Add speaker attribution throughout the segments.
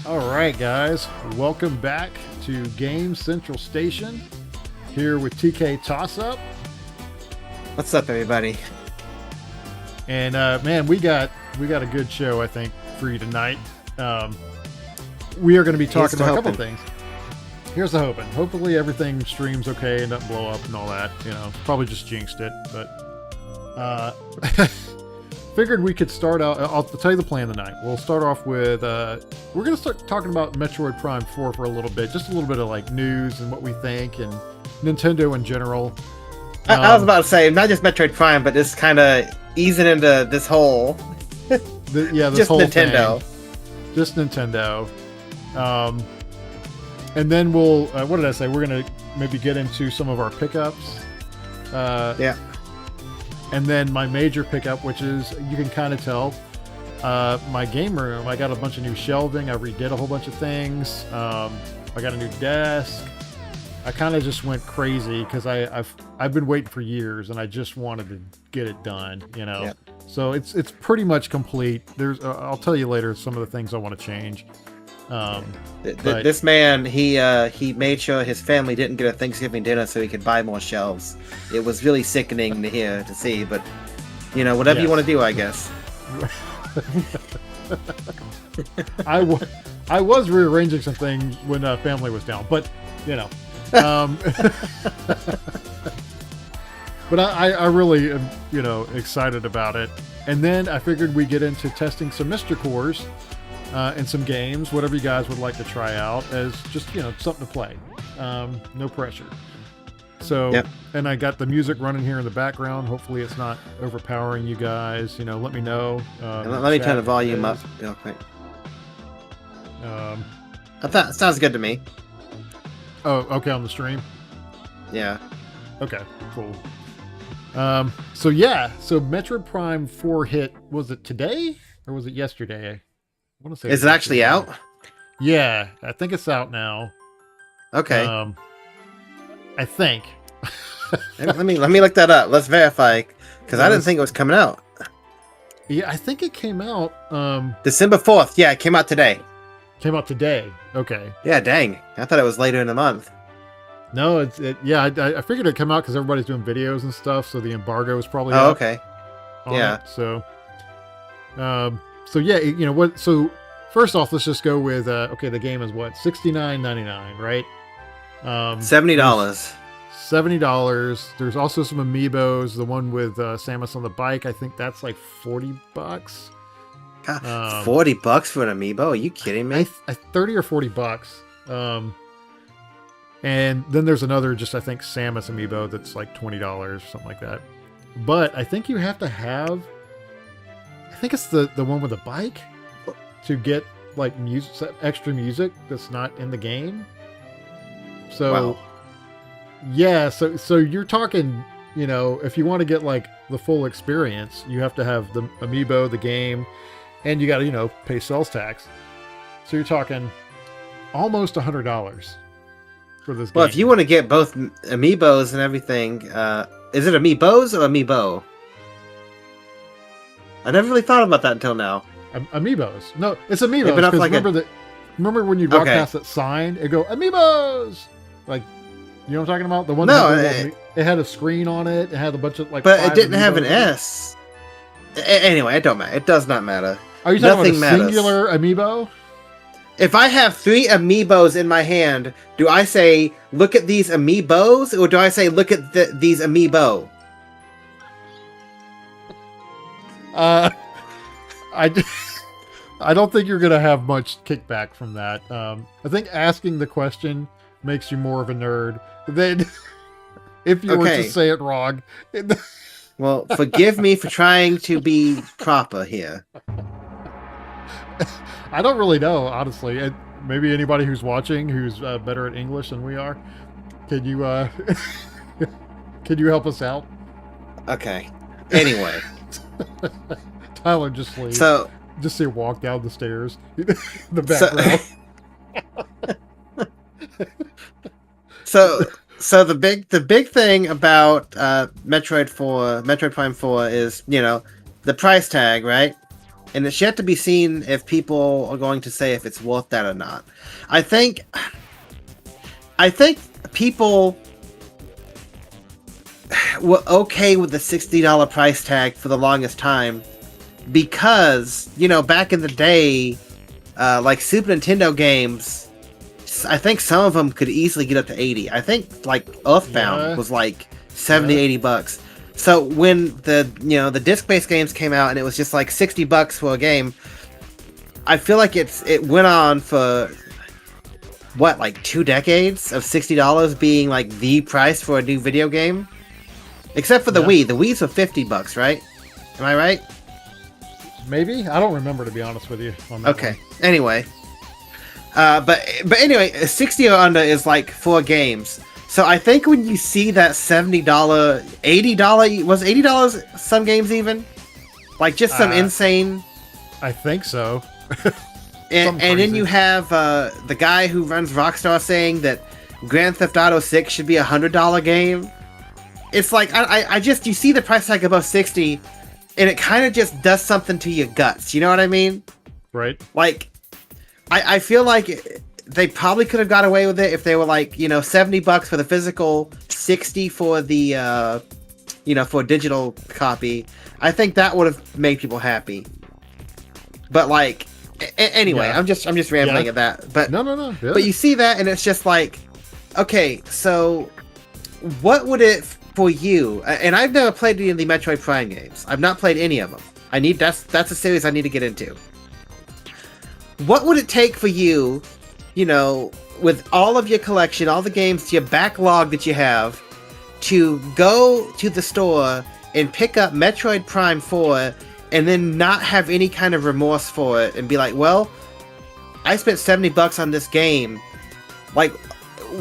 Speaker 1: All right, guys, welcome back to Game Central Station. Here with TKtossup.
Speaker 2: What's up, everybody?
Speaker 1: And man, we got a good show, I think, for you tonight. We are going to be talking about a couple of things. Here's the hoping. Hopefully, everything streams okay and doesn't blow up and all that. You know, probably just jinxed it, but figured we could start out. I'll tell you the plan tonight. We'll start off with we're going to start talking about Metroid Prime 4 for a little bit, just a little bit of like news and what we think and Nintendo in general.
Speaker 2: I was about to say not just Metroid Prime, but just kind of easing into this whole
Speaker 1: this
Speaker 2: just
Speaker 1: whole
Speaker 2: Nintendo
Speaker 1: thing. Just Nintendo. And then we'll what did I say? We're going to maybe get into some of our pickups.
Speaker 2: Yeah.
Speaker 1: And then my major pickup, which is, you can kind of tell, my game room. I got a bunch of new shelving. I redid a whole bunch of things. I got a new desk. I kind of just went crazy because I've been waiting for years and I just wanted to get it done, you know.
Speaker 2: Yeah.
Speaker 1: So it's pretty much complete. There's I'll tell you later some of the things I want to change.
Speaker 2: This man, he made sure his family didn't get a Thanksgiving dinner so he could buy more shelves. It was really sickening to see, but you know, whatever you want to do, I guess.
Speaker 1: I was rearranging some things when family was down, but you know. But I really am, you know, excited about it. And then I figured we'd get into testing some MiSTer cores and some games, whatever you guys would like to try out as just, you know, something to play. No pressure. So,
Speaker 2: yep.
Speaker 1: And I got the music running here in the background. Hopefully it's not overpowering you guys. You know, let me know.
Speaker 2: Let me turn the volume up real quick. I thought sounds good to me.
Speaker 1: Oh, okay, on the stream?
Speaker 2: Yeah.
Speaker 1: Okay, cool. So Metroid Prime 4 hit, was it today or was it yesterday? I want to say.
Speaker 2: Is it actually out?
Speaker 1: Yeah, I think it's out now.
Speaker 2: Okay.
Speaker 1: I think.
Speaker 2: let me look that up. Let's verify, because I didn't think it was coming out.
Speaker 1: Yeah, I think it came out.
Speaker 2: December 4th. Yeah, it came out today.
Speaker 1: Came out today. Okay.
Speaker 2: Yeah, dang. I thought it was later in the month.
Speaker 1: No, I figured it'd come out because everybody's doing videos and stuff, so the embargo is probably
Speaker 2: Oh, okay. Yeah.
Speaker 1: It, so yeah, you know what? So first off, let's just go with okay. The game is what, $69.99, right?
Speaker 2: $70.
Speaker 1: $70. There's also some amiibos. The one with Samus on the bike, I think that's like $40.
Speaker 2: God, $40 for an amiibo? Are you kidding me?
Speaker 1: 30 or $40. And then there's another, just I think Samus amiibo that's like $20 or something like that. But I think you have to have, I think it's the one with the bike to get like music, extra music that's not in the game. So
Speaker 2: wow.
Speaker 1: Yeah, so you're talking, you know, if you want to get like the full experience, you have to have the amiibo, the game, and you got to, you know, pay sales tax. So you're talking almost $100 for this game.
Speaker 2: Well, if you want to get both amiibos and everything, is it amiibos or amiibo? I never really thought about that until now.
Speaker 1: Amiibos. No, it's amiibos. Because
Speaker 2: like
Speaker 1: remember when you walk past that sign, it go amiibos. Like, you know what I'm talking about? The one that it had a screen on it. It had a bunch of like.
Speaker 2: But it didn't have an S. Anyway, it don't matter. It does not matter.
Speaker 1: Are you talking about a singular amiibo?
Speaker 2: If I have 3 amiibos in my hand, do I say, look at these amiibos? Or do I say, look at these amiibo?
Speaker 1: I don't think you're going to have much kickback from that. I think asking the question makes you more of a nerd than if you were to say it wrong.
Speaker 2: Well, forgive me for trying to be proper here.
Speaker 1: I don't really know, honestly. Maybe anybody who's watching who's better at English than we are, can you can you help us out?
Speaker 2: Okay. Anyway,
Speaker 1: Tyler just leaves.
Speaker 2: So
Speaker 1: just see him walk down the stairs. The background.
Speaker 2: So the big thing about Metroid Prime 4 is, you know, the price tag, right? and it's yet to be seen if people are going to say if it's worth that or not. I think people were okay with the $60 price tag for the longest time because, you know, back in the day, like Super Nintendo games, I think some of them could easily get up to 80. I think like Earthbound was like 70, 80 bucks. So when the disc-based games came out and it was just like $60 for a game, I feel like it went on for what, like 2 decades of $60 being like the price for a new video game, except for the Wii. The Wii's for $50, right? Am I right?
Speaker 1: Maybe, I don't remember, to be honest with you. On that
Speaker 2: okay. One. Anyway, but anyway, 60 or under is like 4 games. So I think when you see that $70, $80, was $80 some games even? Like just some insane...
Speaker 1: I think so.
Speaker 2: and then you have the guy who runs Rockstar saying that Grand Theft Auto 6 should be a $100 game. It's like, I just, you see the price tag above 60 and it kind of just does something to your guts. You know what I mean?
Speaker 1: Right.
Speaker 2: Like, I feel like... They probably could have got away with it if they were like, you know, $70 for the physical, 60 for the, for a digital copy. I think that would have made people happy. But like, anyway, I'm just rambling at that. But
Speaker 1: no. Yeah.
Speaker 2: But you see that, and it's just like, okay, so what would it for you? And I've never played any of the Metroid Prime games. I've not played any of them. That's a series I need to get into. What would it take for you? You know, with all of your collection, all the games, your backlog that you have, to go to the store and pick up Metroid Prime 4 and then not have any kind of remorse for it and be like, well, I spent $70 on this game. Like,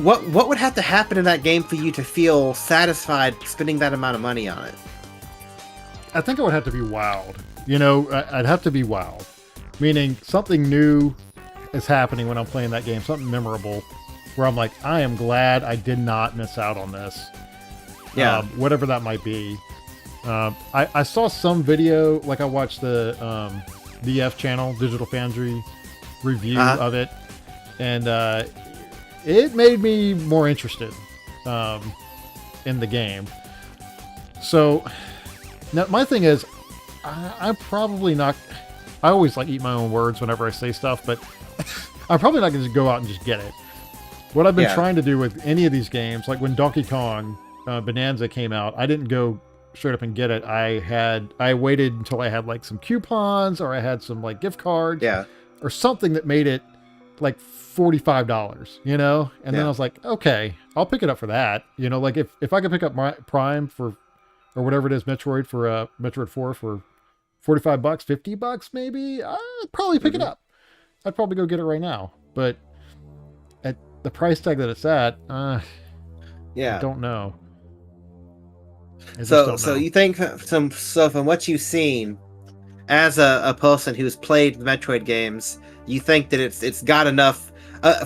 Speaker 2: what would have to happen in that game for you to feel satisfied spending that amount of money on it?
Speaker 1: I think I would have to be wowed. You know, I'd have to be wowed. Meaning something new is happening when I'm playing that game, something memorable, where I'm like, I am glad I did not miss out on this.
Speaker 2: Yeah.
Speaker 1: Whatever that might be. I saw some video, like I watched the DF channel, Digital Foundry review of it, and it made me more interested in the game. So now my thing is, I'm probably not. I always like eat my own words whenever I say stuff, but I'm probably not going to go out and just get it. What I've been trying to do with any of these games, like when Donkey Kong Bonanza came out, I didn't go straight up and get it. I waited until I had like some coupons, or I had some like gift cards, or something that made it like $45, you know? And then I was like, okay, I'll pick it up for that. You know, like if I could pick up my Prime for, or whatever it is, Metroid for Metroid 4 for $45, $50 maybe, I'd probably pick it up. I'd probably go get it right now. But at the price tag that it's at, I don't know.
Speaker 2: So you think from what you've seen, as a person who's played the Metroid games, you think that it's got enough.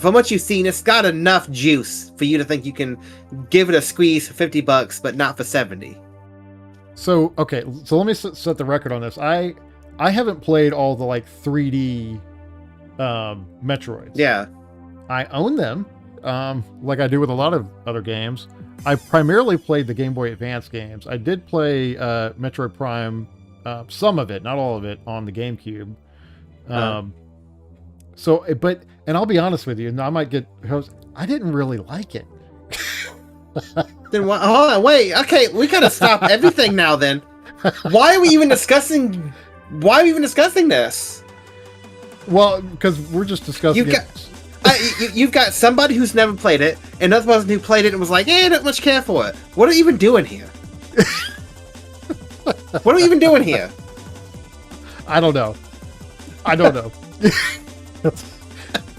Speaker 2: From what you've seen, it's got enough juice for you to think you can give it a squeeze for $50, but not for 70.
Speaker 1: So okay, so let me set the record on this. I haven't played all the like 3D Metroids.
Speaker 2: Yeah,
Speaker 1: I own them, like I do with a lot of other games. I primarily played the Game Boy Advance games. I did play Metroid Prime, some of it, not all of it, on the GameCube. And I'll be honest with you, and I might get, I didn't really like it.
Speaker 2: Then hold on, wait. Okay, we gotta stop everything now. Then, why are we even discussing? Why are we even discussing this?
Speaker 1: Well, because we're just discussing.
Speaker 2: You've got somebody who's never played it, and another person who played it and was like, not much care for it. What are we even doing here? What are we even doing here?
Speaker 1: I don't know.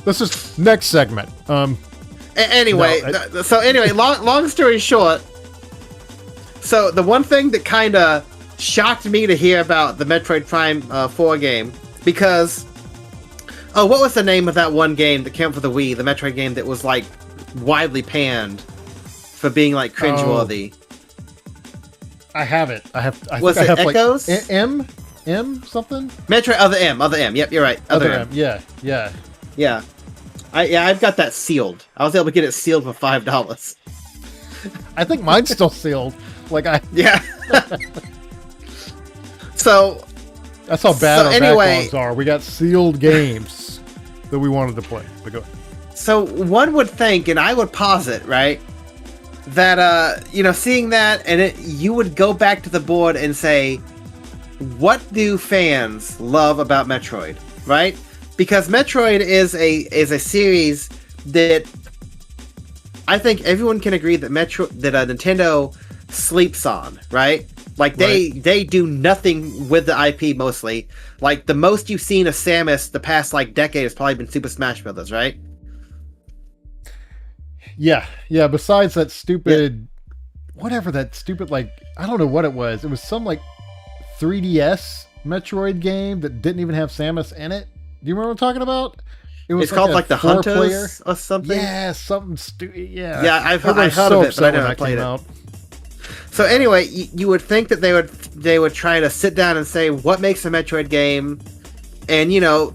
Speaker 1: This is next segment.
Speaker 2: Anyway, long story short, so the one thing that kind of shocked me to hear about the Metroid Prime 4 game, because what was the name of that one game that came out for the Wii, the Metroid game that was like widely panned for being like cringeworthy?
Speaker 1: I have it.
Speaker 2: Was it Echoes?
Speaker 1: Like, M? M something?
Speaker 2: Metroid Other M. Yep, you're right. Other M.
Speaker 1: Yeah.
Speaker 2: I've got that sealed. I was able to get it sealed for $5.
Speaker 1: I think mine's still sealed.
Speaker 2: Yeah. So
Speaker 1: that's how bad our
Speaker 2: anyway,
Speaker 1: backlogs are. We got sealed games that we wanted to play. But go ahead.
Speaker 2: So one would think, and I would posit, right, that seeing that, and you would go back to the board and say, what do fans love about Metroid, right? Because Metroid is a series that I think everyone can agree that Nintendo sleeps on, right? Like they do nothing with the IP mostly. Like the most you've seen of Samus the past decade has probably been Super Smash Brothers, right?
Speaker 1: Yeah. Besides that stupid, whatever that stupid I don't know what it was. It was some 3DS Metroid game that didn't even have Samus in it. Do you remember what I'm talking about?
Speaker 2: It's called the Hunters or something.
Speaker 1: Yeah, something stupid. Yeah.
Speaker 2: Yeah, I've heard of it, but I never played it. So anyway, you would think that they would try to sit down and say what makes a Metroid game, and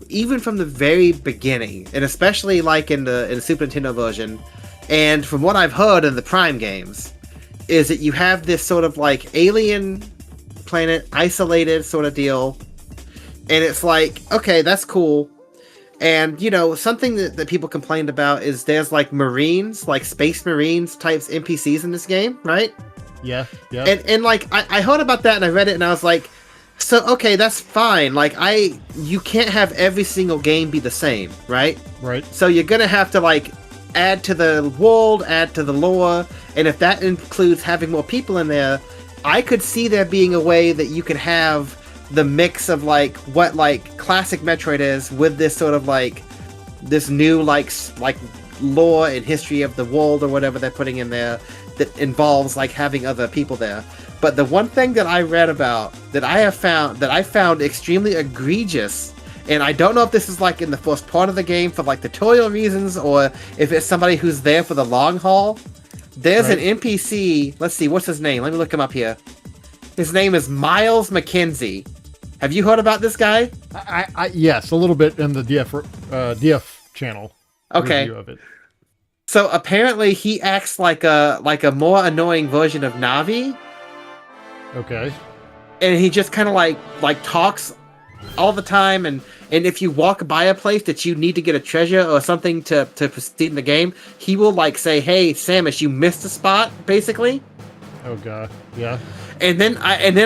Speaker 2: even from the very beginning, and especially in the Super Nintendo version, and from what I've heard in the Prime games, is that you have this sort of alien planet, isolated sort of deal, and it's okay, that's cool. And something that people complained about is there's Marines, Space Marines types NPCs in this game, right?
Speaker 1: Yeah.
Speaker 2: And I heard about that and I read it and I was like, so okay, that's fine. You can't have every single game be the same, right?
Speaker 1: Right.
Speaker 2: So you're gonna have to add to the world, add to the lore, and if that includes having more people in there, I could see there being a way that you can have the mix of what classic Metroid is with this sort of this new lore and history of the world or whatever they're putting in there that involves having other people there. But the one thing that I read about that I found extremely egregious, and I don't know if this is in the first part of the game for tutorial reasons or if it's somebody who's there for the long haul. There's an NPC. Let's see, what's his name? Let me look him up here. His name is Miles McKenzie. Have you heard about this guy?
Speaker 1: Yes, a little bit in the DF channel.
Speaker 2: Okay.
Speaker 1: Review of it.
Speaker 2: So apparently he acts like a more annoying version of Navi.
Speaker 1: Okay.
Speaker 2: And he just kind of talks all the time, and if you walk by a place that you need to get a treasure or something to proceed in the game, he will say, "Hey, Samus, you missed a spot," basically.
Speaker 1: Oh god. Yeah.
Speaker 2: And then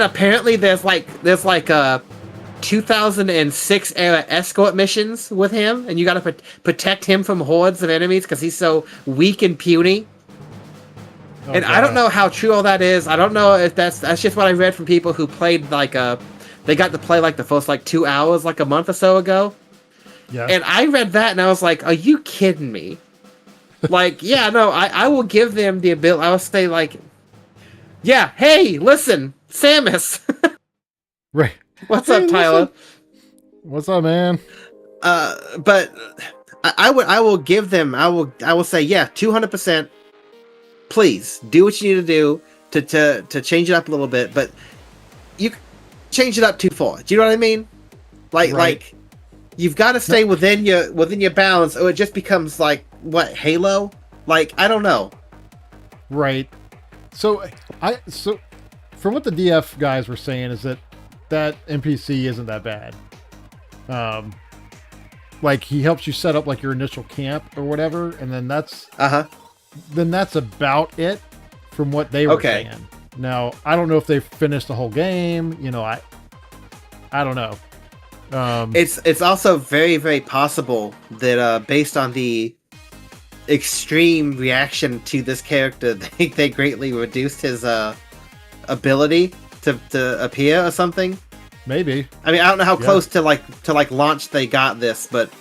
Speaker 2: apparently there's 2006 era escort missions with him, and you got to protect him from hordes of enemies because he's so weak and puny. Oh, and God. I don't know how true all that is. I don't know if that's just what I read from people who played they got to play the first 2 hours a month or so ago. Yeah. And I read that and I was like, are you kidding me? Yeah, no, I will give them the ability. I will say yeah, hey, listen, Samus.
Speaker 1: Right.
Speaker 2: What's up, Tyler?
Speaker 1: Listen. What's up, man?
Speaker 2: But I will give them. I will say, yeah, 200%. Please do what you need to do to change it up a little bit, but you change it up too far. Do you know what I mean? Right. You've got to stay within your balance, or it just becomes what, Halo? I don't know.
Speaker 1: Right. So from what the DF guys were saying is that NPC isn't that bad. He helps you set up your initial camp or whatever, and then that's about it from what they were saying. Now I don't know if they've finished the whole game. I don't know.
Speaker 2: It's also very, very possible that based on the extreme reaction to this character, they greatly reduced his ability to appear or something.
Speaker 1: Maybe.
Speaker 2: I mean, I don't know how close to launch they got this, but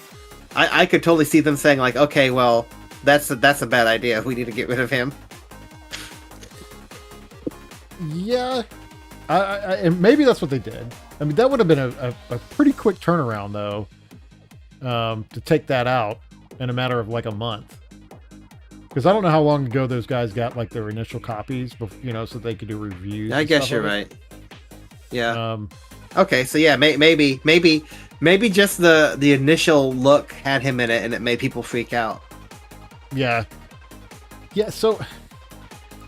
Speaker 2: I could totally see them saying okay, well, that's a bad idea. We need to get rid of him.
Speaker 1: Yeah, and maybe that's what they did. I mean, that would have been a pretty quick turnaround though, to take that out in a matter of a month. Because I don't know how long ago those guys got their initial copies, so they could do reviews.
Speaker 2: I guess you're right. Yeah. Okay, so yeah, maybe just the initial look had him in it, and it made people freak out.
Speaker 1: Yeah. So,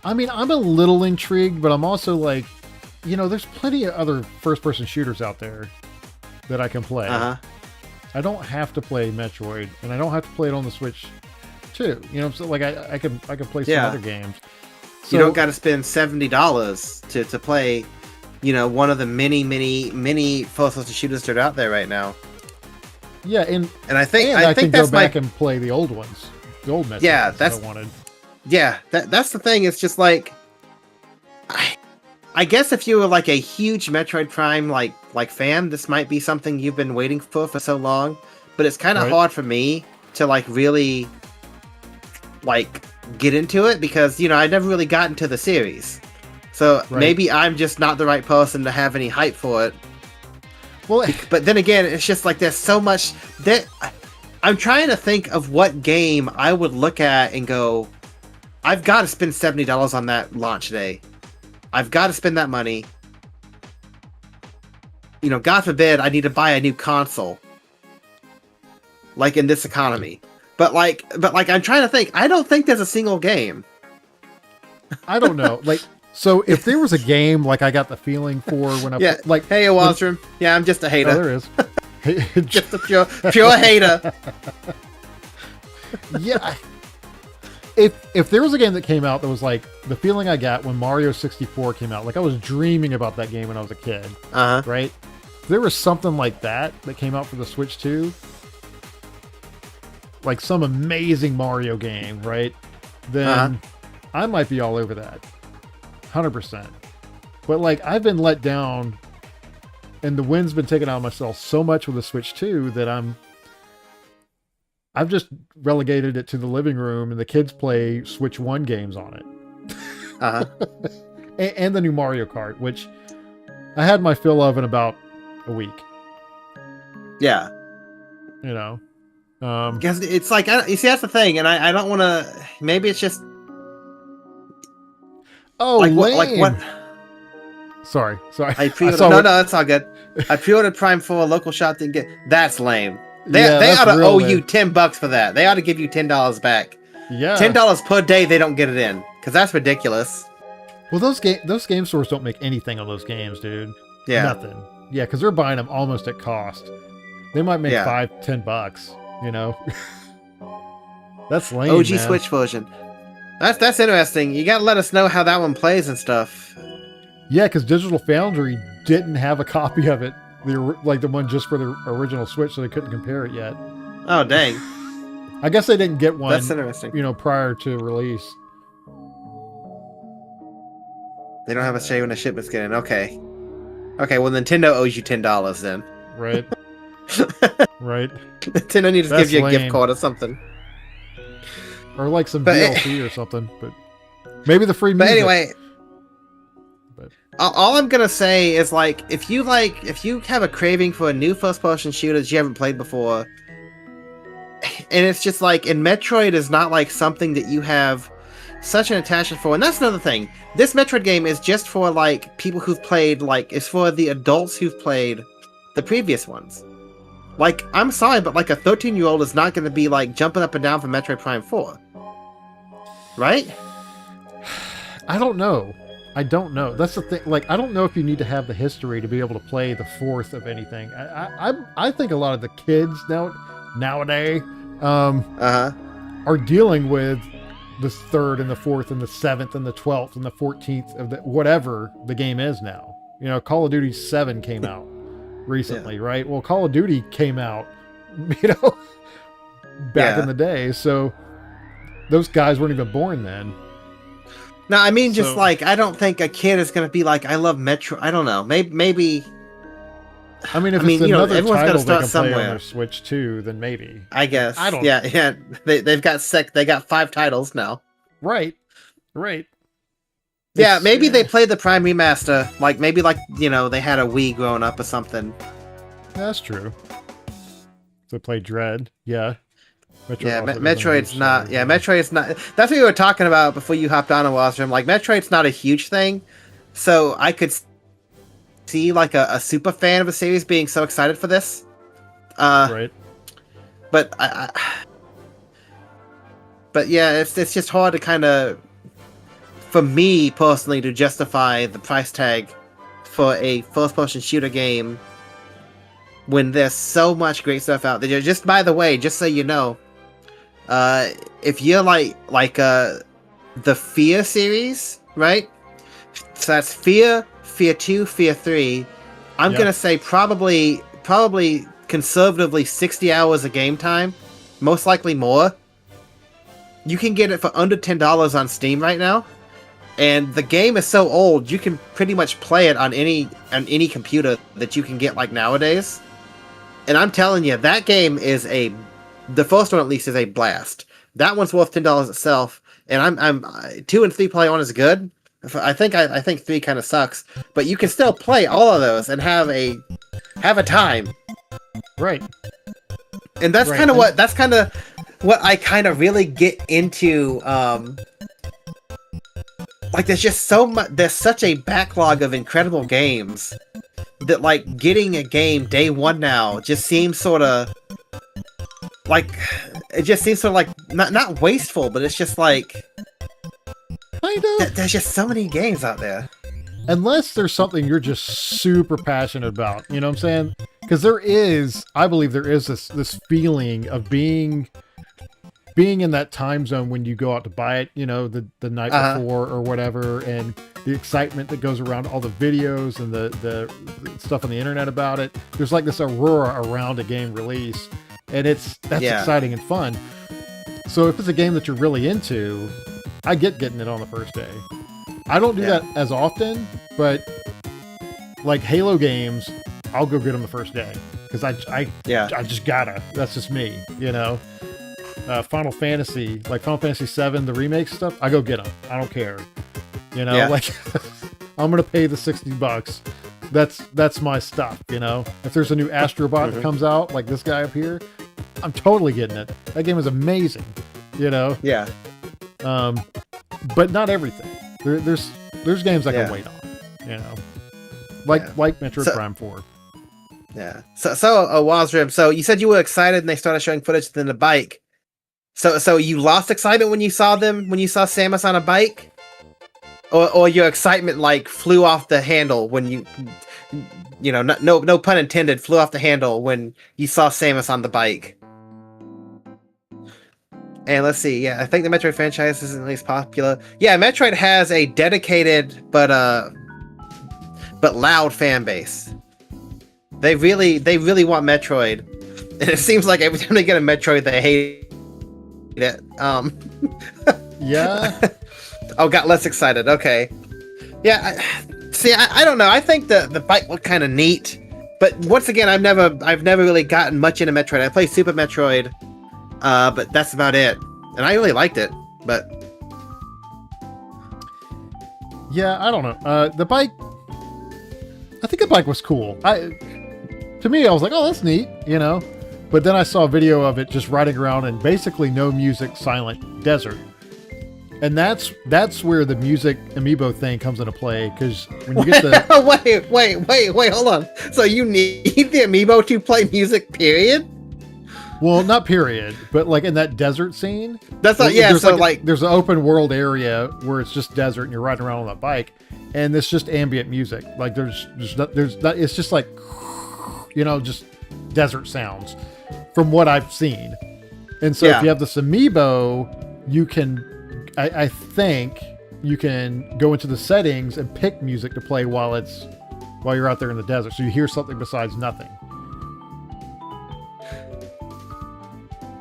Speaker 1: I mean, I'm a little intrigued, but I'm also like, there's plenty of other first-person shooters out there that I can play. I don't have to play Metroid, and I don't have to play it on the Switch too. So like I can play some other games. So,
Speaker 2: you don't got to spend $70 to play, one of the many first-person shooters that are out there right now.
Speaker 1: Yeah, and
Speaker 2: I think
Speaker 1: that's go back and play the old ones, the old Metroid.
Speaker 2: Yeah, that's
Speaker 1: what I wanted.
Speaker 2: Yeah, that's the thing. It's just like, I guess if you were like a huge Metroid Prime like fan, this might be something you've been waiting for so long. But it's kind of hard for me to like really like get into it because I never really got into the series. So maybe I'm just not the right person to have any hype for it.
Speaker 1: Well,
Speaker 2: but then again, it's just like there's so much that I'm trying to think of what game I would look at and go, I've got to spend $70 on that launch day. I've got to spend that money. God forbid I need to buy a new console. Like in this economy. But like I'm trying to think. I don't think there's a single game.
Speaker 1: I don't know. So if there was a game like I got the feeling for when I
Speaker 2: hey Wallstrom. Yeah, I'm just a hater.
Speaker 1: Oh, there is.
Speaker 2: Just a pure hater.
Speaker 1: Yeah. If there was a game that came out that was like the feeling I got when Mario 64 came out, like I was dreaming about that game when I was a kid, right? If there was something like that came out for the Switch 2, like some amazing Mario game, right? Then I might be all over that, 100%. But like I've been let down, and the wind's been taken out of myself so much with the Switch 2 that I've just relegated it to the living room, and the kids play Switch 1 games on it. And the new Mario Kart, which I had my fill of in about a week.
Speaker 2: Yeah. Because it's like, you see, that's the thing, and I don't want to, maybe it's just...
Speaker 1: Oh,
Speaker 2: like
Speaker 1: lame.
Speaker 2: What?
Speaker 1: Sorry.
Speaker 2: I pre-ordered, no, that's all good. I pre-ordered Prime 4, local shop didn't get... That's lame. They ought to owe you $10 for that. They ought to give you $10 back.
Speaker 1: Yeah,
Speaker 2: $10 per day they don't get it in, because that's ridiculous.
Speaker 1: Well, those game stores don't make anything on those games, dude.
Speaker 2: Yeah,
Speaker 1: nothing. Yeah, because they're buying them almost at cost. They might make $5-10. That's lame.
Speaker 2: OG
Speaker 1: man.
Speaker 2: Switch version. That's interesting. You gotta let us know how that one plays and stuff.
Speaker 1: Yeah, because Digital Foundry didn't have a copy of it. The one just for the original Switch, so they couldn't compare it yet.
Speaker 2: Oh, dang.
Speaker 1: I guess they didn't get one.
Speaker 2: That's interesting.
Speaker 1: Prior to release.
Speaker 2: They don't have a say when the shipment's getting. Okay, well, Nintendo owes you $10 then.
Speaker 1: Right. Right.
Speaker 2: Nintendo needs to give you a gift card or something.
Speaker 1: Or like some DLC or something. But maybe the free music.
Speaker 2: But anyway... All I'm gonna say is if you have a craving for a new first-person shooter that you haven't played before, and it's just and Metroid is not something that you have such an attachment for, and that's another thing. This Metroid game is just for people who've played it's for the adults who've played the previous ones. I'm sorry, but a 13-year-old is not gonna be jumping up and down for Metroid Prime 4, right?
Speaker 1: I don't know. That's the thing. I don't know if you need to have the history to be able to play the fourth of anything. I think a lot of the kids nowadays are dealing with the third and the fourth and the seventh and the 12th and the 14th of whatever the game is now. Call of Duty 7 came out recently, right? Well, Call of Duty came out, back in the day. So those guys weren't even born then.
Speaker 2: No, I mean, just I don't think a kid is going to be I love Metro. I don't know. Maybe.
Speaker 1: I mean, if it's another title they can play on their Switch too, then maybe.
Speaker 2: I guess.
Speaker 1: I don't.
Speaker 2: Yeah. They've got They got 5 titles now.
Speaker 1: Right.
Speaker 2: Yeah, maybe they played the Prime Remaster. Maybe they had a Wii growing up or something.
Speaker 1: That's true. They played Dread. Yeah.
Speaker 2: Metroid's not. Yeah, Metroid's not. That's what we were talking about before you hopped on a Wallstrom. Metroid's not a huge thing, so I could see like a super fan of a series being so excited for this.
Speaker 1: Right.
Speaker 2: But but yeah, it's just hard to kind of, for me personally, to justify the price tag for a first-person shooter game when there's so much great stuff out there. Just by the way, just so you know, if you're like the Fear series, right? So that's Fear 2, Fear 3. I'm gonna say probably conservatively 60 hours of game time, most likely more. You can get it for under $10 on Steam right now, and the game is so old you can pretty much play it on any computer that you can get like nowadays. And I'm telling you, that game is the first one at least is a blast. That one's worth $10 itself, and I'm 2 and 3 play on is good. I think 3 kind of sucks, but you can still play all of those and have a time.
Speaker 1: Right.
Speaker 2: And that's kind of what I kind of really get into. Like, there's just so much. There's such a backlog of incredible games that, like, getting a game day one now just seems sort of like, it just seems sort of like not wasteful, but it's just like, there's just so many games out there.
Speaker 1: Unless there's something you're just super passionate about, you know what I'm saying? Because I believe there is this feeling of being in that time zone when you go out to buy it, you know, the night before or whatever, and the excitement that goes around all the videos and the stuff on the internet about it. There's like this aurora around a game release, and that's exciting and fun. So if it's a game that you're really into, I get getting it on the first day. I don't do that as often, but like Halo games, I'll go get them the first day because I just gotta. That's just me, you know. Final Fantasy, like Final Fantasy 7, the remake stuff, I go get them. I don't care, you know. Like I'm gonna pay the $60. That's my stuff, you know. If there's a new Astrobot that comes out, like this guy up here, I'm totally getting it. That game is amazing, you know.
Speaker 2: Yeah.
Speaker 1: But not everything. There's games I can wait on, you know, like Metroid Prime 4.
Speaker 2: Yeah. So Wazrim, so you said you were excited and they started showing footage of the bike. So you lost excitement when you saw Samus on a bike, or your excitement like flew off the handle when you know, no pun intended, flew off the handle when you saw Samus on the bike. And let's see, I think the Metroid franchise isn't at least popular. Yeah, Metroid has a dedicated but loud fan base. They really want Metroid, and it seems like every time they get a Metroid, they hate it.
Speaker 1: Yeah.
Speaker 2: Oh, got less excited. Okay. Yeah. I don't know. I think the bike looked kind of neat, but once again, I've never really gotten much into Metroid. I played Super Metroid. But that's about it. And I really liked it, but
Speaker 1: yeah, I don't know. The bike, I think the bike was cool. To me, I was like, oh, that's neat, you know. But then I saw a video of it just riding around in basically no music, silent desert. And that's where the music amiibo thing comes into play, because when you get the
Speaker 2: wait, hold on. So you need the amiibo to play music, period?
Speaker 1: Well, not period, but like in that desert scene.
Speaker 2: That's not,
Speaker 1: there's an open world area where it's just desert and you're riding around on a bike, and it's just ambient music. Like there's not, it's just like, you know, just desert sounds from what I've seen. And so if you have this amiibo, you can, I think you can go into the settings and pick music to play while you're out there in the desert. So you hear something besides nothing.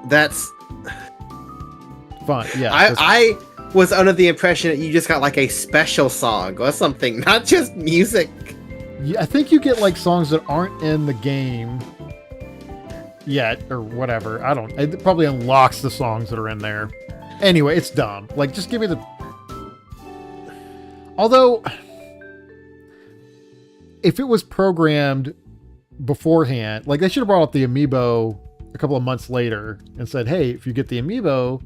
Speaker 2: That's
Speaker 1: fun. Yeah.
Speaker 2: I was under the impression that you just got like a special song or something, not just music.
Speaker 1: Yeah, I think you get like songs that aren't in the game yet or whatever. It probably unlocks the songs that are in there. Anyway, it's dumb. Like, just give me although if it was programmed beforehand, like they should have brought up the amiibo a couple of months later and said, hey, if you get the amiibo,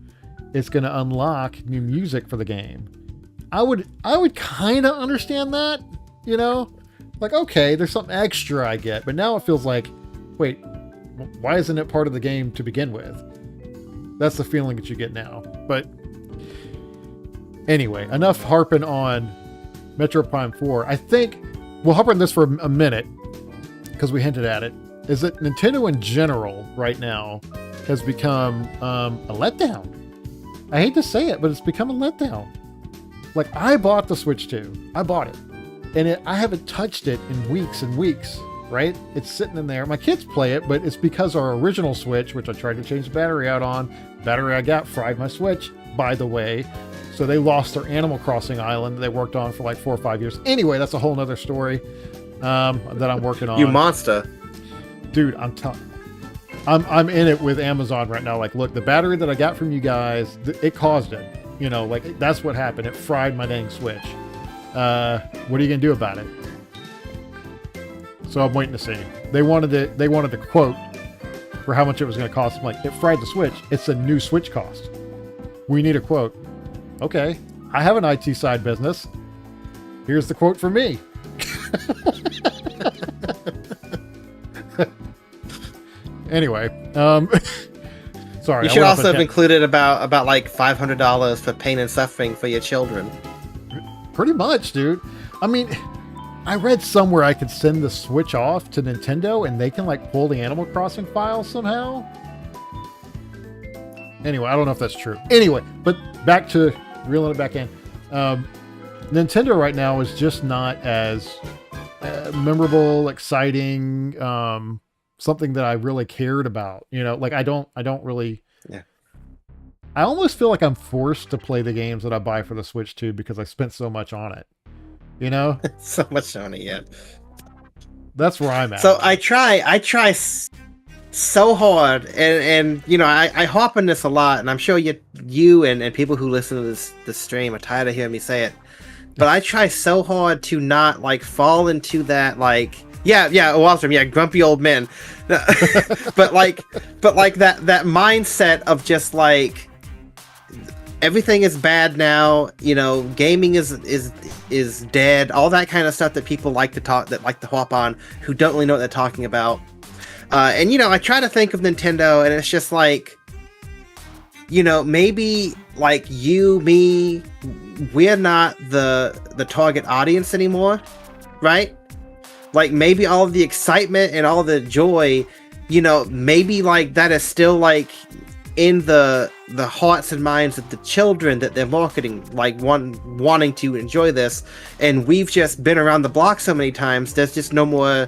Speaker 1: it's going to unlock new music for the game. I would kind of understand that, you know, Like, okay, there's something extra I get, but now it feels like, wait, why isn't it part of the game to begin with? That's the feeling that you get now. But anyway, enough harping on Metroid Prime 4. I think we'll harp on this for a minute because we hinted at it. Is that Nintendo in general right now has become a letdown. I hate to say it, but it's become a letdown. Like, I bought the Switch 2. I bought it. And I haven't touched it in weeks and weeks, right? It's sitting in there. My kids play it, but it's because our original Switch, which I tried to change the battery out on, battery I got fried my Switch, by the way. So they lost their Animal Crossing island that they worked on for like 4 or 5 years. Anyway, that's a whole nother story that I'm working on.
Speaker 2: You monster.
Speaker 1: Dude, I'm in it with Amazon right now. Like, look, the battery that I got from you guys, it caused it. You know, like, that's what happened. It fried my dang Switch. What are you gonna do about it? So I'm waiting to see. They wanted the quote for how much it was gonna cost. I'm like, it fried the Switch. It's a new Switch cost. We need a quote. Okay, I have an IT side business. Here's the quote for me. Anyway, sorry.
Speaker 2: You should also have included about like $500 for pain and suffering for your children.
Speaker 1: Pretty much, dude. I mean, I read somewhere I could send the Switch off to Nintendo and they can like pull the Animal Crossing file somehow. Anyway, I don't know if that's true. Anyway, but back to reeling it back in. Nintendo right now is just not as memorable, exciting, something that I really cared about. You know, like I don't really.
Speaker 2: Yeah.
Speaker 1: I almost feel like I'm forced to play the games that I buy for the Switch 2 because I spent so much on it. You know?
Speaker 2: So much on it, yeah.
Speaker 1: That's where I'm at.
Speaker 2: So I try so hard, and you know, I hop on this a lot, and I'm sure you and people who listen to this stream are tired of hearing me say it. But I try so hard to not like fall into that like awesome, grumpy old men. but like that mindset of just like everything is bad now, you know, gaming is dead, all that kind of stuff that people like to hop on who don't really know what they're talking about. And you know, I try to think of Nintendo and it's just like, you know, maybe like you, me, we're not the target audience anymore, right? Like maybe all of the excitement and all the joy, you know, maybe like that is still like in the hearts and minds of the children that they're marketing, like wanting to enjoy this. And we've just been around the block so many times, there's no more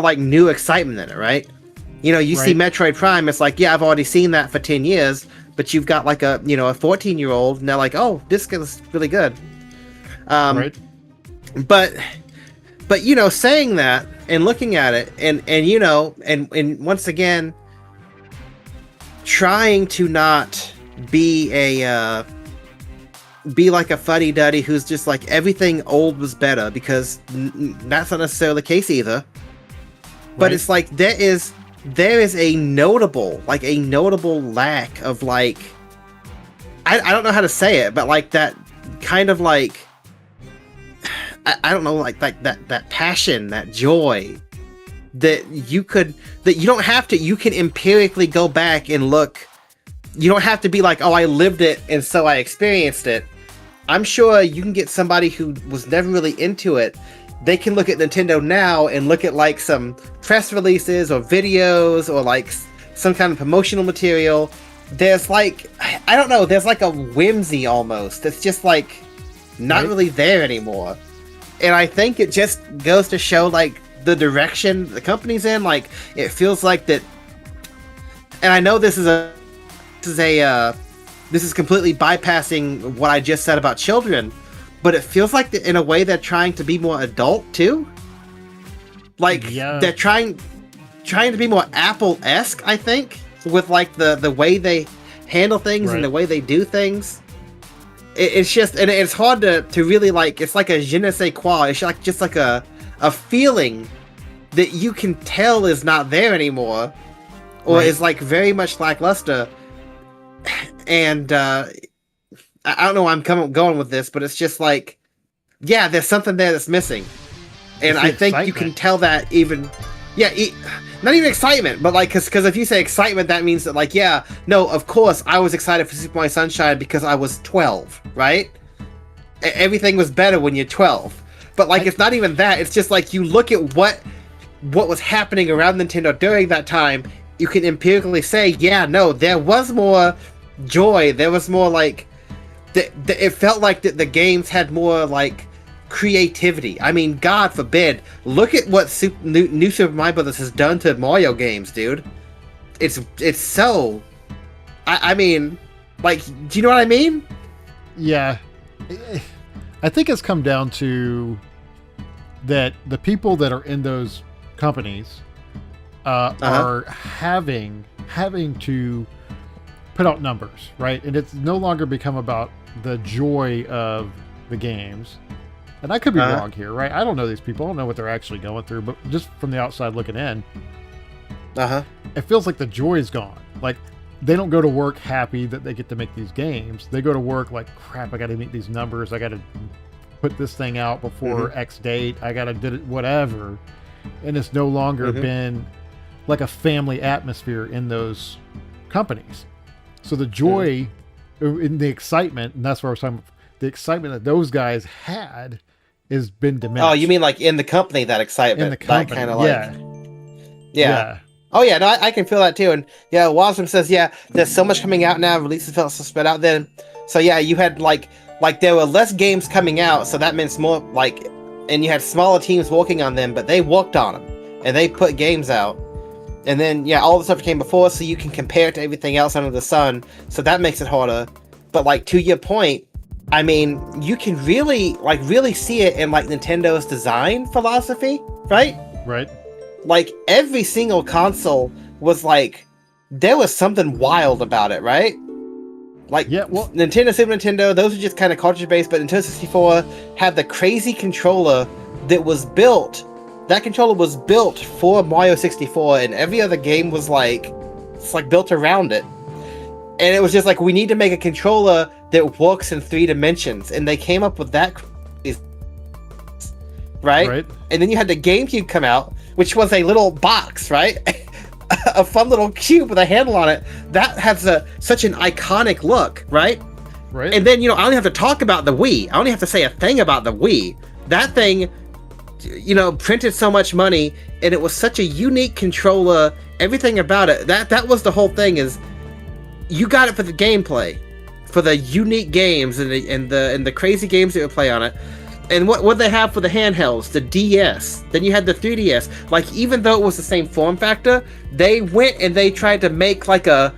Speaker 2: like new excitement in it, right? You know, you see Metroid Prime, it's like, yeah, I've already seen that for 10 years, but you've got like a 14-year-old and they're like, oh, this is really good. Right. But you know, saying that and looking at it and you know, and once again, trying to not be like a fuddy-duddy who's just like everything old was better, because that's not necessarily the case either. But it's like there is a notable lack of like, I don't know how to say it, but like that kind of like, I don't know, like that passion, that joy that you don't have to, you can empirically go back and look. You don't have to be like, oh, I lived it and so I experienced it. I'm sure you can get somebody who was never really into it. They can look at Nintendo now and look at like some press releases or videos or like some kind of promotional material. There's like, I don't know, there's like a whimsy almost. It's just like not really there anymore. And I think it just goes to show like the direction the company's in. Like it feels like that. And I know this is completely bypassing what I just said about children, but it feels like in a way they're trying to be more adult too. Like they're trying to be more Apple-esque, I think, with like the way they handle things and the way they do things. It's just, and it's hard to really like, it's like a je ne sais quoi. It's like just like a feeling that you can tell is not there anymore, or is like very much lackluster. And I don't know where I'm going with this, but it's just like, yeah, there's something there that's missing. And I think you can tell that even, not even excitement, but like, because if you say excitement, that means that like, no, of course I was excited for Super Mario Sunshine because I was 12, right? Everything was better when you're 12. But like, it's not even that. It's just like you look at what was happening around Nintendo during that time. You can empirically say, no, there was more joy. There was more like, it felt like that the games had more like creativity. I mean, God forbid, look at what New Super Mario Bros. Has done to Mario games, dude. It's so. I mean, like, do you know what I mean?
Speaker 1: Yeah. I think it's come down to that the people that are in those companies are having to put out numbers, right? And it's no longer become about the joy of the games. And I could be wrong here, right? I don't know these people. I don't know what they're actually going through, but just from the outside looking in, it feels like the joy is gone. Like, they don't go to work happy that they get to make these games. They go to work like, crap, I got to meet these numbers. I got to put this thing out before X date. I got to do it, whatever. And it's no longer been like a family atmosphere in those companies. So the joy in the excitement, and that's where I was talking about, the excitement that those guys had has been diminished.
Speaker 2: Oh, you mean like in the company, that excitement?
Speaker 1: In the company,
Speaker 2: that kind of like, yeah. Oh yeah, no, I can feel that too. And yeah, Wasm says, there's so much coming out now. Releases felt so spread out then. So yeah, you had like there were less games coming out, so that means more like, and you had smaller teams working on them, but they worked on them and they put games out. And then all the stuff came before, so you can compare it to everything else under the sun. So that makes it harder. But like, to your point, I mean, you can really see it in like Nintendo's design philosophy, right?
Speaker 1: Right.
Speaker 2: Like every single console was like, there was something wild about it, right? Like Nintendo, Super Nintendo, those are just kind of cartridge based, but Nintendo 64 had the crazy controller that was built. That controller was built for Mario 64, and every other game was like, it's like built around it. And it was just like, we need to make a controller that works in 3 dimensions, and they came up with that, right? And then you had the GameCube come out, which was a little box, right? A fun little cube with a handle on it that has such an iconic look, right? And then, I don't have to talk about the Wii. I only have to say a thing about the Wii. That thing, printed so much money, and it was such a unique controller. Everything about it, that was the whole thing. Is you got it for the gameplay, for the unique games and the crazy games that would play on it. And what they have for the handhelds, the DS, then you had the 3DS. Like, even though it was the same form factor, they went and they tried to make like a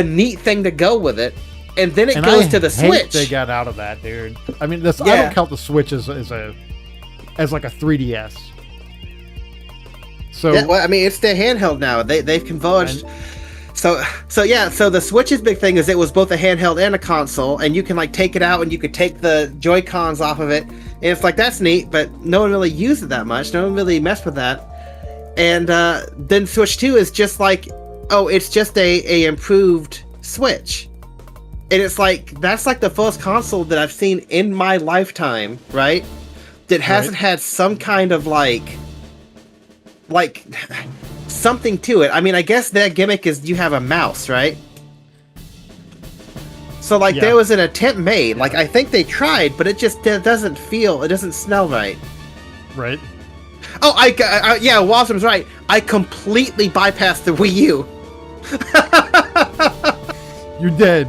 Speaker 2: neat thing to go with it. And then it goes to the Switch.
Speaker 1: They got out of that, dude. I mean, I don't count the Switch as like a 3DS. So
Speaker 2: I mean, it's their handheld now. They've converged. So the Switch's big thing is it was both a handheld and a console, and you can like take it out and you could take the Joy-Cons off of it, and it's like, that's neat, but no one really used it that much. No one really messed with that. And then Switch 2 is just like, it's just a improved Switch. And it's like, that's like the first console that I've seen in my lifetime, right? That hasn't had some kind of like something to it. I mean, I guess their gimmick is you have a mouse, right? So like there was an attempt made. Like, I think they tried, but it just doesn't smell right.
Speaker 1: Right.
Speaker 2: Oh, Wasm's right. I completely bypassed the Wii U.
Speaker 1: You did.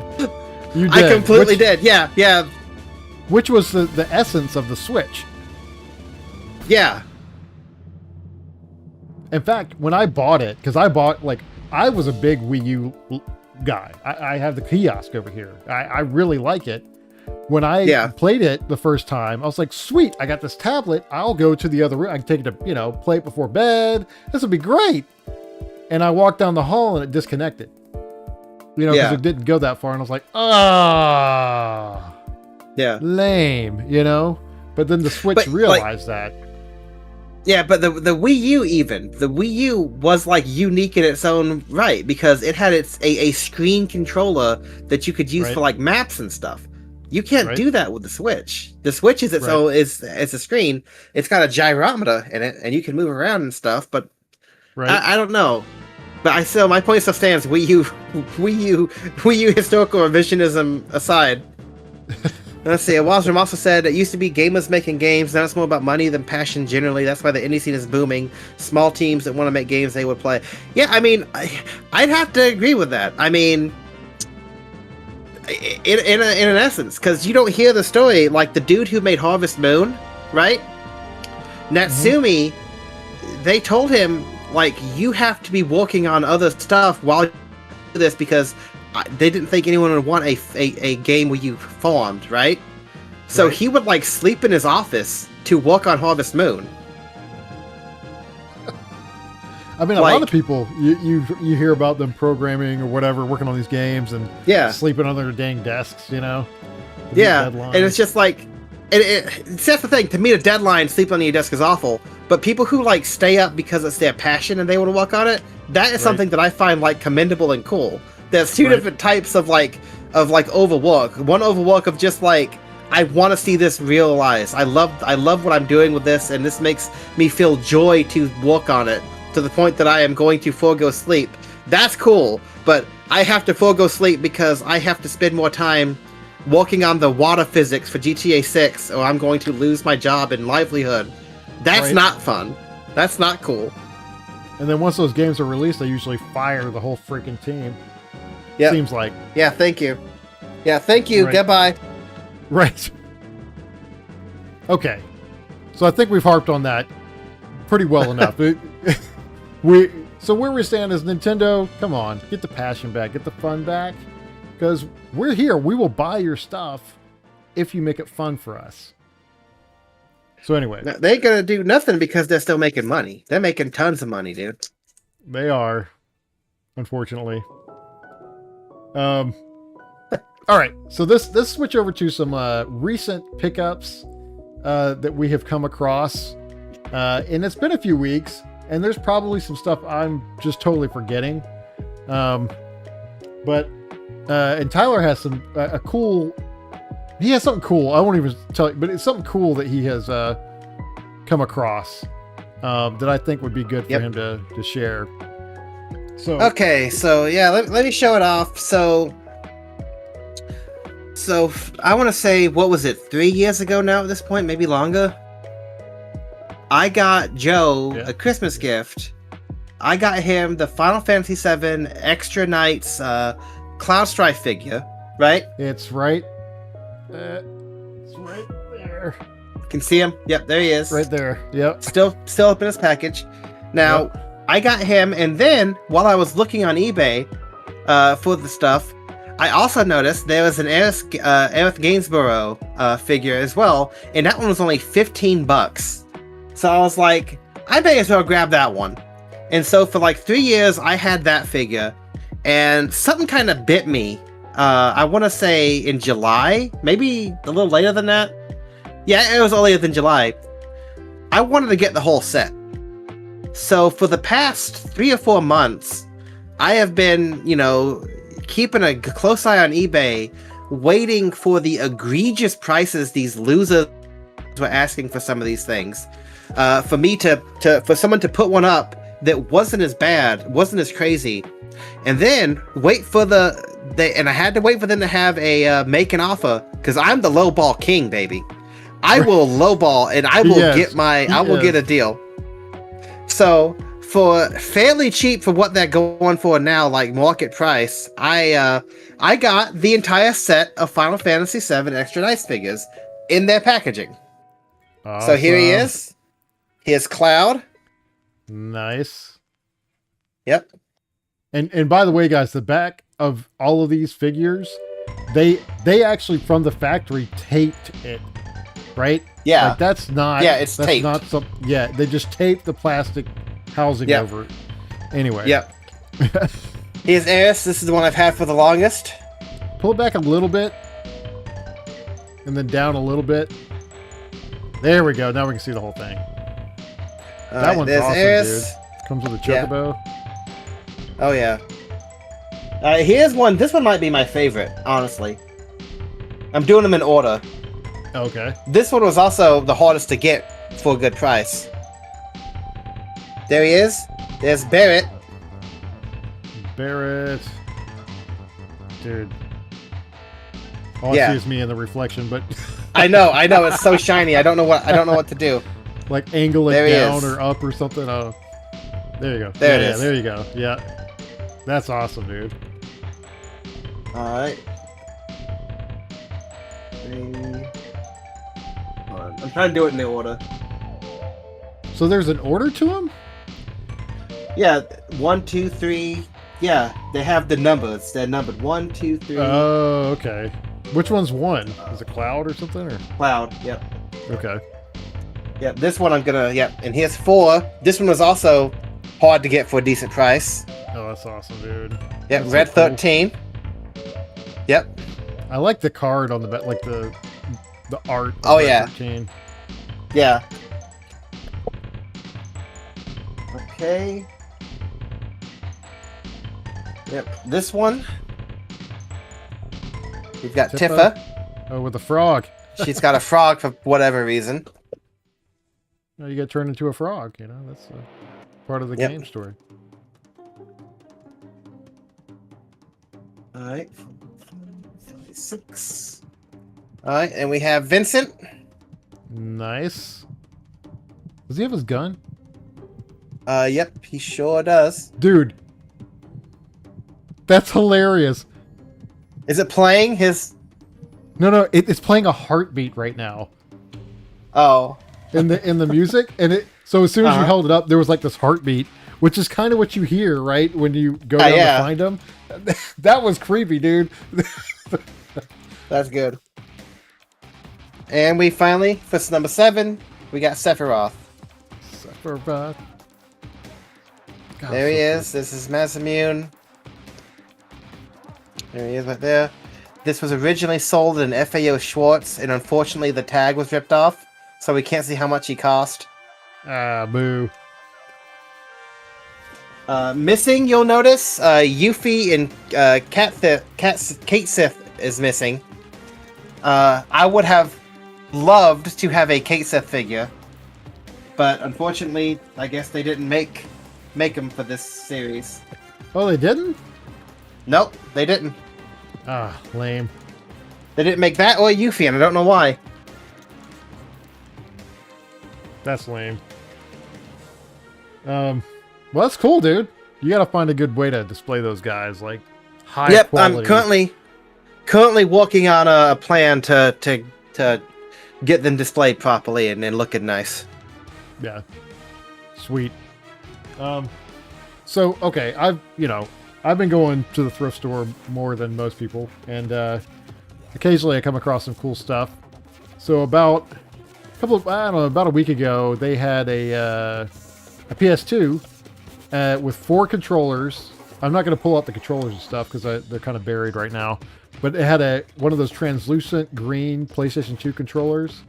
Speaker 2: I completely did. Yeah.
Speaker 1: Which was the essence of the Switch.
Speaker 2: Yeah.
Speaker 1: In fact, when I bought it, because I was a big Wii U guy. I have the kiosk over here. I really like it. When I played it the first time, I was like, sweet, I got this tablet. I'll go to the other room. I can take it to, play it before bed. This would be great. And I walked down the hall and it disconnected. Because it didn't go that far. And I was like, lame, But then the Switch realized that.
Speaker 2: Yeah, but the Wii U was like unique in its own right, because it had a screen controller that you could use for like maps and stuff. You can't do that with the Switch. The Switch is it's a screen. It's got a gyrometer in it, and you can move around and stuff. But I don't know. But my point still stands. Wii U historical revisionism aside. Let's see. Wazram also said it used to be gamers making games. Now it's more about money than passion generally. That's why the indie scene is booming. Small teams that want to make games they would play. Yeah, I mean, I'd have to agree with that. I mean, in an essence, because you don't hear the story like the dude who made Harvest Moon, right? Natsumi, they told him like you have to be working on other stuff while you do this because they didn't think anyone would want a game where you farmed, right? So he would like sleep in his office to work on Harvest Moon.
Speaker 1: I mean, a lot of people you hear about them programming or whatever, working on these games and sleeping on their dang desks, you know?
Speaker 2: And it's just like, that's the thing. To meet a deadline, sleep on your desk is awful. But people who like stay up because it's their passion and they want to work on it, that is something that I find like commendable and cool. There's two different types of overwork. One overwork of just like, I want to see this realized. I love what I'm doing with this, and this makes me feel joy to work on it to the point that I am going to forego sleep. That's cool, but I have to forego sleep because I have to spend more time working on the water physics for GTA 6, or I'm going to lose my job and livelihood. That's not fun. That's not cool.
Speaker 1: And then once those games are released, they usually fire the whole freaking team.
Speaker 2: Yep.
Speaker 1: Seems like.
Speaker 2: Yeah, thank you. Yeah, thank you. Goodbye.
Speaker 1: Right. Okay. So I think we've harped on that pretty well enough. So where we stand is Nintendo, come on, get the passion back, get the fun back. Because we're here. We will buy your stuff if you make it fun for us. So anyway.
Speaker 2: They ain't going to do nothing because they're still making money. They're making tons of money, dude.
Speaker 1: They are. Unfortunately. All right, so this switch over to some recent pickups that we have come across, and it's been a few weeks, and there's probably some stuff I'm just totally forgetting, but and Tyler has some he has something cool. I won't even tell you, but it's something cool that he has come across that I think would be good for him to share. So
Speaker 2: okay, so yeah, let me show it off. So I want to say, what was it, 3 years ago now at this point, maybe longer? I got Joe a Christmas gift. I got him the Final Fantasy VII Extra Knights Cloud Strife figure, right?
Speaker 1: It's right there.
Speaker 2: Can see him? Yep, there he is.
Speaker 1: Right there. Yep.
Speaker 2: Still up in his package. Now, I got him, and then while I was looking on eBay for the stuff, I also noticed there was an Aerith Gainsborough figure as well, and that one was only $15. So I was like, I may as well grab that one. And so for like 3 years, I had that figure, and something kind of bit me. I want to say in July, maybe a little later than that. Yeah, it was earlier than July. I wanted to get the whole set. So for the past 3 or 4 months, I have been, keeping a close eye on eBay, waiting for the egregious prices these losers were asking for some of these things. For me for someone to put one up that wasn't as bad, wasn't as crazy, and then wait for and I had to wait for them to have a make an offer, because I'm the lowball king, baby. I will lowball, and I will get a deal. So for fairly cheap for what they're going for now, like market price, I got the entire set of Final Fantasy VII Extra Knights figures in their packaging. Awesome. So here he is. Here's Cloud.
Speaker 1: Nice.
Speaker 2: Yep.
Speaker 1: And by the way, guys, the back of all of these figures, they actually from the factory taped it, right?
Speaker 2: Yeah.
Speaker 1: Like that's not.
Speaker 2: Yeah, it's taped.
Speaker 1: Not some. Yeah, they just taped the plastic housing over it. Anyway.
Speaker 2: Yep. Here's Aerith. This is the one I've had for the longest.
Speaker 1: Pull it back a little bit, and then down a little bit. There we go. Now we can see the whole thing. That one's awesome, Aerith. Dude. Comes with a chocobo.
Speaker 2: Yeah. Oh yeah. Here's one. This one might be my favorite, honestly. I'm doing them in order.
Speaker 1: Okay.
Speaker 2: This one was also the hardest to get for a good price. There he is. There's Barrett.
Speaker 1: Barrett. Dude. All I see is me in the reflection, but
Speaker 2: I know, it's so shiny. I don't know what to do.
Speaker 1: Like angle it down or up or something. Oh. There you go.
Speaker 2: There it is.
Speaker 1: There you go. Yeah. That's awesome, dude.
Speaker 2: Alright. I'm trying to do it in the order.
Speaker 1: So there's an order to them?
Speaker 2: Yeah, 1, 2, 3. Yeah, they have the numbers. They're numbered 1, 2, 3.
Speaker 1: Oh, okay. Which one's one? Is it Cloud or something? Or
Speaker 2: Cloud, yep.
Speaker 1: Okay.
Speaker 2: Yep, this one I'm gonna, and here's 4. This one was also hard to get for a decent price.
Speaker 1: Oh, that's awesome, dude.
Speaker 2: Yep,
Speaker 1: that's
Speaker 2: Red
Speaker 1: so cool.
Speaker 2: 13. Yep.
Speaker 1: I like the card on the back, like the art.
Speaker 2: Oh, yeah.
Speaker 1: 13.
Speaker 2: Yeah. Okay. Yep, this one. We've got Tifa.
Speaker 1: Oh, with a frog.
Speaker 2: She's got a frog for whatever reason.
Speaker 1: No, you get turned into a frog, you know? That's part of the game story.
Speaker 2: Alright. 6. Alright, and we have Vincent.
Speaker 1: Nice. Does he have his gun?
Speaker 2: Yep, he sure does.
Speaker 1: Dude. That's hilarious.
Speaker 2: Is it playing his...
Speaker 1: No, it's playing a heartbeat right now.
Speaker 2: Oh.
Speaker 1: In the music, and so as soon as you held it up, there was like this heartbeat, which is kind of what you hear, right, when you go down to find him. That was creepy, dude.
Speaker 2: That's good. And we finally, for number 7, we got Sephiroth.
Speaker 1: Sephiroth. God,
Speaker 2: there he is. This is Masamune. There he is right there. This was originally sold in FAO Schwartz, and unfortunately the tag was ripped off, so we can't see how much he cost.
Speaker 1: Ah, boo.
Speaker 2: Missing, you'll notice, Yuffie and Kate Sith is missing. I would have loved to have a Kate Sith figure, but unfortunately, I guess they didn't make them for this series.
Speaker 1: Oh, they didn't?
Speaker 2: Nope, they didn't.
Speaker 1: Ah, lame.
Speaker 2: They didn't make that or Yuffie, and I don't know why.
Speaker 1: That's lame. Well, that's cool, dude. You gotta find a good way to display those guys, like high quality.
Speaker 2: I'm currently working on a plan to get them displayed properly and looking nice.
Speaker 1: Yeah. Sweet. So okay, I've been going to the thrift store more than most people, and occasionally I come across some cool stuff. So about a week ago, they had a PS2 with 4 controllers. I'm not going to pull out the controllers and stuff because they're kind of buried right now. But it had one of those translucent green PlayStation 2 controllers.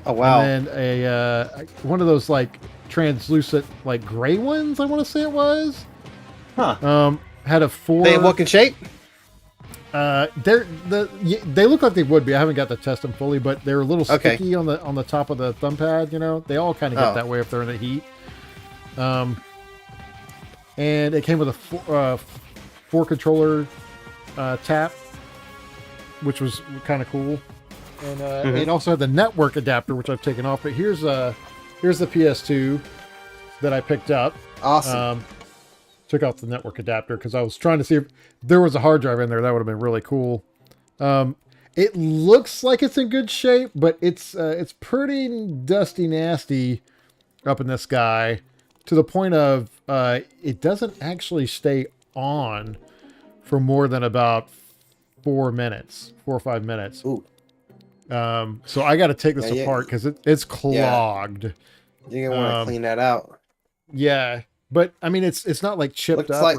Speaker 2: Oh wow!
Speaker 1: And then one of those like translucent like gray ones. I want to say it was.
Speaker 2: Huh.
Speaker 1: Had a 4.
Speaker 2: They look in shape.
Speaker 1: They look like they would be. I haven't got to test them fully, but they're a little sticky on the top of the thumb pad. You know, they all kind of get that way if they're in the heat. And it came with a 4 controller tap, which was kind of cool. And it also had the network adapter, which I've taken off. But here's the PS2 that I picked up.
Speaker 2: Awesome.
Speaker 1: Took out the network adapter because I was trying to see if there was a hard drive in there. That would have been really cool. It looks like it's in good shape, but it's pretty dusty, nasty up in this guy to the point of it doesn't actually stay on for more than about 4 or 5 minutes.
Speaker 2: Ooh.
Speaker 1: So I got to take this apart because it's clogged.
Speaker 2: Yeah. You're gonna want to clean that out.
Speaker 1: Yeah. But I mean, it's not like chipped up
Speaker 2: like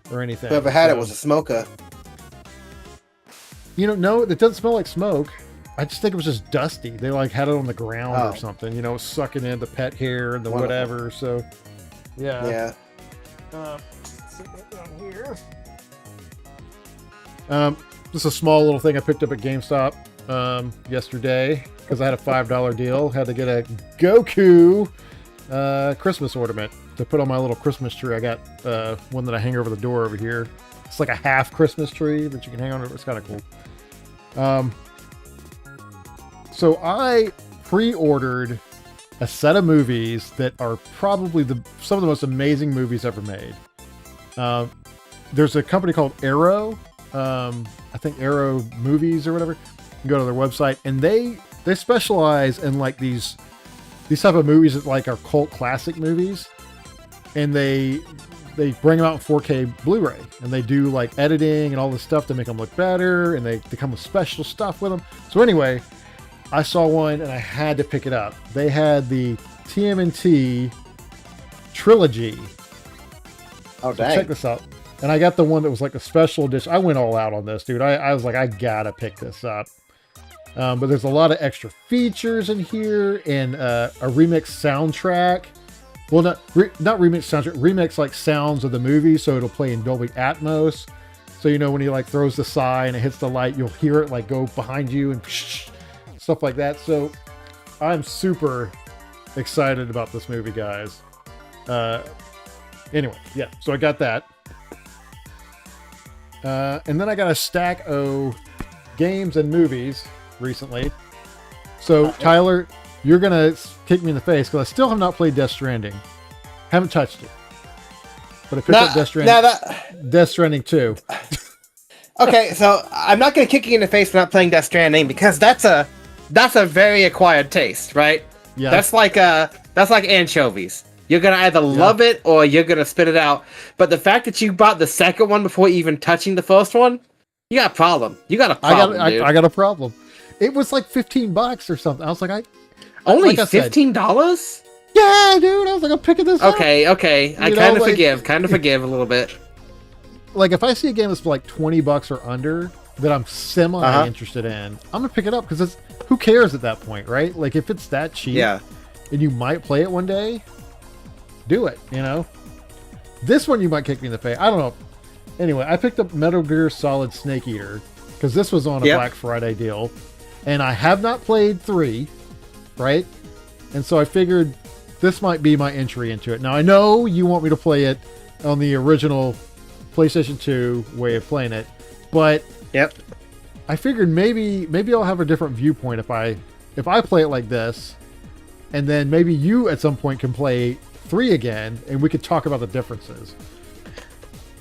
Speaker 1: or anything.
Speaker 2: Whoever had it was a smoker.
Speaker 1: No, it doesn't smell like smoke. I just think it was just dusty. They like had it on the ground or something. Sucking in the pet hair and the whatever. So, yeah.
Speaker 2: Yeah.
Speaker 1: Sit that down here. This is a small little thing I picked up at GameStop yesterday because I had a $5 deal. Had to get a Goku Christmas ornament to put on my little Christmas tree. I got one that I hang over the door over here. It's like a half Christmas tree that you can hang on. It's kind of cool. So I pre-ordered a set of movies that are probably some of the most amazing movies ever made. There's a company called Arrow. I think Arrow Movies or whatever. You can go to their website, and they specialize in like these type of movies that like are cult classic movies, and they bring them out in 4K Blu-ray, and they do like editing and all this stuff to make them look better, and they come with special stuff with them. So anyway, I saw one and I had to pick it up. They had the TMNT trilogy.
Speaker 2: Oh, dang.
Speaker 1: So check this out. And I got the one that was like a special edition. I went all out on this, dude. I was like, I gotta pick this up. But there's a lot of extra features in here and a remix soundtrack. Well, not remix soundtrack, remix like sounds of the movie, so it'll play in Dolby Atmos. So you know when he like throws the sigh and it hits the light, you'll hear it like go behind you and stuff like that. So I'm super excited about this movie, guys. Anyway, yeah. So I got that. And then I got a stack of games and movies recently. So Tyler, you're gonna kick me in the face because I still have not played Death Stranding. Haven't touched it, but I picked up Death Stranding. Death Stranding 2.
Speaker 2: Okay, so I'm not gonna kick you in the face for not playing Death Stranding because that's a very acquired taste, right?
Speaker 1: Yeah.
Speaker 2: That's like anchovies. You're gonna either love it or you're gonna spit it out. But the fact that you bought the second one before even touching the first one, you got a problem. You got a problem, dude.
Speaker 1: I got a problem. It was like $15 or something. I was like,
Speaker 2: only $15?
Speaker 1: Yeah, dude. I was like, I'm picking this up.
Speaker 2: Okay. I kind of forgive a little bit.
Speaker 1: Like if I see a game that's for like $20 or under that I'm semi interested in, I'm gonna pick it up because who cares at that point, right? Like if it's that cheap, and you might play it one day. Do it, you know. This one you might kick me in the face. I don't know. Anyway, I picked up Metal Gear Solid Snake Eater because this was on a Black Friday deal, and I have not played 3, right? And so I figured this might be my entry into it. Now I know you want me to play it on the original PlayStation 2 way of playing it, but I figured maybe I'll have a different viewpoint if I play it like this, and then maybe you at some point can play 3 again, and we could talk about the differences.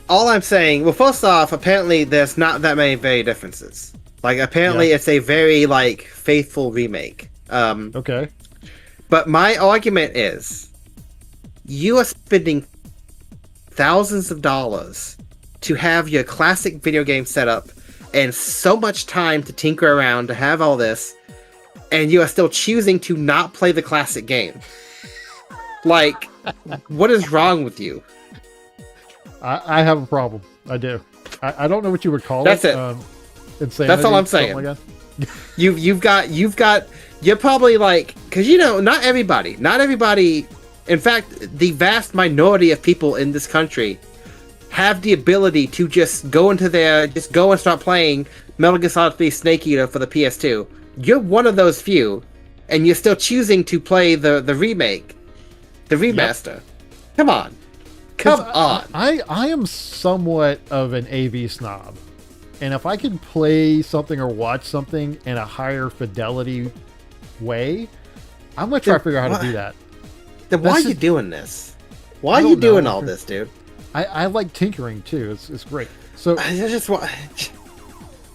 Speaker 2: All I'm saying, well, first off, apparently there's not that many very differences. Like, apparently it's a very, like, faithful remake.
Speaker 1: Okay.
Speaker 2: But my argument is, you are spending thousands of dollars to have your classic video game set up, and so much time to tinker around to have all this, and you are still choosing to not play the classic game. Like, what is wrong with you?
Speaker 1: I have a problem. I do. I don't know what you would call
Speaker 2: it. That's it.
Speaker 1: Insanity,
Speaker 2: that's all I'm saying. Like you've got. You're probably like, because not everybody. In fact, the vast minority of people in this country have the ability to just go and start playing Metal Gear Solid 3 Snake Eater for the PS2. You're one of those few, and you're still choosing to play the remake. The remaster. Yep. Come on.
Speaker 1: I am somewhat of an AV snob. And if I can play something or watch something in a higher fidelity way, I'm going to try to figure out how to do that.
Speaker 2: Then why are you doing this? Why are you doing all this, dude?
Speaker 1: I like tinkering too. It's great. So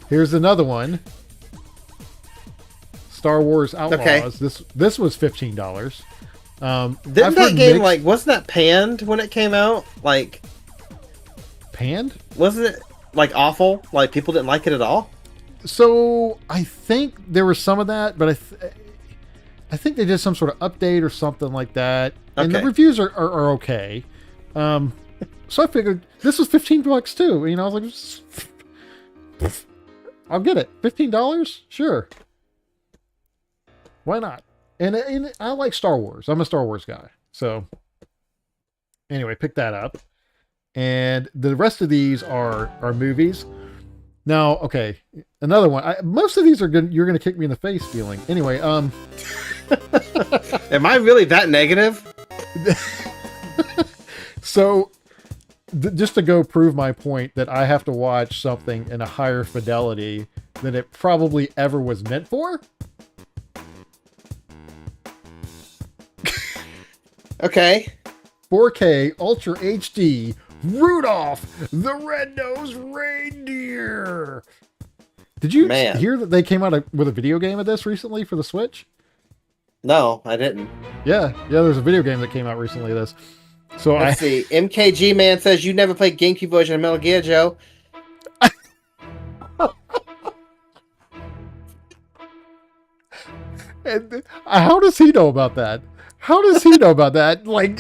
Speaker 1: here's another one. Star Wars Outlaws. Okay. This was $15.
Speaker 2: Didn't that game wasn't that panned when it came out? Like,
Speaker 1: panned?
Speaker 2: Wasn't it like awful? Like people didn't like it at all?
Speaker 1: So I think there was some of that, but I think they did some sort of update or something like that, and the reviews are okay. So I figured this was $15 too. I was like, I'll get it. $15, sure. Why not? And I like Star Wars. I'm a Star Wars guy. So anyway, pick that up. And the rest of these are movies. Now, okay, another one. Most of these are good. You're going to kick me in the face feeling. Anyway,
Speaker 2: Am I really that negative?
Speaker 1: So, just to go prove my point that I have to watch something in a higher fidelity than it probably ever was meant for.
Speaker 2: Okay.
Speaker 1: 4K Ultra HD Rudolph the Red-Nosed Reindeer. Did you hear that they came out with a video game of this recently for the Switch?
Speaker 2: No, I didn't.
Speaker 1: Yeah, there's a video game that came out recently of this. So
Speaker 2: Let's see. MKG Man says you never played GameCube version of Metal Gear, Joe.
Speaker 1: And how does he know about that? How does he know about that? Like,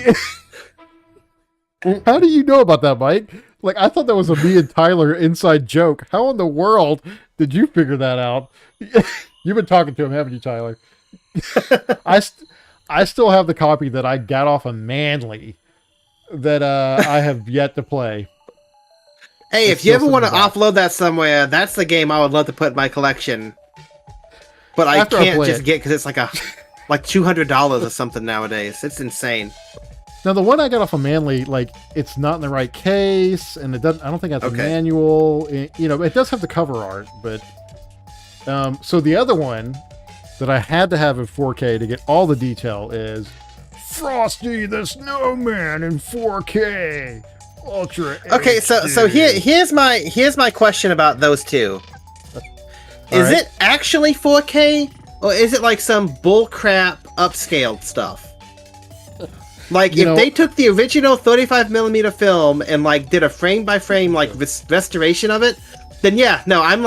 Speaker 1: how do you know about that, Mike? Like, I thought that was a me and Tyler inside joke. How in the world did you figure that out? You've been talking to him, haven't you, Tyler? I still have the copy that I got off of Manly that I have yet to play.
Speaker 2: Hey, if you ever want to offload that somewhere, that's the game I would love to put in my collection. But I can't just get because it's like $200 or something nowadays. It's insane.
Speaker 1: Now the one I got off of Manly, like it's not in the right case, and it doesn't. I don't think that's a manual. It does have the cover art, but so the other one that I had to have in 4K to get all the detail is Frosty the Snowman in 4K Ultra.
Speaker 2: Okay, so here's my question about those two. Is it actually 4K, or is it like some bullcrap upscaled stuff? Like, if they took the original 35mm film and like did a frame-by-frame like restoration of it, then yeah, no, I'm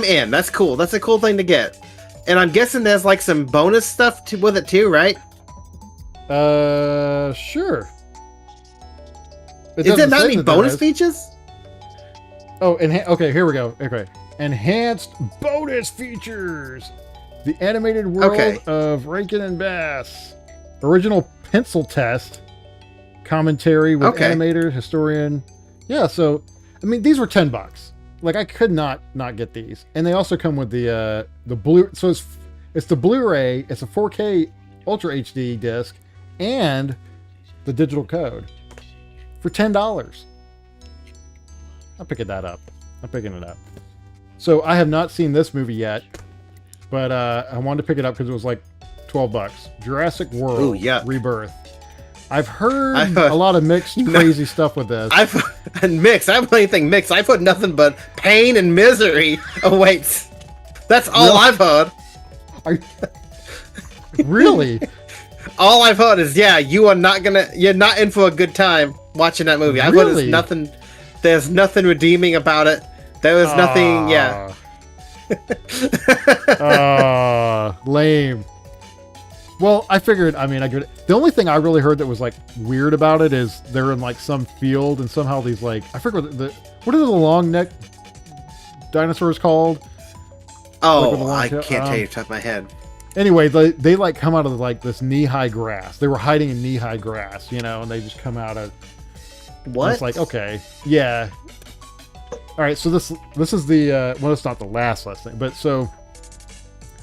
Speaker 2: in. That's cool. That's a cool thing to get. And I'm guessing there's like some bonus stuff with it too, right?
Speaker 1: Sure.
Speaker 2: Is there not any bonus features?
Speaker 1: Oh, okay, here we go. Okay. Enhanced bonus features. The animated world of Rankin and Bass. Original pencil test. Commentary with animator, historian. Yeah, so, I mean, these were $10. Like, I could not get these. And they also come with the blue... So, it's the Blu-ray, it's a 4K Ultra HD disc, and the digital code. For $10. I'm picking that up. I'm picking it up. So I have not seen this movie yet, but I wanted to pick it up because it was like $12. Jurassic World Rebirth. I've heard a lot of mixed, crazy stuff with this.
Speaker 2: Mixed. I don't know anything mixed. I've heard nothing but pain and misery awaits. That's all I've heard.
Speaker 1: Really?
Speaker 2: All I've heard is, you're not in for a good time watching that movie. I've heard there's nothing redeeming about it. There was nothing,
Speaker 1: lame. Well, I figured, the only thing I really heard that was like weird about it is they're in like some field and somehow these like, I forget what are the long neck dinosaurs called?
Speaker 2: Oh, I can't tell you off the top of my head.
Speaker 1: Anyway, they like come out of like this knee-high grass. They were hiding in knee-high grass, and they just come out of...
Speaker 2: What?
Speaker 1: It's like, okay, yeah. All right, so this is the well, it's not the last thing, but so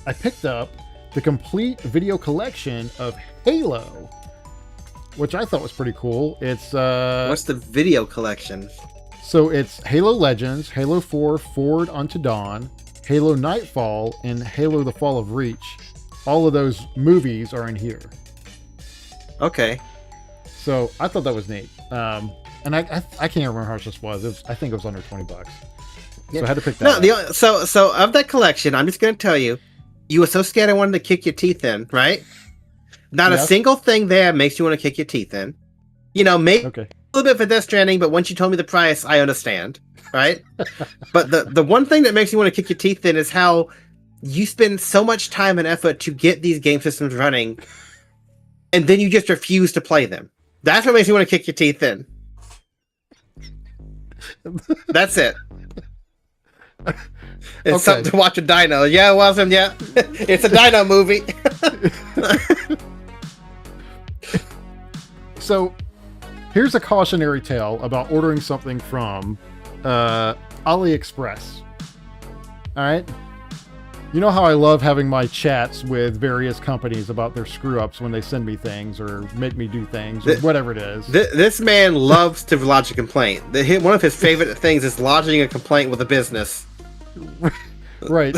Speaker 1: I picked up the complete video collection of Halo, which I thought was pretty cool. It's
Speaker 2: what's the video collection?
Speaker 1: So it's Halo Legends, Halo 4 Forward Unto Dawn, Halo Nightfall, and Halo: The Fall of Reach. All of those movies are in here.
Speaker 2: Okay.
Speaker 1: So I thought that was neat. And I can't remember how much this was. I think it was under $20. So I had to pick that up.
Speaker 2: So of that collection, I'm just going to tell you, you were so scared I wanted to kick your teeth in, right? Not a single thing there makes you want to kick your teeth in. Maybe a little bit for Death Stranding, but once you told me the price, I understand, right? But the one thing that makes you want to kick your teeth in is how you spend so much time and effort to get these game systems running, and then you just refuse to play them. That's what makes you want to kick your teeth in. That's it. It's something to watch a dino. Yeah, it wasn't. Yeah, it's a dino movie.
Speaker 1: So, here's a cautionary tale about ordering something from AliExpress. All right. You know how I love having my chats with various companies about their screw-ups when they send me things or make me do things or whatever it is.
Speaker 2: This man loves to lodge a complaint. One of his favorite things is lodging a complaint with a business.
Speaker 1: Right.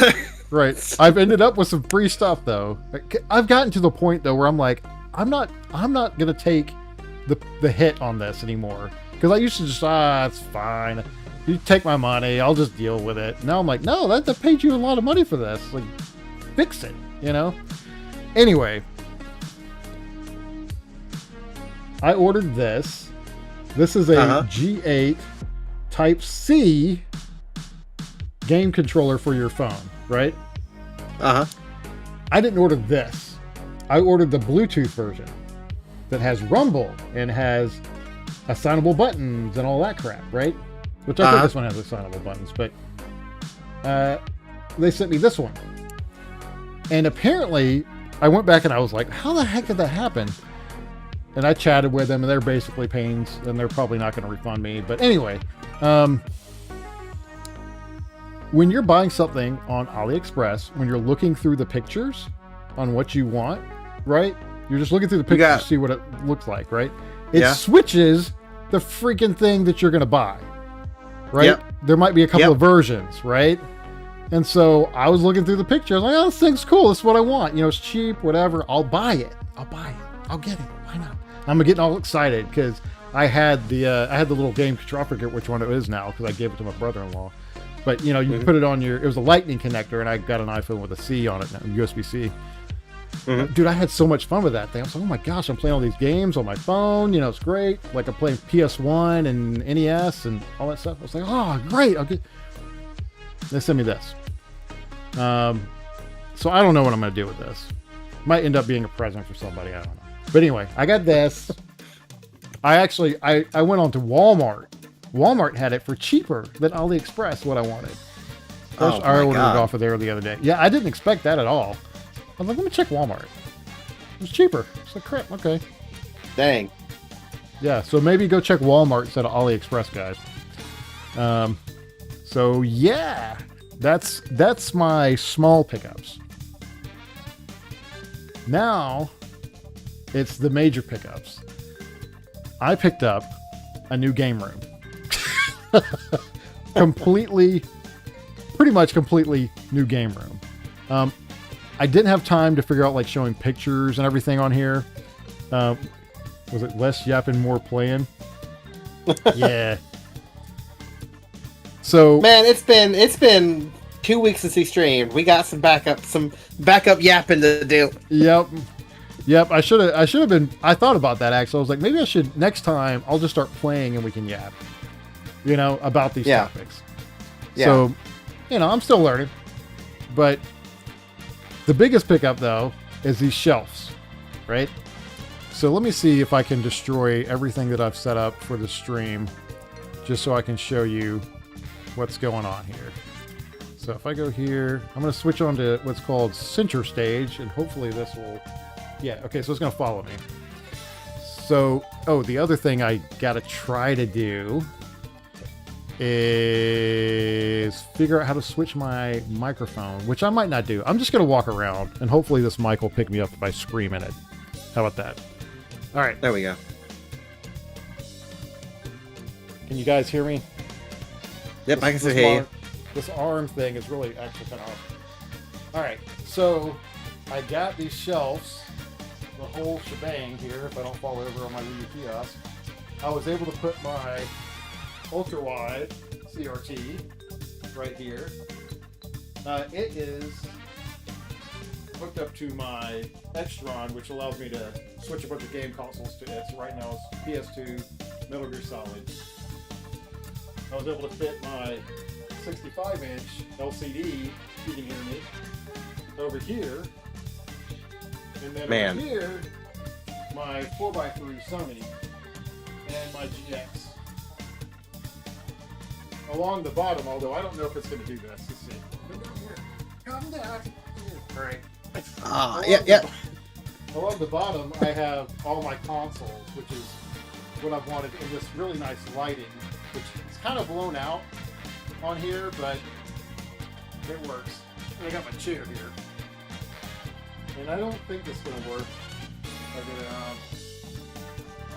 Speaker 1: Right. I've ended up with some free stuff though. I've gotten to the point though where I'm like, I'm not gonna take the hit on this anymore. Because I used to just it's fine. You take my money, I'll just deal with it. Now I'm like, no, that paid you a lot of money for this. Like, fix it, you know? Anyway, I ordered this. This is a G8 Type C game controller for your phone, right? I didn't order this. I ordered the Bluetooth version that has Rumble and has assignable buttons and all that crap, right? Which I think this one has assignable buttons, but they sent me this one. And apparently, I went back and I was like, how the heck did that happen? And I chatted with them, and they're basically pains, and they're probably not going to refund me. But anyway, when you're buying something on AliExpress, when you're looking through the pictures on what you want, right? You're just looking through the pictures to see what it looks like, right? It switches the freaking thing that you're going to buy. Right? Yep. There might be a couple of versions, right? And so I was looking through the picture. I was like, oh, this thing's cool. This is what I want. You know, it's cheap, whatever. I'll buy it. I'll get it. Why not? I'm getting all excited because I had the little game controller. I forget which one it is now because I gave it to my brother-in-law. But, you know, you put it on it was a lightning connector, and I got an iPhone with a C on it, USB-C. Dude, I had so much fun with that thing. I was like, oh my gosh, I'm playing all these games on my phone. You know, it's great. Like, I'm playing PS1 and NES and all that stuff. I was like, oh, great. They sent me this. So I don't know what I'm going to do with this. Might end up being a present for somebody. I don't know. But anyway, I got this. I went on to Walmart. Walmart had it for cheaper than AliExpress, what I wanted. I ordered it off of there the other day. Yeah, I didn't expect that at all. I was like, let me check Walmart. It was cheaper. It's like, crap, okay.
Speaker 2: Dang.
Speaker 1: Yeah, so maybe go check Walmart instead of AliExpress, guys. So yeah, that's my small pickups. Now, it's the major pickups. I picked up a new game room. Pretty much completely new game room. I didn't have time to figure out like showing pictures and everything on here. Was it less yapping, more playing? Yeah. So
Speaker 2: man, it's been 2 weeks since we streamed. We got some backup yapping to do.
Speaker 1: Yep. I should have been. I thought about that actually. I was like, maybe I should next time. I'll just start playing and we can yap. You know, about these topics. Yeah. So, you know, I'm still learning, but. The biggest pickup, though, is these shelves, right? So let me see if I can destroy everything that I've set up for the stream, just so I can show you what's going on here. So if I go here, I'm going to switch on to what's called Center Stage, and hopefully this will... Yeah, okay, so it's going to follow me. So, the other thing I got to try to do is figure out how to switch my microphone, which I might not do. I'm just going to walk around, and hopefully this mic will pick me up if I scream in it. How about that? All right.
Speaker 2: There we go.
Speaker 1: Can you guys hear me?
Speaker 2: Yep, I can still hear you.
Speaker 1: This arm thing is really actually kind of awesome. All right, so I got these shelves, the whole shebang here, if I don't fall over on my Wii U kiosk. I was able to put my ultra wide CRT right here. It is hooked up to my Extron, which allows me to switch a bunch of game consoles to it. So right now it's PS2, Metal Gear Solid. I was able to fit my 65-inch LCD feeding into me over here, and then over here my 4x3 Sony and my GX. Along the bottom, although I don't know if it's going to do this. Let's see. Come down here. Come down here. All right.
Speaker 2: Yeah.
Speaker 1: Along the bottom, I have all my consoles, which is what I've wanted in this really nice lighting, which is kind of blown out on here, but It works. I got my chair here. And I don't think this is going to work. I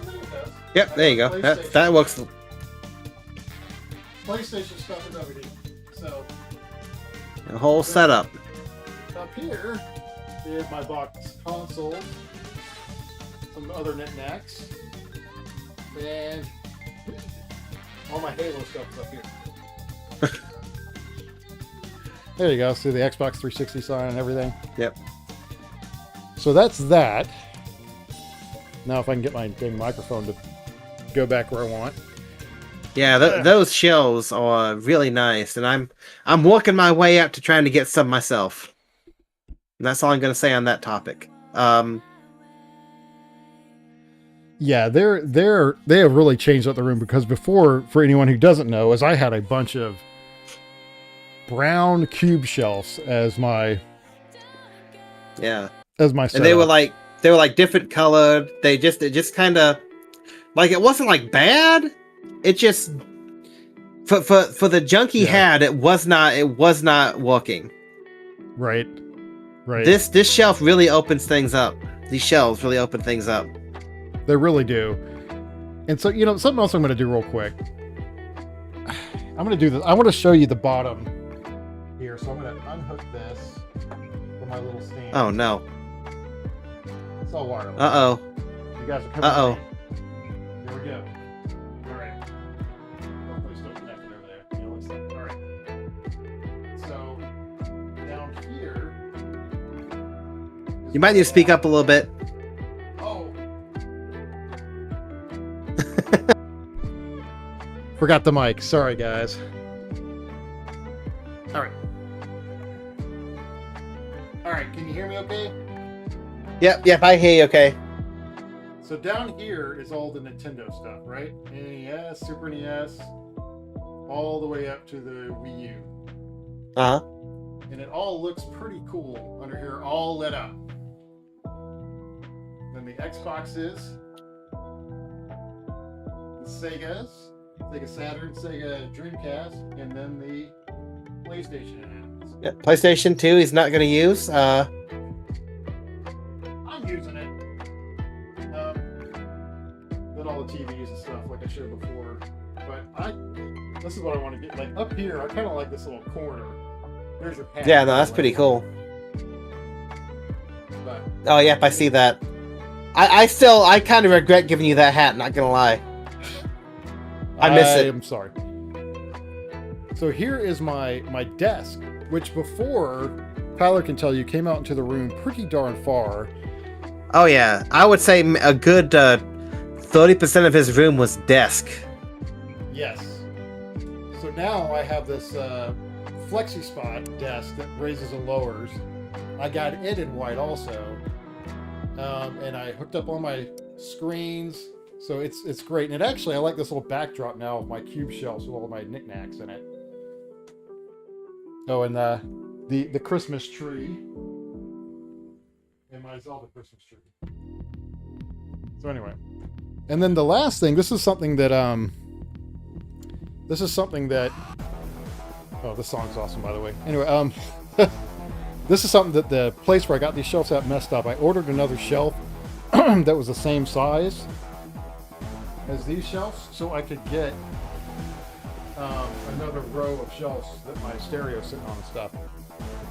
Speaker 1: think it does.
Speaker 2: Yep, there you go. That works.
Speaker 1: PlayStation stuff is over here. So,
Speaker 2: the whole setup.
Speaker 1: Up here is my box console, some other knickknacks, and all my Halo stuff is up here. There you go. See the Xbox 360 sign and everything.
Speaker 2: Yep.
Speaker 1: So that's that. Now if I can get my dang microphone to go back where I want.
Speaker 2: Yeah, those shelves are really nice, and I'm working my way up to trying to get some myself. And that's all I'm going to say on that topic.
Speaker 1: Yeah, they have really changed up the room, because before, for anyone who doesn't know, is I had a bunch of brown cube shelves as my setup. And
Speaker 2: they were like different colored. It just kind of like, it wasn't like bad. It just for the junk he had, it was not working.
Speaker 1: Right.
Speaker 2: This shelf really opens things up. These shelves really open things up.
Speaker 1: They really do. And so, something else I'm going to do real quick. I'm going to do this. I want to show you the bottom here. So I'm going to unhook this from my little stand.
Speaker 2: Oh no.
Speaker 1: It's all wireless.
Speaker 2: Uh-oh.
Speaker 1: You guys are coming.
Speaker 2: Uh-oh.
Speaker 1: Here we go. All right. Hopefully still connected over there. Looks like. All right. So down here.
Speaker 2: You might need to speak up a little bit.
Speaker 1: Oh. Forgot the mic. Sorry, guys. All right. All right. Can you hear me okay?
Speaker 2: Yep, I hear you okay.
Speaker 1: So down here is all the Nintendo stuff, right? NES, Super NES, all the way up to the Wii U.
Speaker 2: Uh-huh.
Speaker 1: And it all looks pretty cool under here, all lit up. Then the Xboxes, the Segas, Sega Saturn, Sega Dreamcast, and then the PlayStation.
Speaker 2: Yeah, PlayStation 2 he's not going to use.
Speaker 1: I'm using it. Then all the TVs and stuff, like I showed before. But this is what I want to get. Like up here, I kind of like this little corner. There's your pad.
Speaker 2: Yeah, no, that's pretty cool.
Speaker 1: But,
Speaker 2: oh, yep, I see that. I kind of regret giving you that hat, not gonna lie. I miss it.
Speaker 1: I'm sorry. So here is my desk, which before, Tyler can tell you, came out into the room pretty darn far.
Speaker 2: Oh yeah, I would say a good 30% of his room was desk.
Speaker 1: Yes. So now I have this flexi spot desk that raises and lowers. I got it in white also, and I hooked up all my screens, so it's great. And actually, I like this little backdrop now of my cube shelves with all my knickknacks in it. Oh, and the Christmas tree. And my Zelda Christmas tree. So anyway, and then the last thing. This is something that oh, this song's awesome, by the way. Anyway, this is something that the place where I got these shelves at messed up. I ordered another shelf that was the same size as these shelves, so I could get another row of shelves that my stereo's sitting on and stuff.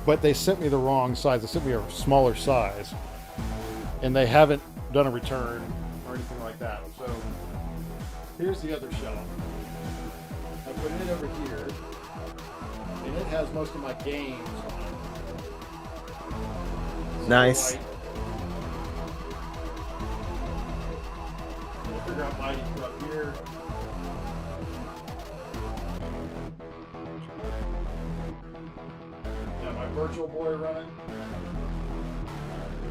Speaker 1: But they sent me the wrong size. They sent me a smaller size, and they haven't done a return or anything like that. So here's the other shelf. I put it over here, and it has most of my games on it.
Speaker 2: Nice.
Speaker 1: So we'll figure out lighting for up here. Virtual Boy running.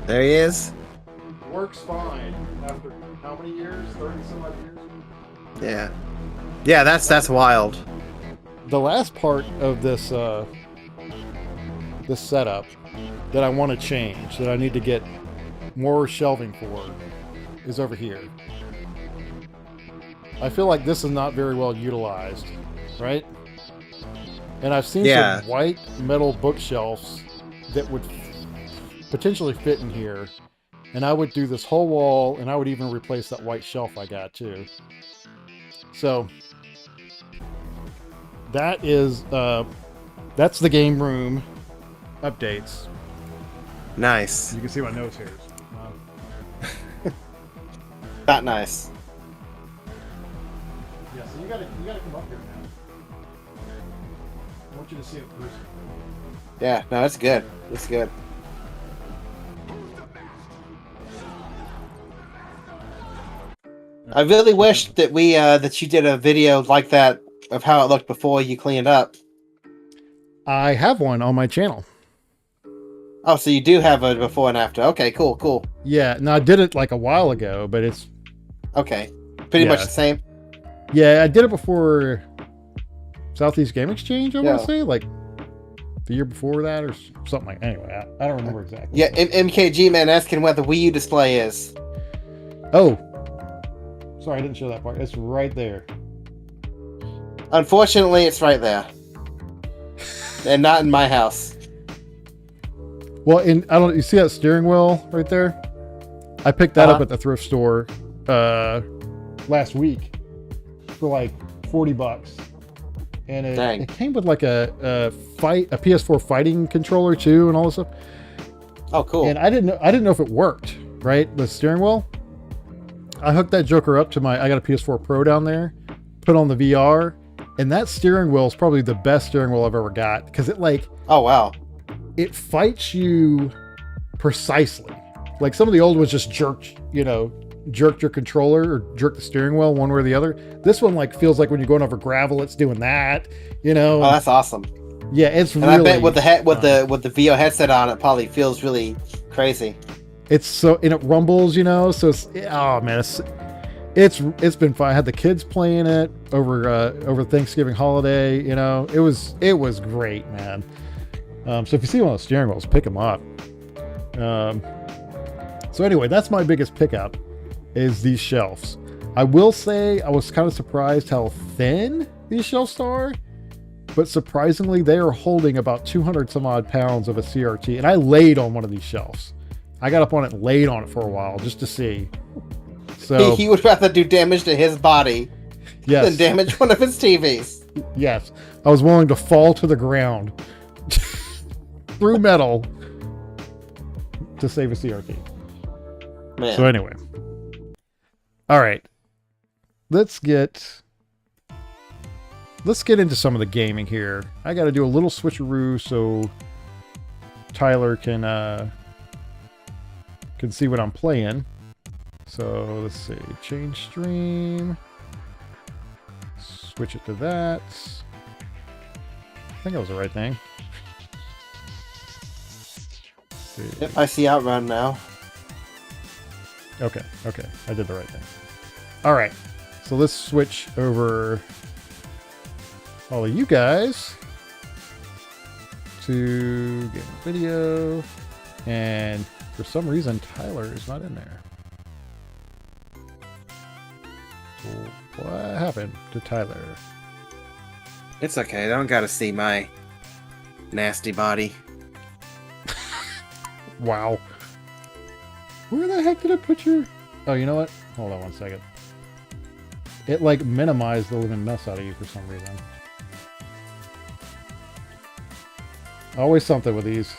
Speaker 2: There he is.
Speaker 1: Works fine after how many years? 30 some odd years?
Speaker 2: Yeah. Yeah, that's wild.
Speaker 1: The last part of this this setup that I want to change, that I need to get more shelving for, is over here. I feel like this is not very well utilized, right? And I've seen some white metal bookshelves that would potentially fit in here. And I would do this whole wall, and I would even replace that white shelf I got too. So that is that's the game room updates.
Speaker 2: Nice.
Speaker 1: You can see my nose hairs.
Speaker 2: Not nice.
Speaker 1: Yeah, so you gotta come up here, man. I want you to see it first.
Speaker 2: Yeah, no, it's good. It's good. I really wish that that you did a video like that of how it looked before you cleaned up.
Speaker 1: I have one on my channel.
Speaker 2: Oh, so you do have a before and after. Okay, cool.
Speaker 1: Yeah, no, I did it like a while ago, but it's...
Speaker 2: Okay, pretty much the same.
Speaker 1: Yeah, I did it before Southeast Game Exchange, I want to say, like the year before that or something like. Anyway, I don't remember exactly.
Speaker 2: Yeah, MKG man asking where the Wii U display is.
Speaker 1: Oh, sorry, I didn't show that part. It's right there.
Speaker 2: Unfortunately, it's right there, and not in my house.
Speaker 1: Well, you see that steering wheel right there? I picked that up at the thrift store last week for like $40, and it came with like a PS4 fighting controller too, and all this stuff.
Speaker 2: Oh, cool!
Speaker 1: And I didn't know if it worked. Right, the steering wheel. I hooked that joker up to I got a PS4 Pro down there, put on the VR, and that steering wheel is probably the best steering wheel I've ever got because it like.
Speaker 2: Oh wow!
Speaker 1: It fights you precisely. Like some of the old ones just jerked your controller or jerked the steering wheel one way or the other. This one like feels like when you're going over gravel, it's doing that.
Speaker 2: Oh, that's awesome.
Speaker 1: Yeah, it's
Speaker 2: and
Speaker 1: really.
Speaker 2: I bet with the VR headset on, it probably feels really crazy.
Speaker 1: It's and it rumbles, so it's, oh man, it's been fun. I had the kids playing it over Thanksgiving holiday. It was great, man. So if you see one of those steering wheels, pick them up. So anyway, that's my biggest pickup is these shelves. I will say I was kind of surprised how thin these shelves are, but surprisingly they are holding about 200 some odd pounds of a CRT. And I laid on one of these shelves. I got up on it and laid on it for a while just to see. So
Speaker 2: he would rather do damage to his body than damage one of his TVs.
Speaker 1: Yes. I was willing to fall to the ground through metal to save a CRT.
Speaker 2: Man.
Speaker 1: So anyway. All right. Let's get into some of the gaming here. I got to do a little switcheroo so Tyler can see what I'm playing. So let's see. Change stream. Switch it to that. I think that was the right thing.
Speaker 2: Yep, I see Outrun now.
Speaker 1: Okay. I did the right thing. All right. So let's switch over all of you guys to game video. And for some reason, Tyler is not in there. So what happened to Tyler?
Speaker 2: It's okay. I don't got to see my nasty body.
Speaker 1: Wow. Where the heck did I put your... Oh, you know what? Hold on one second. It, like, minimized the living mess out of you for some reason. Always something with these.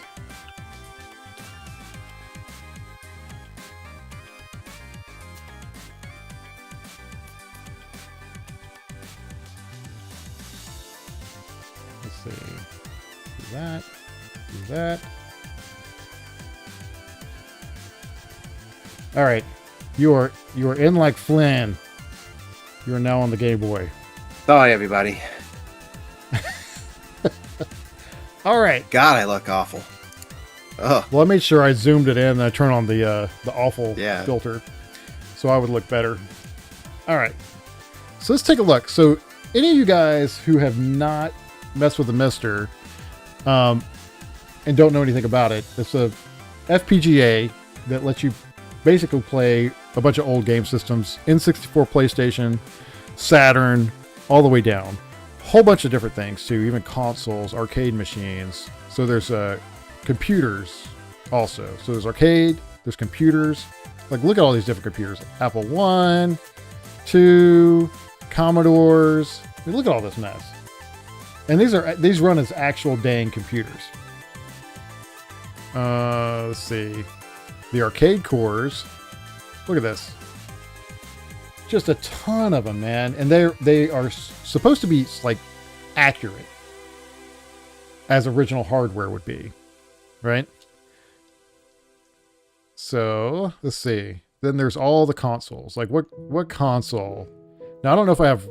Speaker 1: Let's see. Do that. Do that. All right, you are in like Flynn. You are now on the Game Boy.
Speaker 2: Sorry, everybody.
Speaker 1: All right.
Speaker 2: God, I look awful. Ugh.
Speaker 1: Well, I made sure I zoomed it in and I turned on the awful filter, so I would look better. All right. So let's take a look. So any of you guys who have not messed with the MiSTer and don't know anything about it, it's a FPGA that lets you basically play a bunch of old game systems, N64, PlayStation, Saturn, all the way down. whole bunch of different things too, even consoles, arcade machines. So there's computers also. So there's arcade, there's computers. Like, look at all these different computers. Apple 1, 2, Commodores. I mean, look at all this mess. And these run as actual dang computers. Let's see. The arcade cores. Look at this. Just a ton of them, man. And they are supposed to be like accurate as original hardware would be, right? So let's see. Then there's all the consoles. Like what console? Now I don't know if I have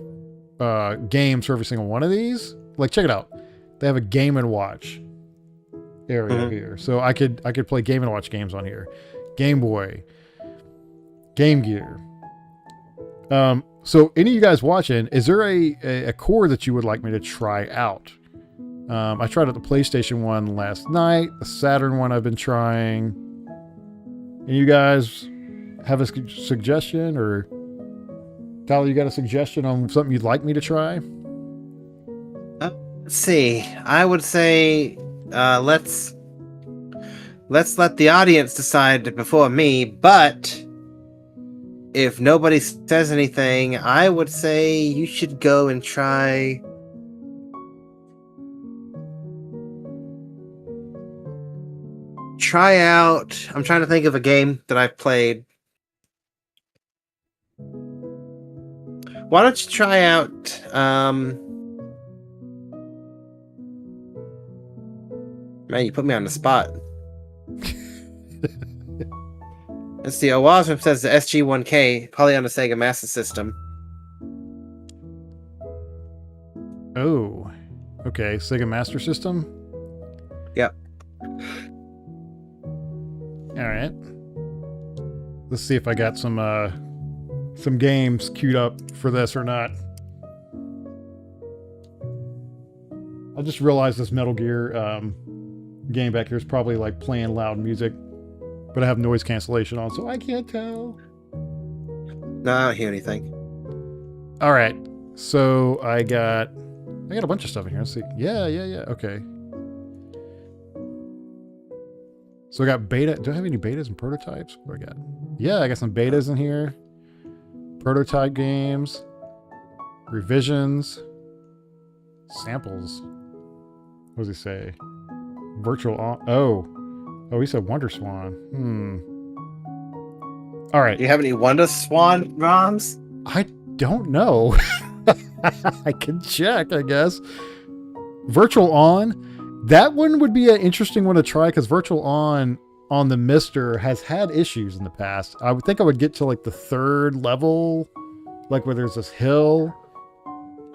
Speaker 1: games for every single one of these. Like, check it out. They have a Game and Watch area here, so I could play Game and Watch games on here. Game Boy, Game Gear. So any of you guys watching, is there a core that you would like me to try out? I tried out the PlayStation one last night. The Saturn one I've been trying. And you guys have a suggestion, or Tyler, you got a suggestion on something you'd like me to try?
Speaker 2: Let's see. I would say let's let the audience decide before me, but if nobody says anything, I would say you should go and try out. I'm trying to think of a game that I've played. Why don't you try out man, you put me on the spot. Let's see. Owasm says the SG-1K, probably on the Sega Master System.
Speaker 1: Oh, okay. Sega Master System?
Speaker 2: Yep.
Speaker 1: All right. Let's see if I got some games queued up for this or not. I just realized this Metal Gear game back here is probably like playing loud music, but I have noise cancellation on, so I can't tell.
Speaker 2: No, I don't hear anything.
Speaker 1: All right, so I got a bunch of stuff in here. Let's see. Yeah. Okay. So I got beta. Do I have any betas and prototypes? What do I got? Yeah, I got some betas in here. Prototype games, revisions, samples. What does he say? Virtual on. Oh, he said Wonder Swan. All right.
Speaker 2: Do you have any Wonder Swan ROMs?
Speaker 1: I don't know. I can check, I guess. Virtual On. That one would be an interesting one to try, because Virtual On the MiSTer has had issues in the past. I would think I would get to like the third level, like where there's this hill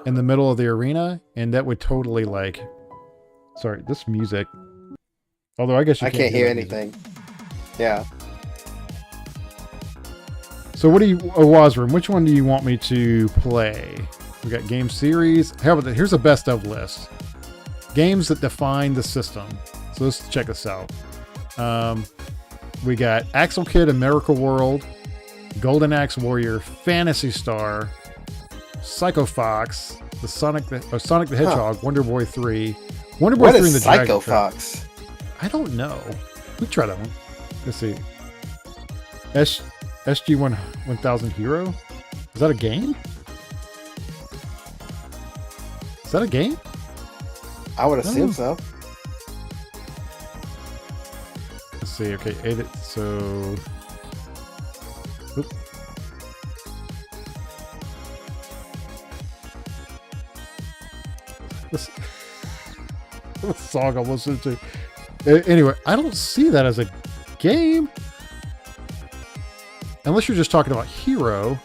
Speaker 1: in the middle of the arena, and that would totally like... Sorry, this music... Although I guess you
Speaker 2: can't hear anything. Yeah.
Speaker 1: So what do you... Wazroom, which one do you want me to play? We got game series. How about that? Here's a best of list. Games that define the system. So let's check this out. We got Axel Kid and Miracle World, Golden Axe Warrior, Phantasy Star, Psycho Fox, Sonic the Hedgehog, Wonder Boy 3, Wonder Boy 3 and the
Speaker 2: Psycho Fox?
Speaker 1: I don't know. We try that one. Let's see. SG-1000 Hero? Is that a game? Is that a game?
Speaker 2: I would assume so.
Speaker 1: Let's see. Okay, edit. So... Oop. This song I'm listening to. Anyway, I don't see that as a game. Unless you're just talking about Hero.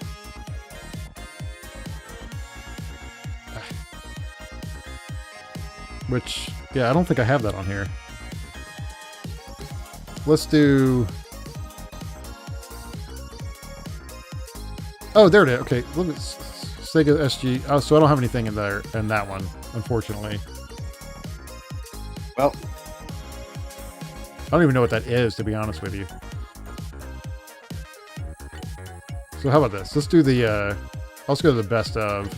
Speaker 1: Which, yeah, I don't think I have that on here. Let's do... Oh, there it is. Okay, look at Sega SG. Oh, so I don't have anything in there in that one, unfortunately.
Speaker 2: Well,
Speaker 1: I don't even know what that is, to be honest with you. So how about this? Let's do the... let's go to the best of.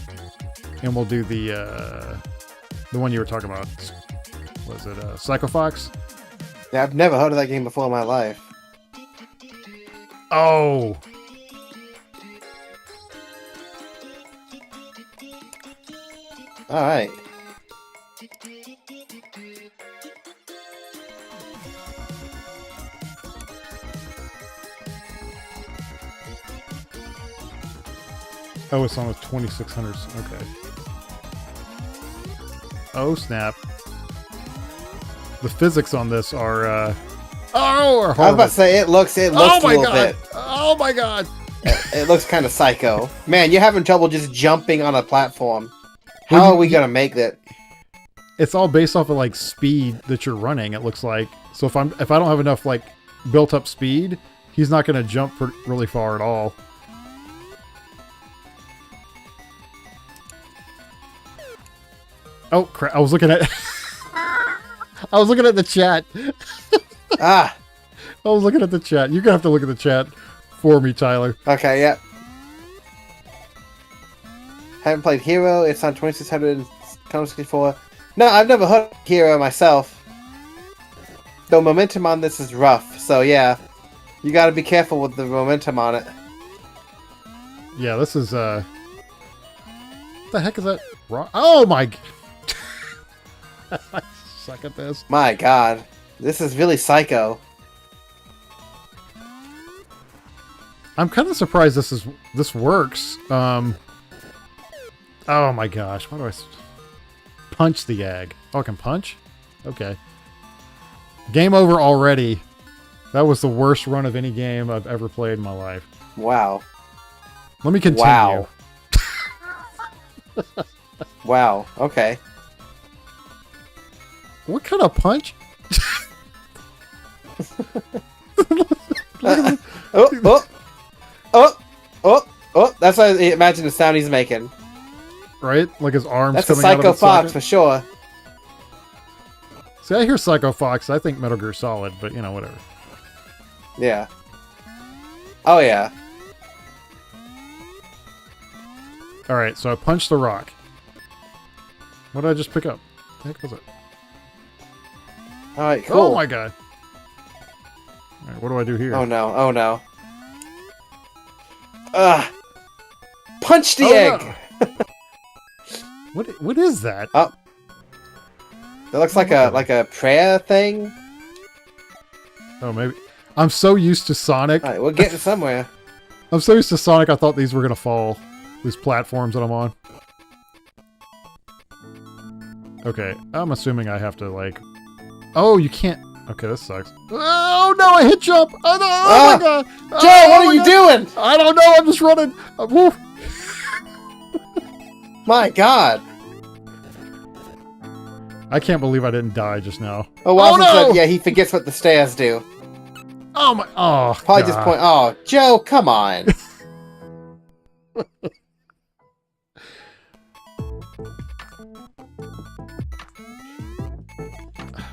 Speaker 1: and we'll do the one you were talking about. Was it Psycho Fox?
Speaker 2: Yeah, I've never heard of that game before in my life.
Speaker 1: Oh.
Speaker 2: All right.
Speaker 1: Oh, it's on with 2600. Okay. Oh, snap. The physics on this are horrible.
Speaker 2: I was about to say, it looks a little bit.
Speaker 1: Oh my god.
Speaker 2: It looks kind of psycho. Man, you're having trouble just jumping on a platform. How are we going to make that?
Speaker 1: It's all based off of like speed that you're running, it looks like. So if I don't have enough like built up speed, he's not going to jump really far at all. Oh crap, I was looking at the chat.
Speaker 2: I
Speaker 1: was looking at the chat. You're going to have to look at the chat for me, Tyler.
Speaker 2: Okay, yeah. Haven't played Hero. It's on 2600 64. No, I've never heard of Hero myself. The momentum on this is rough, so yeah. You gotta be careful with the momentum on it.
Speaker 1: Yeah, this is, what the heck is that? Oh my... I suck at this.
Speaker 2: My god. This is really psycho.
Speaker 1: I'm kind of surprised this works. Oh my gosh, why do I punch the egg? Oh, I can punch? Okay. Game over already. That was the worst run of any game I've ever played in my life.
Speaker 2: Wow.
Speaker 1: Let me continue.
Speaker 2: Wow. Wow, okay.
Speaker 1: What kind of punch?
Speaker 2: Oh, that's what I imagine the sound he's making.
Speaker 1: Right? Like his arms
Speaker 2: That's a
Speaker 1: coming out of
Speaker 2: Psycho
Speaker 1: his
Speaker 2: Fox
Speaker 1: socket.
Speaker 2: for sure.
Speaker 1: See, I hear Psycho Fox. I think Metal Gear Solid, but you know, whatever.
Speaker 2: Yeah. Oh, yeah.
Speaker 1: Alright, so I punched the rock. What did I just pick up? What the heck was it?
Speaker 2: Alright, cool.
Speaker 1: Oh my god. Alright, what do I do here?
Speaker 2: Oh no, oh no. Ugh! Punch the egg!
Speaker 1: No. What is that?
Speaker 2: Oh. That looks like a prayer thing.
Speaker 1: Oh, maybe. I'm so used to Sonic.
Speaker 2: Alright, we're getting somewhere.
Speaker 1: I'm so used to Sonic, I thought these were going to fall. These platforms that I'm on. Okay, I'm assuming I have to, like... Oh, you can't... Okay, this sucks. Oh, no, I hit jump! Oh, no! Oh, my God!
Speaker 2: Joe, what are you doing?
Speaker 1: I don't know, I'm just running! Woo!
Speaker 2: My God!
Speaker 1: I can't believe I didn't die just now.
Speaker 2: Oh, Watson said, yeah, he forgets what the stairs do.
Speaker 1: Oh, my... Oh,
Speaker 2: Probably
Speaker 1: God.
Speaker 2: just point... Oh, Joe, come on!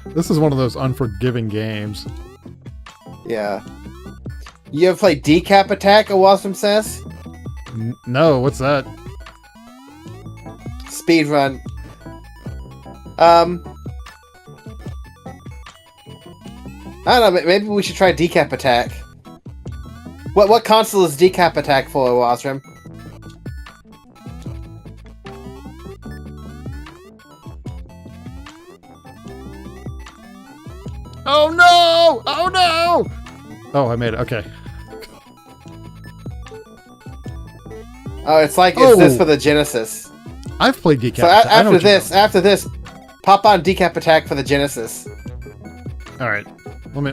Speaker 1: This is one of those unforgiving games.
Speaker 2: Yeah. You ever play Decap Attack, Awesome says?
Speaker 1: No, what's that?
Speaker 2: Speedrun. I don't know, maybe we should try Decap Attack. What console is Decap Attack for, Wasram?
Speaker 1: Oh no! Oh no! Oh, I made it. Okay.
Speaker 2: Oh, it's like it's this for the Genesis.
Speaker 1: I've played Decap.
Speaker 2: So after this, pop on Decap Attack for the Genesis.
Speaker 1: All right. Let me.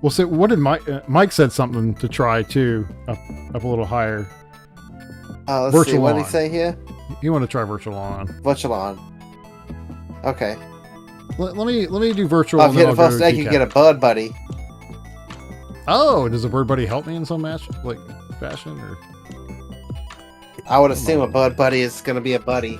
Speaker 1: Well, so what did Mike said something to try too, up a little higher.
Speaker 2: Let's
Speaker 1: Virtual
Speaker 2: see. What did
Speaker 1: On.
Speaker 2: he say here?
Speaker 1: You want to try Virtual On?
Speaker 2: Virtual On. Okay.
Speaker 1: Let me do Virtual.
Speaker 2: If you hit the first egg, you get a bird buddy.
Speaker 1: Oh, does a bird buddy help me in some fashion, or?
Speaker 2: I would assume a bird buddy is going to be a buddy.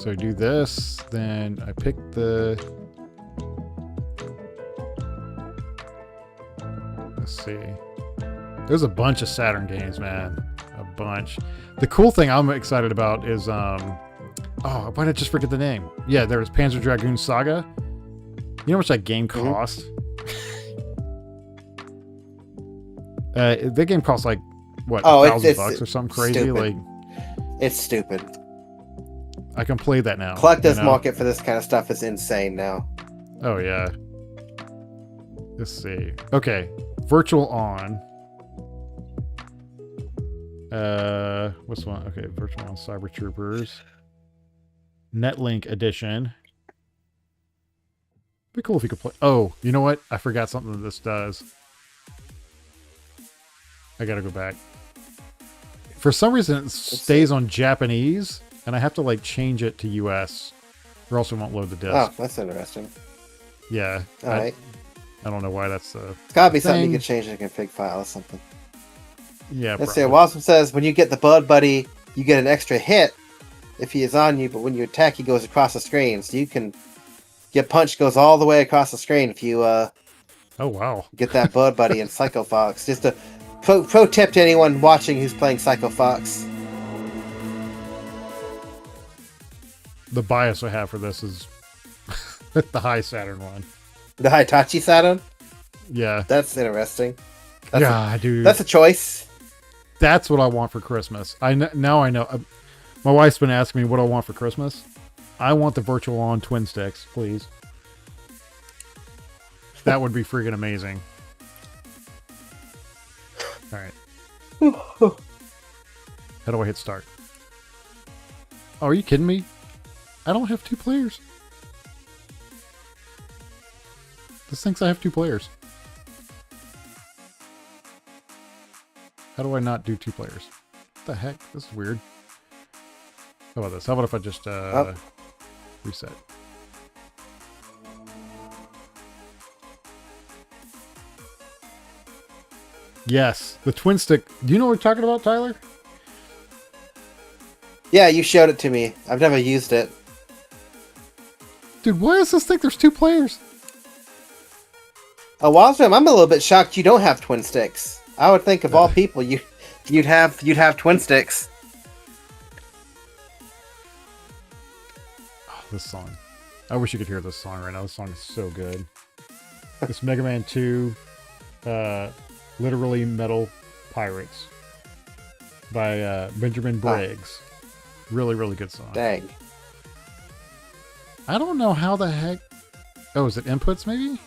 Speaker 1: So I do this, then I pick the... Let's see. There's a bunch of Saturn games, man. A bunch. The cool thing I'm excited about is, oh, why did I just forget the name? Yeah, there's Panzer Dragoon Saga. You know how much that game cost? That game costs like, what, $1,000 or something crazy?
Speaker 2: Stupid.
Speaker 1: Like,
Speaker 2: it's stupid.
Speaker 1: I can play that now.
Speaker 2: Collector's market for this kind of stuff is insane now.
Speaker 1: Oh, yeah. Let's see. Okay. Virtual on. What's one? Okay, Virtual on Cyber Troopers. Netlink edition. Be cool if you could play. Oh, you know what? I forgot something that this does. I gotta go back. For some reason, it stays on Japanese, and I have to like change it to US, or else it won't load the disc.
Speaker 2: Oh, that's interesting.
Speaker 1: Yeah.
Speaker 2: All right.
Speaker 1: I don't know why that's the.
Speaker 2: It's gotta be something you can change in a config file or something.
Speaker 1: Yeah.
Speaker 2: Let's see. Wasm says when you get the Bird Buddy, you get an extra hit if he is on you, but when you attack, he goes across the screen. So you can. Your punch goes all the way across the screen if you. Oh
Speaker 1: wow.
Speaker 2: Get that Bird Buddy in Psycho Fox. Just a pro tip to anyone watching who's playing Psycho Fox.
Speaker 1: The bias I have for this is the high Saturn one.
Speaker 2: The Hitachi Saturn?
Speaker 1: Yeah.
Speaker 2: That's interesting.
Speaker 1: Dude.
Speaker 2: That's a choice.
Speaker 1: That's what I want for Christmas. Now I know. My wife's been asking me what I want for Christmas. I want the Virtual On twin sticks, please. That would be freaking amazing. All right. How do I hit start? Oh, are you kidding me? I don't have 2 players. This thinks I have 2 players. How do I not do 2 players? What the heck? This is weird. How about this? How about if I just reset? Yes, the twin stick. Do you know what we're talking about, Tyler?
Speaker 2: Yeah, you showed it to me. I've never used it.
Speaker 1: Dude, why does this think there's 2 players?
Speaker 2: Oh, Wasm, I'm a little bit shocked you don't have twin sticks. I would think of all people you'd have twin sticks.
Speaker 1: Oh, this song. I wish you could hear this song right now. This song is so good. It's Mega Man 2, Literally Metal Pirates by Benjamin Briggs. Really, really good song.
Speaker 2: Dang.
Speaker 1: I don't know how the heck... Oh, is it inputs maybe?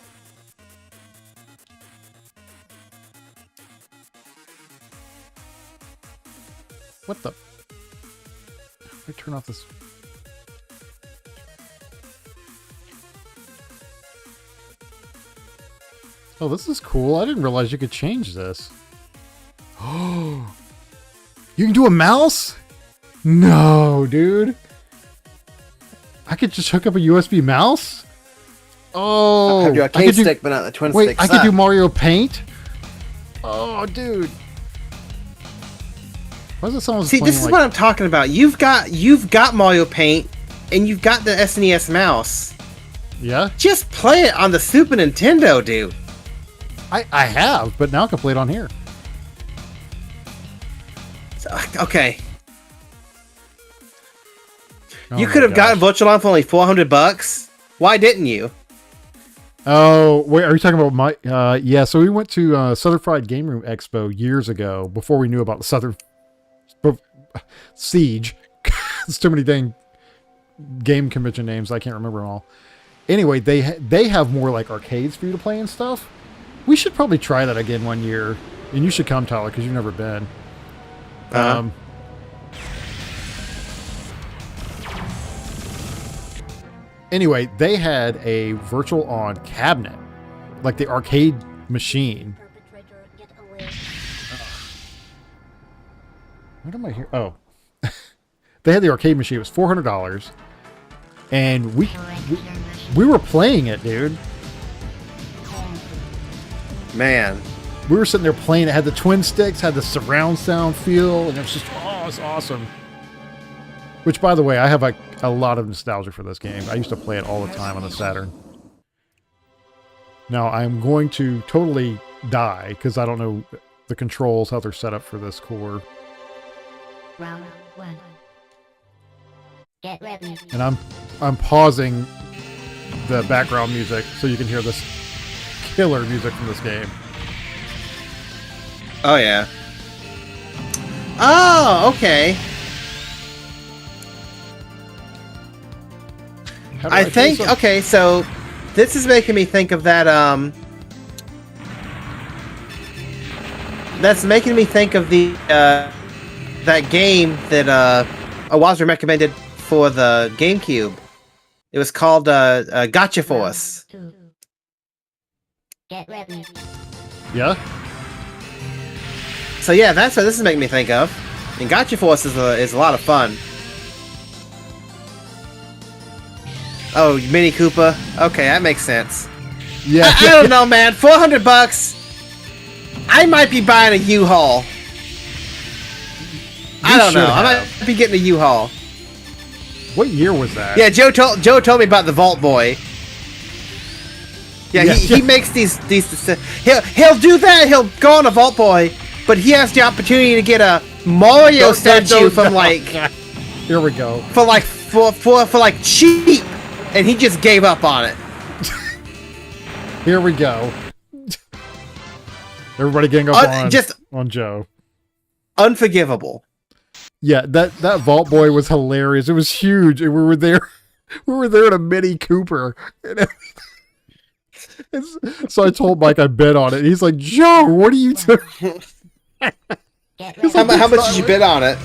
Speaker 1: What the... How do I turn off this... Oh, this is cool. I didn't realize you could change this. Oh, you can do a mouse? No, dude. I could just hook up a USB mouse? Oh,
Speaker 2: I have your arcade stick, but not the twin stick.
Speaker 1: Wait, I could do Mario Paint? Oh, dude. Why is it someone
Speaker 2: See, this is what I'm talking about. You've got Mario Paint, and you've got the SNES mouse.
Speaker 1: Yeah?
Speaker 2: Just play it on the Super Nintendo, dude.
Speaker 1: I have, but now I can play it on here.
Speaker 2: So, okay.
Speaker 1: Oh
Speaker 2: you could have gotten Virtual On for only $400. Why didn't you?
Speaker 1: Oh, wait, are you talking about my... yeah, so we went to Southern Fried Game Room Expo years ago, before we knew about the Southern... Siege. There's too many dang game convention names, I can't remember them all. Anyway, they have more like arcades for you to play and stuff. We should probably try that again one year. And you should come, Tyler, because you've never been. Anyway, they had a Virtual On cabinet. Like the arcade machine. What am I here? Oh. They had the arcade machine. It was $400. And we were playing it, dude.
Speaker 2: Man.
Speaker 1: We were sitting there playing. It had the twin sticks, had the surround sound feel, and it was just, oh, it's awesome. Which, by the way, I have a lot of nostalgia for this game. I used to play it all the time on the Saturn. Now, I'm going to totally die because I don't know the controls, how they're set up for this core.
Speaker 3: Round 1. Get ready.
Speaker 1: And I'm pausing the background music so you can hear this killer music from this game.
Speaker 2: Oh, yeah. Oh, okay. I think, okay, so this is making me think of that, that's making me think of the, that game that, Wazra recommended for the GameCube. It was called, Gotcha Force.
Speaker 3: Get ready.
Speaker 1: Yeah?
Speaker 2: So yeah, that's what this is making me think of. And Gotcha Force is a lot of fun. Oh, Mini Koopa. Okay, that makes sense.
Speaker 1: Yeah.
Speaker 2: I don't know, man. $400. I might be buying a U-Haul. I don't know. I might be getting a U-Haul.
Speaker 1: What year was that?
Speaker 2: Yeah, Joe told me about the Vault Boy. Yeah, he makes these he'll do that. He'll go on a Vault Boy, but he has the opportunity to get a Mario statue from like.
Speaker 1: Here we go.
Speaker 2: For like cheap, and he just gave up on it.
Speaker 1: Here we go. Everybody getting up on Joe.
Speaker 2: Unforgivable.
Speaker 1: Yeah, that Vault Boy was hilarious. It was huge, and we were there in a Mini Cooper. So I told Mike I bet on it. He's like, Joe, what are you doing?
Speaker 2: How much did you bet on it?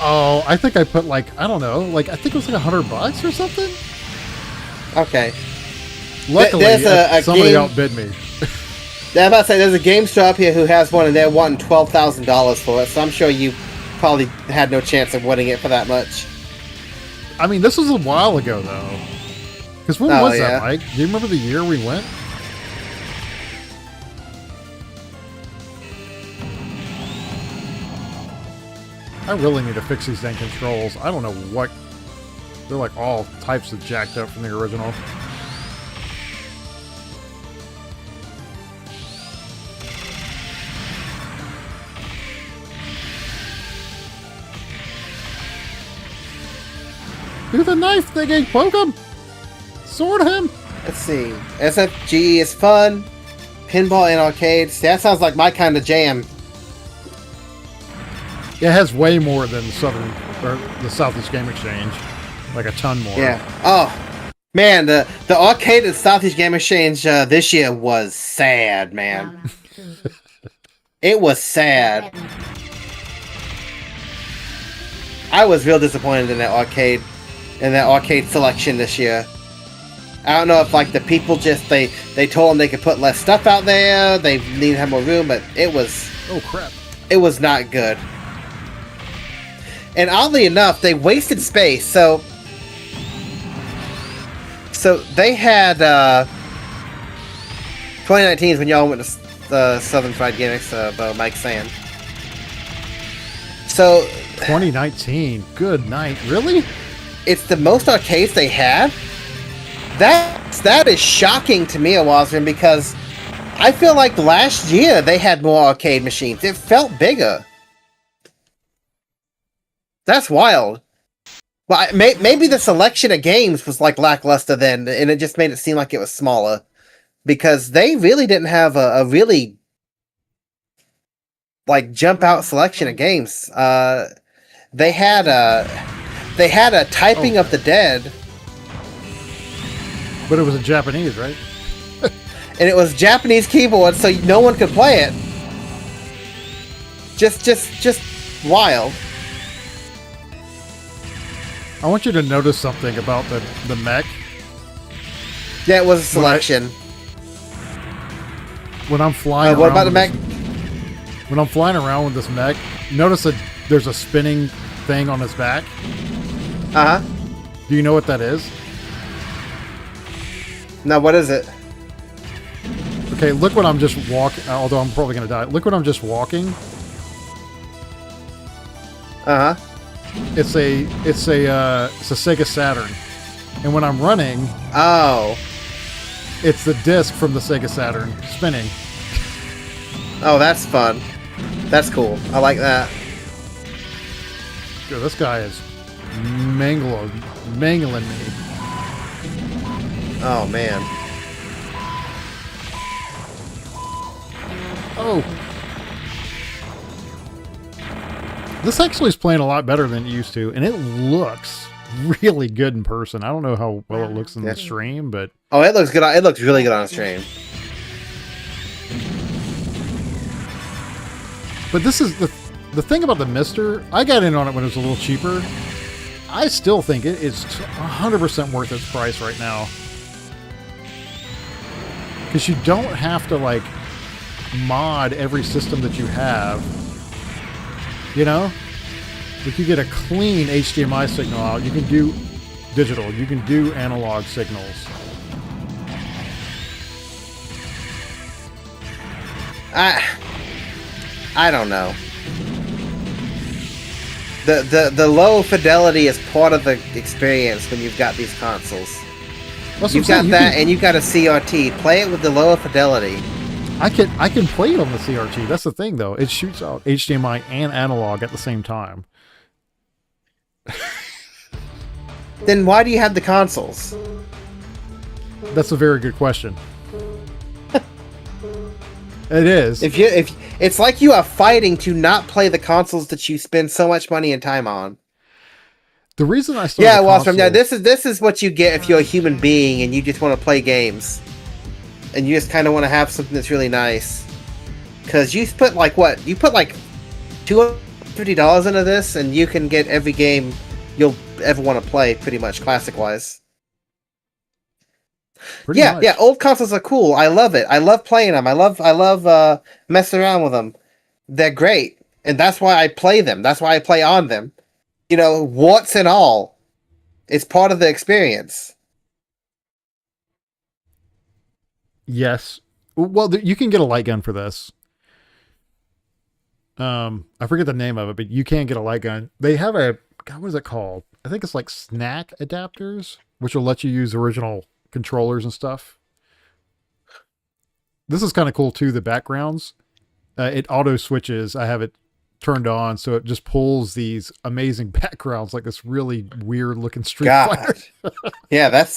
Speaker 1: Oh, I think I put like, I don't know, like I think it was like $100 or something.
Speaker 2: Okay.
Speaker 1: Luckily,
Speaker 2: there's
Speaker 1: somebody outbid me.
Speaker 2: I'm about to say, there's a GameStop here who has one, and they're wanting $12,000 for it, so I'm sure you probably had no chance of winning it for that much.
Speaker 1: I mean, this was a while ago, though. Because when was that, Mike? Do you remember the year we went? I really need to fix these dang controls. I don't know what... They're like all types of jacked up from the original. Do the knife thingy! Poke him! Sword him!
Speaker 2: Let's see. SFG is fun. Pinball and arcades. That sounds like my kind of jam.
Speaker 1: It has way more than the Southeast Game Exchange. Like a ton more.
Speaker 2: Yeah. Oh, man, the arcade at Southeast Game Exchange this year was sad, man. It was sad. I was real disappointed in that arcade selection this year. I don't know if like the people just they told them they could put less stuff out there, they need to have more room, but it was it was not good. And oddly enough, they wasted space. So they had 2019 is when y'all went to the Southern Fried Gimmicks, Mike's saying. So
Speaker 1: 2019, good night. Really?
Speaker 2: It's the most arcades they had. That is shocking to me, Wazrin, because I feel like last year they had more arcade machines. It felt bigger. That's wild. Well, maybe the selection of games was like lackluster then, and it just made it seem like it was smaller, because they really didn't have a really like jump out selection of games. They had a Typing of the Dead.
Speaker 1: But it was in Japanese, right?
Speaker 2: And it was Japanese keyboard, so no one could play it. Just wild.
Speaker 1: I want you to notice something about the mech.
Speaker 2: Yeah, it was a selection.
Speaker 1: When I'm flying around...
Speaker 2: What about the mech?
Speaker 1: When I'm flying around with this mech, notice that there's a spinning thing on his back.
Speaker 2: Uh-huh.
Speaker 1: Do you know what that is?
Speaker 2: No, what is it?
Speaker 1: Okay, look when I'm just walking, although I'm probably going to die. Look when I'm just walking.
Speaker 2: Uh-huh.
Speaker 1: It's a Sega Saturn, and when I'm running, it's the disc from the Sega Saturn spinning.
Speaker 2: Oh, that's fun. That's cool. I like that.
Speaker 1: Dude, this guy is mangling me.
Speaker 2: Oh man.
Speaker 1: Oh. This actually is playing a lot better than it used to, and it looks really good in person. I don't know how well it looks in the stream, but...
Speaker 2: Oh, it looks good. It looks really good on stream.
Speaker 1: But this is the thing about the MiSTer. I got in on it when it was a little cheaper. I still think it is 100% worth its price right now. Because you don't have to, like, mod every system that you have. You know? If you get a clean HDMI signal out, you can do digital. You can do analog signals.
Speaker 2: I don't know. The low fidelity is part of the experience when you've got these consoles. You've got that, and you've got a CRT. Play it with the lower fidelity.
Speaker 1: I can play it on the CRT. That's the thing, though. It shoots out HDMI and analog at the same time.
Speaker 2: Then why do you have the consoles?
Speaker 1: That's a very good question. It is.
Speaker 2: If it's like you are fighting to not play the consoles that you spend so much money and time on.
Speaker 1: The reason I started
Speaker 2: this is what you get if you're a human being and you just want to play games, and you just kind of want to have something that's really nice. Because you put like what? You put like $250 into this, and you can get every game you'll ever want to play, pretty much classic wise. Yeah, old consoles are cool. I love it. I love playing them. I love messing around with them. They're great, and that's why I play them. That's why I play on them. You know, warts and all. It's part of the experience.
Speaker 1: Yes. Well, you can get a light gun for this. I forget the name of it, but you can get a light gun. They have what is it called? I think it's like snack adapters, which will let you use original controllers and stuff. This is kind of cool too. The backgrounds, it auto switches. I have it turned on, so it just pulls these amazing backgrounds, like this really weird looking Street Fighter.
Speaker 2: Yeah, that's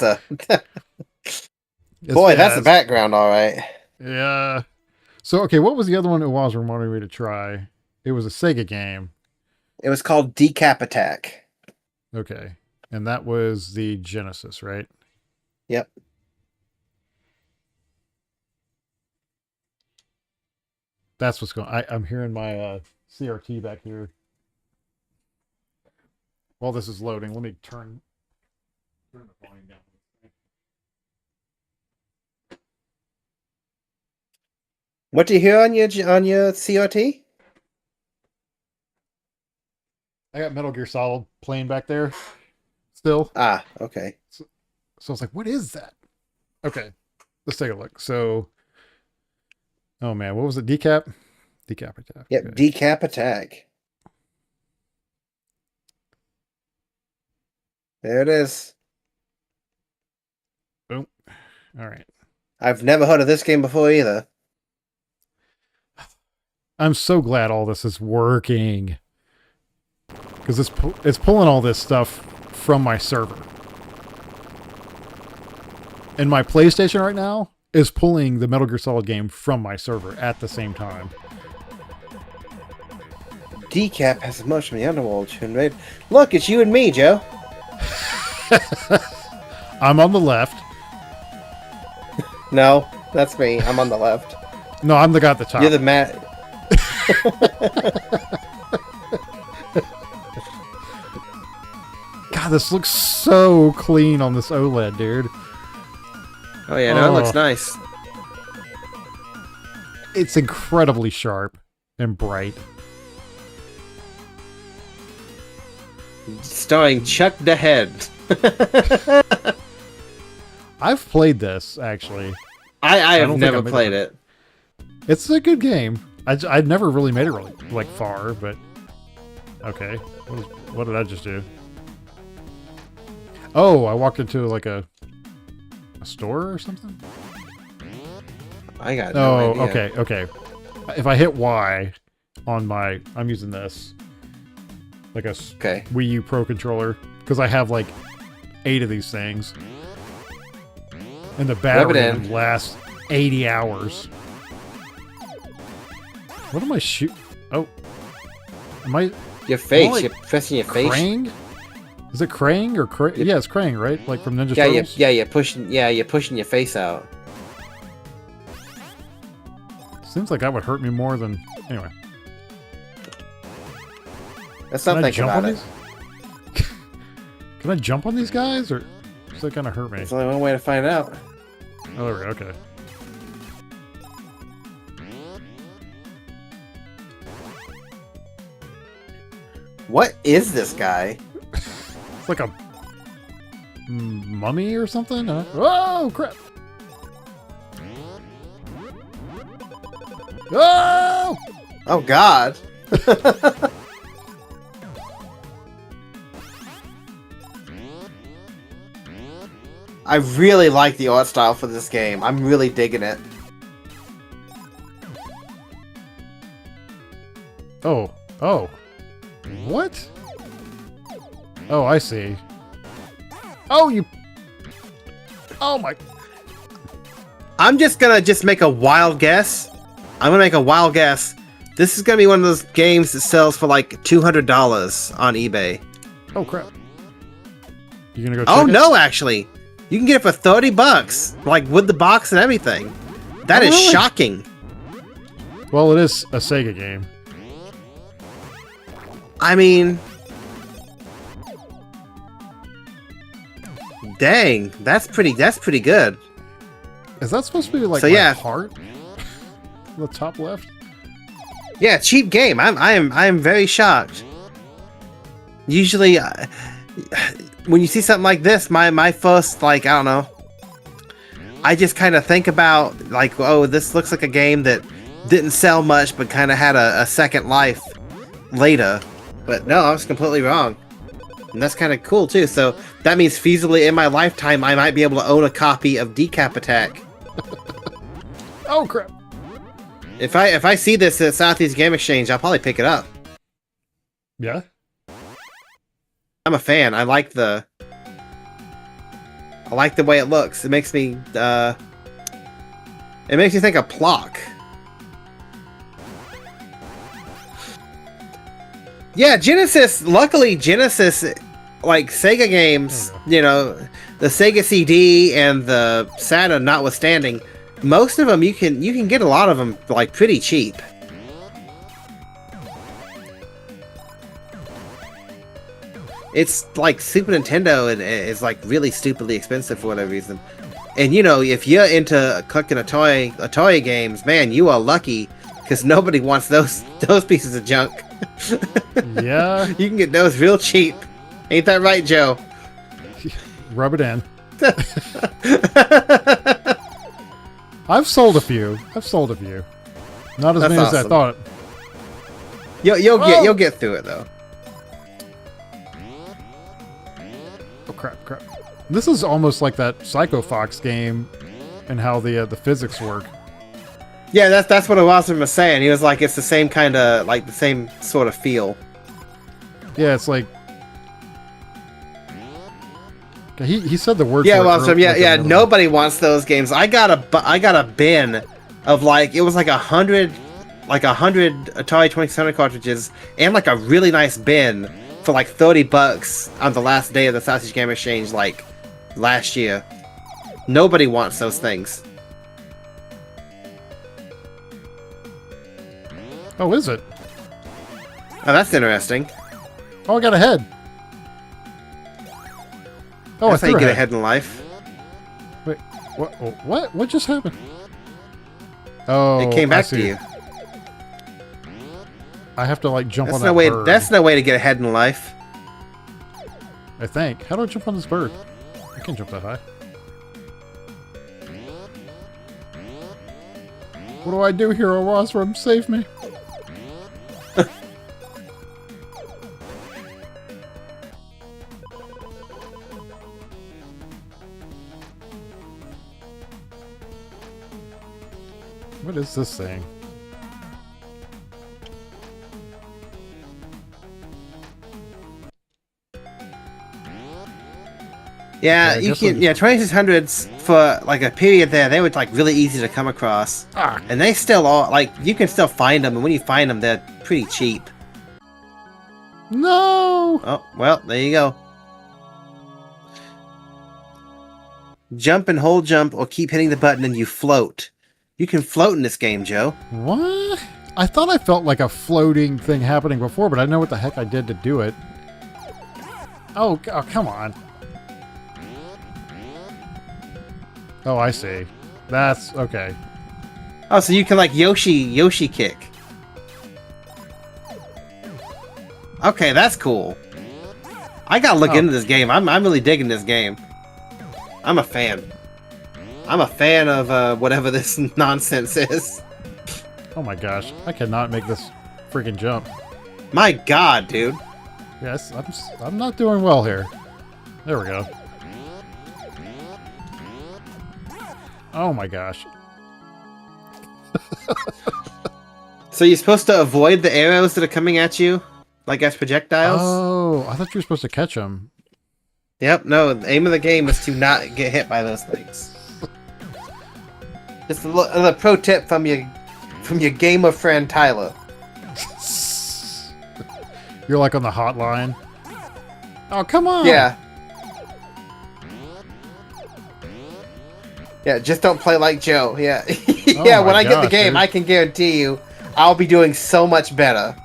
Speaker 2: boy, that's a background, all right.
Speaker 1: Yeah. So okay, what was the other one it was wanting me to try? It was a Sega game.
Speaker 2: It was called Decap Attack.
Speaker 1: Okay, and that was the Genesis, right?
Speaker 2: Yep.
Speaker 1: That's what's going on. I'm hearing my CRT back here. While this is loading, let me turn the volume down.
Speaker 2: What do you hear on your CRT?
Speaker 1: I got Metal Gear Solid playing back there still.
Speaker 2: Ah, okay.
Speaker 1: So I was like, what is that? Okay, let's take a look. So, oh man, what was it? Decap Attack.
Speaker 2: Yep, okay. Decap Attack. There it is.
Speaker 1: Boom. All right.
Speaker 2: I've never heard of this game before either.
Speaker 1: I'm so glad all this is working. Because it's pulling all this stuff from my server. And my PlayStation right now is pulling the Metal Gear Solid game from my server at the same time.
Speaker 2: Decap has a motion in the underworld to invade. Look, it's you and me, Joe.
Speaker 1: I'm on the left.
Speaker 2: No, that's me. I'm on the left.
Speaker 1: No, I'm the guy at the top.
Speaker 2: You're the mat.
Speaker 1: God, this looks so clean on this OLED, dude.
Speaker 2: Oh yeah, no, it looks nice.
Speaker 1: It's incredibly sharp and bright.
Speaker 2: Starring Chuck the Head.
Speaker 1: I've played this, actually.
Speaker 2: I have never played it.
Speaker 1: It's a good game. I'd never really made it really, like, far, but Okay. What did I just do? Oh, I walked into like a store or something?
Speaker 2: I got no idea.
Speaker 1: Okay. If I hit Y on my... I'm using this. Like a Wii U Pro controller. Because I have like 8 of these things. And the battery lasts 80 hours. What am I shooting? Oh. Am I...
Speaker 2: Your face.
Speaker 1: Like
Speaker 2: you're pressing your face.
Speaker 1: Krang? Is it Krang or Krang? Yeah, it's Krang, right? Like from Ninja Turtles?
Speaker 2: You're pushing your face out.
Speaker 1: Seems like that would hurt me more than... Anyway.
Speaker 2: Let's not think about it.
Speaker 1: Can I jump on these guys? Or is that going to hurt me?
Speaker 2: There's only one way to find out.
Speaker 1: Oh, there we go. Okay.
Speaker 2: What is this guy?
Speaker 1: It's like a mummy or something? Oh, crap! Oh!
Speaker 2: Oh, God. I really like the art style for this game. I'm really digging it.
Speaker 1: Oh. What? Oh, I see. Oh, you... Oh, my...
Speaker 2: I'm just gonna make a wild guess. This is gonna be one of those games that sells for like $200 on eBay.
Speaker 1: Oh, crap. You gonna go check
Speaker 2: Oh,
Speaker 1: it?
Speaker 2: no, actually. You can get it for $30, like with the box and everything. That is
Speaker 1: really?
Speaker 2: shocking.
Speaker 1: Well, it is a Sega game.
Speaker 2: I mean... Dang, that's pretty good.
Speaker 1: Is that supposed to be like
Speaker 2: so,
Speaker 1: my heart? The top left?
Speaker 2: Yeah, cheap game. I am very shocked. Usually, when you see something like this, my first, like, I don't know, I just kind of think about, like, oh, this looks like a game that didn't sell much, but kind of had a second life later. But no, I was completely wrong. And that's kind of cool, too. So that means feasibly in my lifetime, I might be able to own a copy of Decap Attack.
Speaker 1: Oh, crap.
Speaker 2: If I see this at Southeast Game Exchange, I'll probably pick it up.
Speaker 1: Yeah?
Speaker 2: I'm a fan. I like the way it looks. It makes me think of Plock. Yeah, Genesis. Luckily, Genesis, like Sega games, you know, the Sega CD and the Saturn notwithstanding, most of them you can get a lot of them like pretty cheap. It's like Super Nintendo and is like really stupidly expensive for whatever reason. And you know, if you're into collecting Atari games, man, you are lucky because nobody wants those pieces of junk.
Speaker 1: Yeah.
Speaker 2: You can get those real cheap. Ain't that right, Joe?
Speaker 1: Rub it in. I've sold a few. Not as many as I thought.
Speaker 2: You'll get through it though.
Speaker 1: Oh crap! This is almost like that Psycho Fox game, and how the physics work.
Speaker 2: Yeah, that's what Wasserman was saying. He was like, it's the same kind of, like, the same sort of feel.
Speaker 1: Yeah, it's like... He said the word.
Speaker 2: Yeah, Wasserman. Yeah. Nobody wants those games. I got a bin of like, it was like 100 Atari 2600 cartridges and like a really nice bin for like $30 on the last day of the Southeast Game Exchange, like last year. Nobody wants those things.
Speaker 1: Oh, is it?
Speaker 2: Oh, that's interesting.
Speaker 1: Oh, I got a head. Oh,
Speaker 2: that's how you get ahead in life.
Speaker 1: Wait, what? What just happened? Oh,
Speaker 2: it came back to you.
Speaker 1: I have to like jump on that bird.
Speaker 2: That's no way to get ahead in life.
Speaker 1: I think. How do I jump on this bird? I can't jump that high. What do I do, Hero Rosram? Save me. What is this thing?
Speaker 2: Yeah, you can. Yeah, 2600s for like a period there, they were like really easy to come across, and they still are. Like you can still find them, and when you find them, they're pretty cheap.
Speaker 1: No.
Speaker 2: Oh well, there you go. Jump and hold jump, or keep hitting the button and you float. You can float in this game, Joe.
Speaker 1: What? I thought I felt like a floating thing happening before, but I know what the heck I did to do it. Oh come on. Oh, I see. That's okay.
Speaker 2: Oh, so you can like Yoshi kick. Okay, that's cool. I gotta look into this game. I'm really digging this game. I'm a fan. I'm a fan of whatever this nonsense is.
Speaker 1: Oh my gosh, I cannot make this freaking jump.
Speaker 2: My God, dude.
Speaker 1: Yes, I'm not doing well here. There we go. Oh my gosh.
Speaker 2: So you're supposed to avoid the arrows that are coming at you, like as projectiles?
Speaker 1: Oh, I thought you were supposed to catch them.
Speaker 2: Yep, no, the aim of the game is to not get hit by those things. Just a little pro tip from your gamer friend Tyler.
Speaker 1: You're like on the hotline. Oh, come on.
Speaker 2: Yeah. Yeah, just don't play like Joe. Yeah. Yeah, when I get the game, dude, I can guarantee you I'll be doing so much better.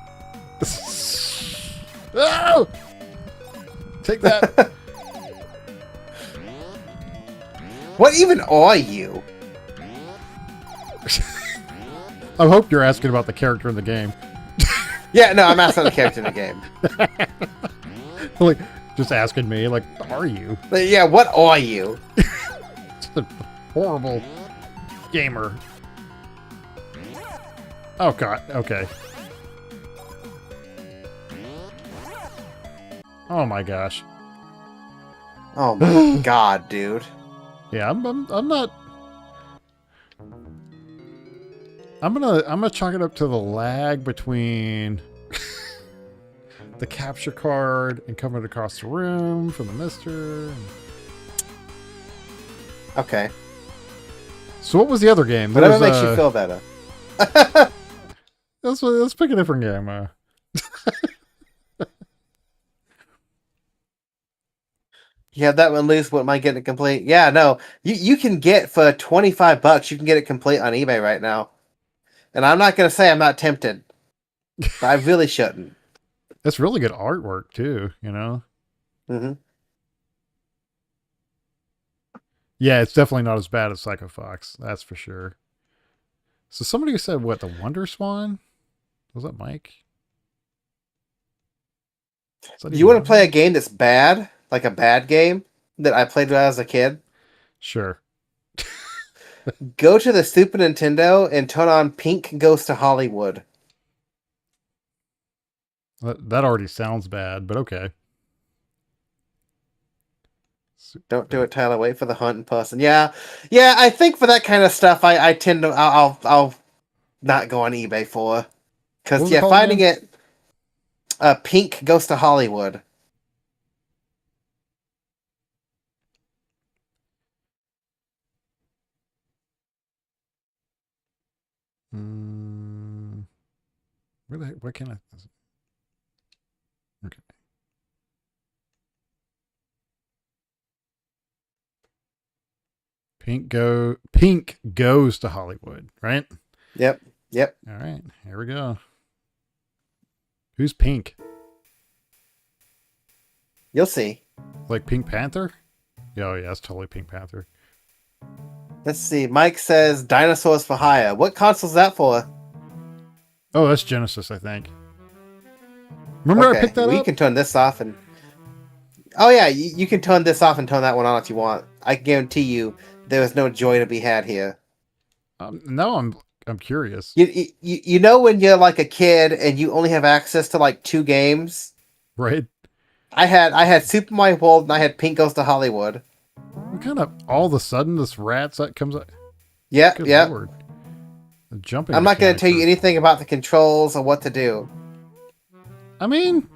Speaker 1: Oh! Take that.
Speaker 2: What even are you?
Speaker 1: I hope you're asking about the character in the game.
Speaker 2: Yeah, no, I'm asking the character in the game.
Speaker 1: Like, just asking me, like, what are you?
Speaker 2: Yeah, what are you?
Speaker 1: It's a horrible gamer. Oh, God. Okay. Oh, my gosh.
Speaker 2: Oh, my God, dude.
Speaker 1: Yeah, I'm not... I'm gonna chalk it up to the lag between the capture card and coming across the room from the MiSTer.
Speaker 2: Okay.
Speaker 1: So what was the other game?
Speaker 2: Whatever makes you feel better.
Speaker 1: Let's pick a different game.
Speaker 2: You have that one loose. What am I getting it complete? Yeah, no. You can get for $25. You can get it complete on eBay right now. And I'm not going to say I'm not tempted. But I really shouldn't.
Speaker 1: That's really good artwork, too, you know?
Speaker 2: Mm-hmm.
Speaker 1: Yeah, it's definitely not as bad as Psycho Fox. That's for sure. So somebody said, what, the Wonder Swan? Was that Mike?
Speaker 2: You want to play a game that's bad? Like a bad game that I played when I was a kid?
Speaker 1: Sure.
Speaker 2: Go to the Super Nintendo and turn on Pink Goes to Hollywood.
Speaker 1: That already sounds bad, but okay.
Speaker 2: Don't do it, Tyler. Wait for the hunt in person. Yeah, I think for that kind of stuff, I tend to I'll not go on eBay for, because finding it. Pink Goes to Hollywood.
Speaker 1: Where the heck? Why can't I? Okay. Pink Goes to Hollywood, right?
Speaker 2: Yep.
Speaker 1: All right, here we go. Who's Pink?
Speaker 2: You'll see.
Speaker 1: Like Pink Panther? Oh yeah, it's totally Pink Panther.
Speaker 2: Let's see. Mike says Dinosaurs for Hire. What console's that for?
Speaker 1: Oh, that's Genesis, I think. Remember I picked that up?
Speaker 2: You can turn this off and... Oh yeah, you can turn this off and turn that one on if you want. I guarantee you there is no joy to be had here.
Speaker 1: No, I'm curious.
Speaker 2: You know when you're like a kid and you only have access to like 2 games?
Speaker 1: Right.
Speaker 2: I had Super Mario World and I had Pink Goes to Hollywood.
Speaker 1: What kind of all of a sudden this rats that comes up?
Speaker 2: Yeah.
Speaker 1: Lord. The jumping.
Speaker 2: I'm not going to tell you
Speaker 1: mechanics
Speaker 2: anything about the controls or what to do.
Speaker 1: I mean,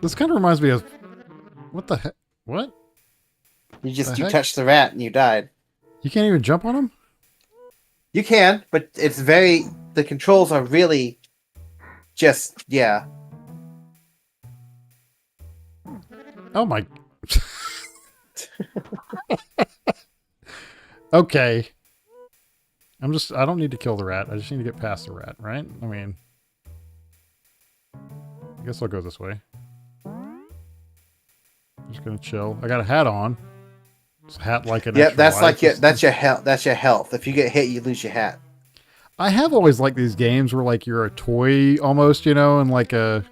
Speaker 1: this kind of reminds me of what the heck? What?
Speaker 2: You touched the rat and you died.
Speaker 1: You can't even jump on him?
Speaker 2: You can, but it's the controls are really just, yeah.
Speaker 1: Oh my. Okay. I don't need to kill the rat. I just need to get past the rat, right? I mean, I guess I'll go this way. Just gonna chill. I got a hat on. It's a hat like an extra
Speaker 2: that's
Speaker 1: life.
Speaker 2: that's your health. That's your health. If you get hit, you lose your hat.
Speaker 1: I have always liked these games where like you're a toy almost, you know, in like a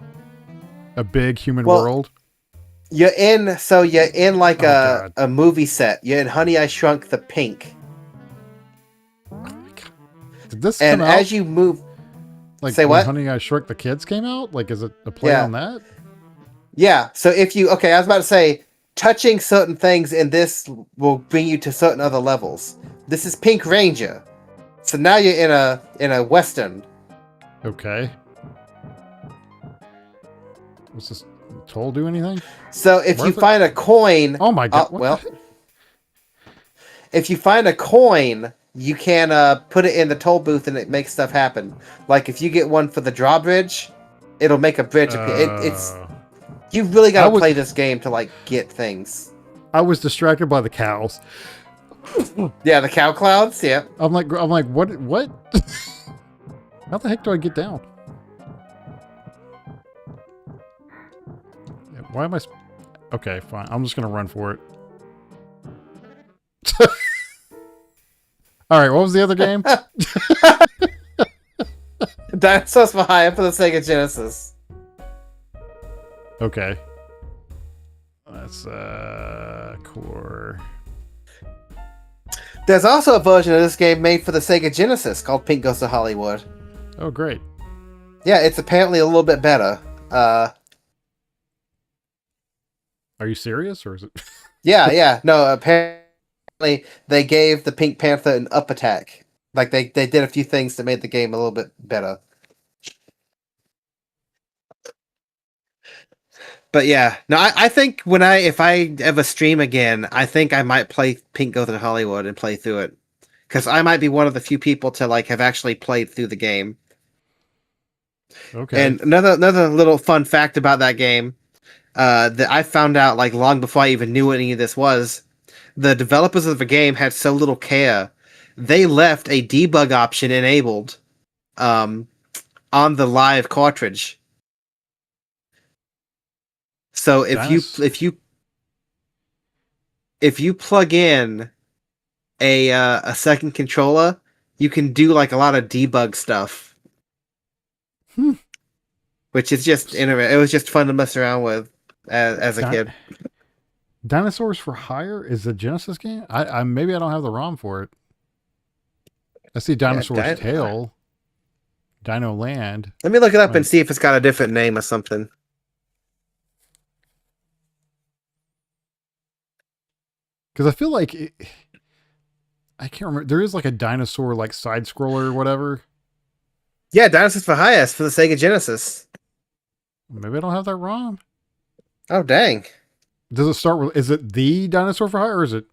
Speaker 1: big human world.
Speaker 2: You're in like a movie set. You're in Honey, I Shrunk the Pink.
Speaker 1: Oh my God. Did this
Speaker 2: and
Speaker 1: come out?
Speaker 2: As you move,
Speaker 1: like
Speaker 2: say
Speaker 1: when
Speaker 2: what?
Speaker 1: Honey, I Shrunk the Kids came out? Like, is it a play on that?
Speaker 2: Yeah. So I was about to say, touching certain things in this will bring you to certain other levels. This is Pink Ranger. So now you're in a Western.
Speaker 1: Okay. What's this? Toll do anything?
Speaker 2: So if you find a coin...
Speaker 1: Oh my God.
Speaker 2: If you find a coin, you can put it in the toll booth and it makes stuff happen. Like if you get one for the drawbridge, it'll make a bridge appear. You really got to play this game to like get things.
Speaker 1: I was distracted by the cows.
Speaker 2: Yeah, the cow clouds. Yeah.
Speaker 1: I'm like, what? How the heck do I get down? Why am I? Okay, fine. I'm just gonna run for it. All right. What was the other game?
Speaker 2: Dinosaurs for Hire for the Sega Genesis.
Speaker 1: Okay. That's core.
Speaker 2: There's also a version of this game made for the Sega Genesis called Pink Goes to Hollywood.
Speaker 1: Oh, great.
Speaker 2: Yeah, it's apparently a little bit better.
Speaker 1: Are you serious, or is it?
Speaker 2: Yeah. No, apparently they gave the Pink Panther an up attack. Like they did a few things that made the game a little bit better. But yeah, no, I think if I ever stream again, I think I might play Pink Goes to Hollywood and play through it, because I might be one of the few people to like have actually played through the game.
Speaker 1: Okay.
Speaker 2: And another little fun fact about that game that I found out like long before I even knew what any of this was, the developers of the game had so little care, they left a debug option enabled on the live cartridge. So if you plug in a second controller, you can do like a lot of debug stuff. Which is just interesting. It was just fun to mess around with as a kid.
Speaker 1: Dinosaurs for Hire is a Genesis game? I maybe I don't have the ROM for it. I see Dinosaur's Tale, Dino Land.
Speaker 2: Let me look it up and see if it's got a different name or something.
Speaker 1: Because I feel like I can't remember. There is like a dinosaur like side scroller or whatever.
Speaker 2: Yeah, Dinosaurs for Hire for the Sega Genesis.
Speaker 1: Maybe I don't have that ROM.
Speaker 2: Oh dang!
Speaker 1: Does it start with? Is it the Dinosaur for Hire, or is it?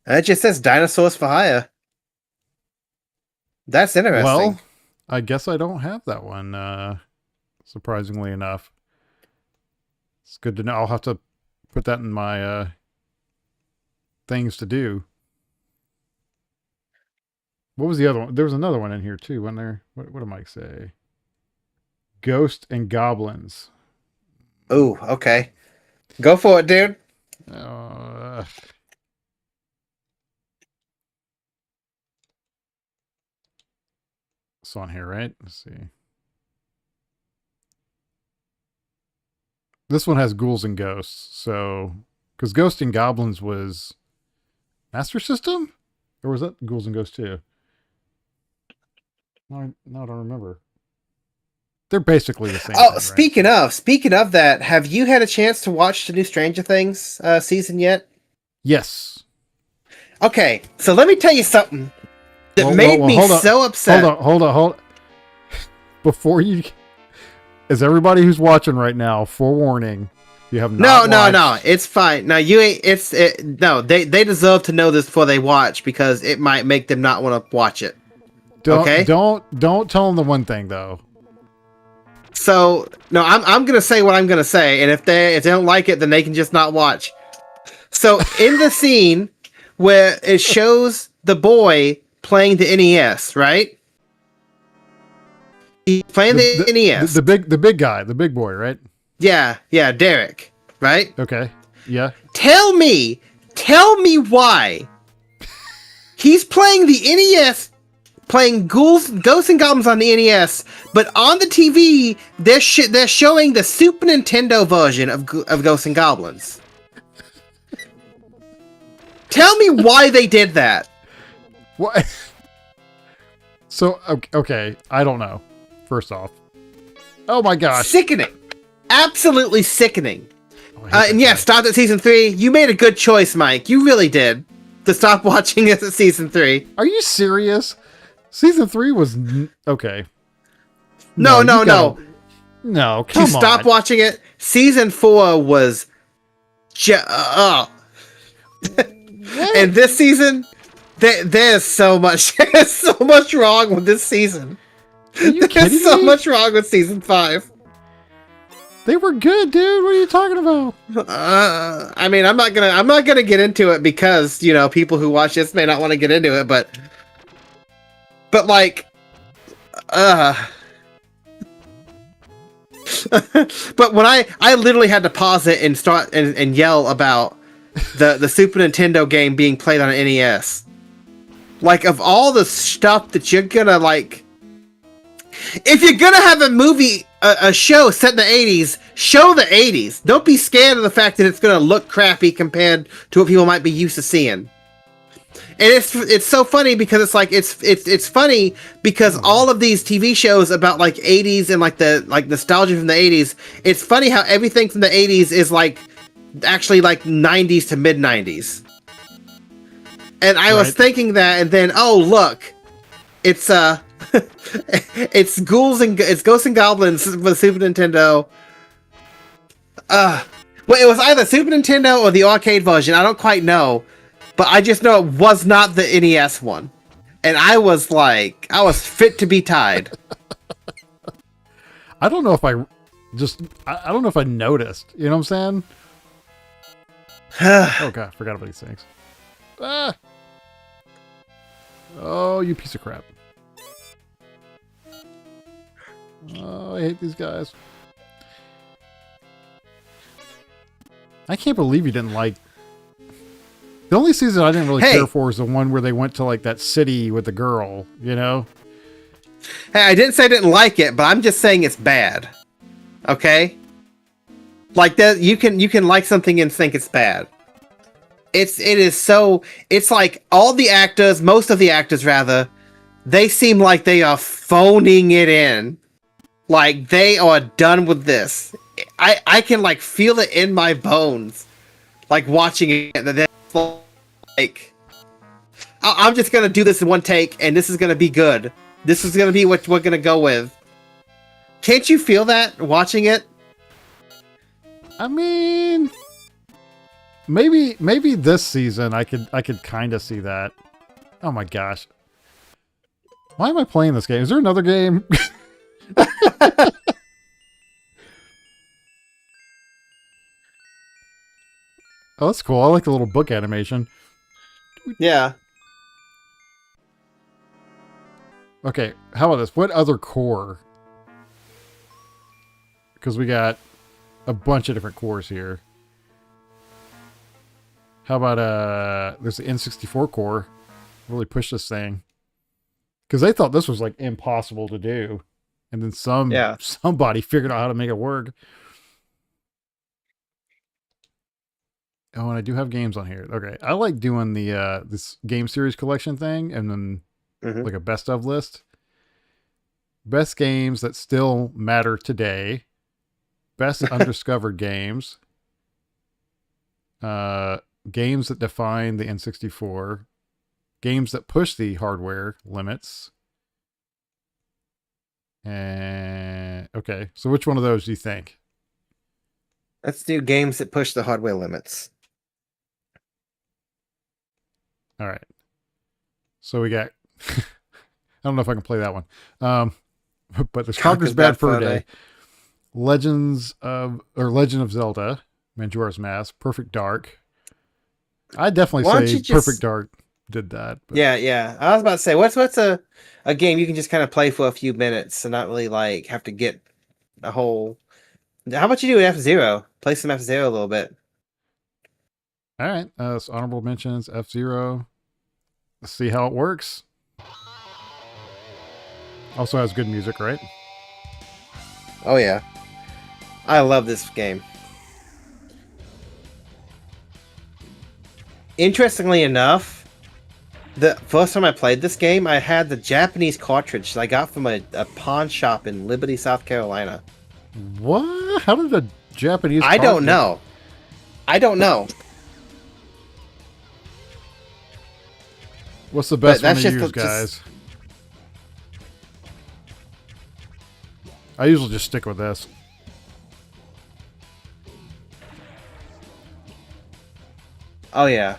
Speaker 2: It just says Dinosaurs for Hire. That's interesting.
Speaker 1: Well, I guess I don't have that one. Surprisingly enough, it's good to know. I'll have to put that in my things to do. What was the other one? There was another one in here too, wasn't there? What did Mike say? Ghost and Goblins.
Speaker 2: Oh, okay. Go for it, dude.
Speaker 1: It's on here, right? Let's see. This one has ghouls and ghosts. So, because Ghost and Goblins was Master System? Or was that ghouls and ghosts too? No, I don't remember. They're basically the same.
Speaker 2: Oh, thing, right? Speaking of that, have you had a chance to watch the new Stranger Things season yet?
Speaker 1: Yes.
Speaker 2: Okay, so let me tell you something. that made me so upset.
Speaker 1: Hold on. Before you, as everybody who's watching right now, forewarning, you have not
Speaker 2: No, it's fine. No, you ain't. No, they deserve to know this before they watch because it might make them not want to watch it.
Speaker 1: Don't tell them the one thing though.
Speaker 2: So no, I'm gonna say what I'm gonna say, and if they don't like it, then they can just not watch. So in the scene where it shows the boy playing the NES, right? He's playing the NES.
Speaker 1: The big guy, the big boy, right?
Speaker 2: Yeah, Derek, right?
Speaker 1: Okay, yeah.
Speaker 2: Tell me why he's playing the NES, playing Ghosts and Goblins on the NES, but on the TV they're showing the Super Nintendo version of Ghosts and Goblins. Tell me why they did that.
Speaker 1: What? So okay, I don't know. First off, oh my gosh,
Speaker 2: sickening, absolutely sickening. And yeah, stopped at season 3. You made a good choice, Mike. You really did to stop watching it at season 3.
Speaker 1: Are you serious? Season 3 was okay.
Speaker 2: No.
Speaker 1: No, come on.
Speaker 2: Stop watching it. Season 4 was and this season, there's so much wrong with this season.
Speaker 1: Are you kidding
Speaker 2: There's so
Speaker 1: me?
Speaker 2: much wrong with season 5.
Speaker 1: They were good, dude. What are you talking about?
Speaker 2: I mean, I'm not gonna get into it because people who watch this may not want to get into it, but like, but when I literally had to pause it and start and yell about the Super Nintendo game being played on an NES. Like, of all the stuff that you're gonna like, if you're gonna have a movie, a show set in the 80s, show the 80s. Don't be scared of the fact that it's gonna look crappy compared to what people might be used to seeing. And it's so funny because it's like it's funny because all of these TV shows about like 80s and like nostalgia from the 80s, it's funny how everything from the 80s is like actually like 90s to mid 90s. And I was thinking that, and then look, it's it's Ghosts and Goblins for the Super Nintendo. Well, it was either Super Nintendo or the arcade version. I don't quite know. But I just know it was not the NES one. And I was fit to be tied.
Speaker 1: I don't know if I don't know if I noticed. You know what I'm saying? Oh god, I forgot about these things. Ah! Oh, you piece of crap. Oh, I hate these guys. I can't believe you didn't like... The only season I didn't really care for is the one where they went to like that city with the girl, you know?
Speaker 2: Hey, I didn't say I didn't like it, but I'm just saying it's bad. Okay? Like that, you can like something and think it's bad. It's like all the actors, most of the actors rather, they seem like they are phoning it in. Like they are done with this. I can like feel it in my bones. Like watching it. Like, I'm just gonna do this in one take, and this is gonna be good. This is gonna be what we're gonna go with. Can't you feel that watching it?
Speaker 1: I mean, maybe this season I could kind of see that. Oh my gosh, why am I playing this game? Is there another game? Oh, that's cool. I like the little book animation.
Speaker 2: Yeah.
Speaker 1: Okay, how about this? What other core? Because we got a bunch of different cores here. How about there's the N64 core. Really push this thing. Because they thought this was like impossible to do. And then somebody figured out how to make it work. Oh, and I do have games on here. Okay, I like doing the this game series collection thing, and then like a best of list. Best games that still matter today. Best undiscovered games. Games that define the N64. games that push the hardware limits. And okay, so which one of those do you think?
Speaker 2: Let's do games that push the hardware limits.
Speaker 1: All right. So we got. I don't know if I can play that one. But there's Conker's Bad Fur Day, Legend of Zelda, Majora's Mask, Perfect Dark. I'd definitely say Perfect Dark did that.
Speaker 2: But... Yeah. I was about to say, what's a game you can just kind of play for a few minutes and not really like have to get a whole. How about you do F-Zero? Play some F-Zero a little bit.
Speaker 1: All right. So honorable mentions, F-Zero. Let's see how it works. Also has good music, right?
Speaker 2: Oh, yeah. I love this game. Interestingly enough, the first time I played this game, I had the Japanese cartridge that I got from a pawn shop in Liberty, South Carolina.
Speaker 1: What? How did the Japanese
Speaker 2: I don't know.
Speaker 1: What's the best one to use, guys? I usually just stick with this.
Speaker 2: Oh, yeah.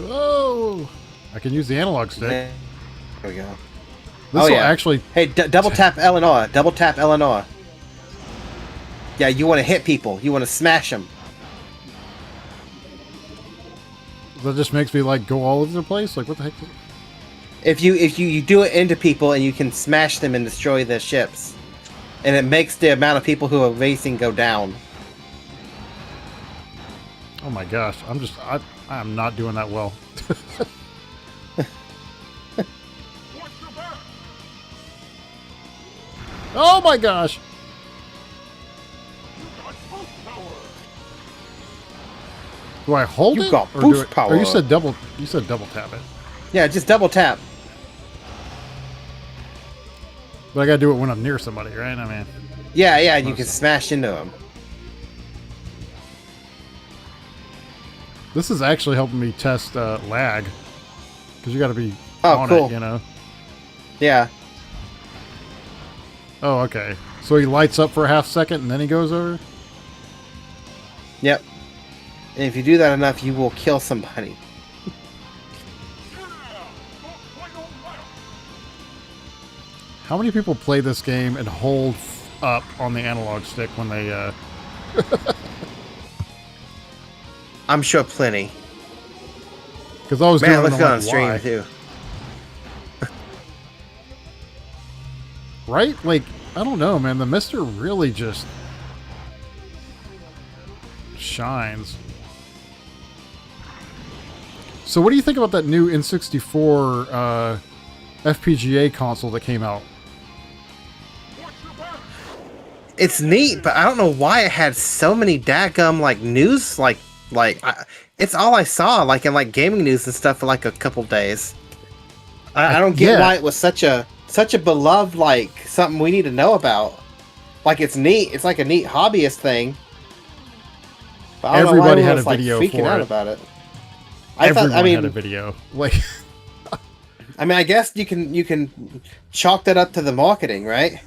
Speaker 1: Oh! I can use the analog stick.
Speaker 2: There we go.
Speaker 1: This will actually...
Speaker 2: Hey, double tap L and R. Double tap L and R. Yeah, you want to hit people. You want to smash them.
Speaker 1: That just makes me like go all over the place. Like, what the heck?
Speaker 2: If you do it into people and you can smash them and destroy their ships, and it makes the amount of people who are racing go down.
Speaker 1: Oh my gosh! I'm not doing that well. Oh my gosh! Do I hold it?
Speaker 2: You got boost power.
Speaker 1: Or you said double. You said double tap it.
Speaker 2: Yeah, just double tap.
Speaker 1: But I gotta do it when I'm near somebody, right? I mean.
Speaker 2: Yeah, you can smash into them.
Speaker 1: This is actually helping me test lag, because you got to be on it, you know.
Speaker 2: Yeah.
Speaker 1: Oh, okay. So he lights up for a half second and then he goes over?
Speaker 2: Yep. And if you do that enough, you will kill somebody.
Speaker 1: How many people play this game and hold up on the analog stick when they...
Speaker 2: I'm sure plenty.
Speaker 1: Because I was doing it
Speaker 2: let's go on stream too.
Speaker 1: Right? Like, I don't know, man. The MiSTer really just shines. So what do you think about that new N64 FPGA console that came out?
Speaker 2: It's neat, but I don't know why it had so many daggum like news, it's all I saw, like in like gaming news and stuff for like a couple days. I don't get why it was such a beloved, like something we need to know about. Like it's neat, it's like a neat hobbyist thing. But I don't know why
Speaker 1: Everybody had a
Speaker 2: like
Speaker 1: video
Speaker 2: freaking
Speaker 1: for
Speaker 2: out
Speaker 1: it.
Speaker 2: about it.
Speaker 1: Everyone had a video. Like,
Speaker 2: I mean, I guess you can chalk that up to the marketing, right?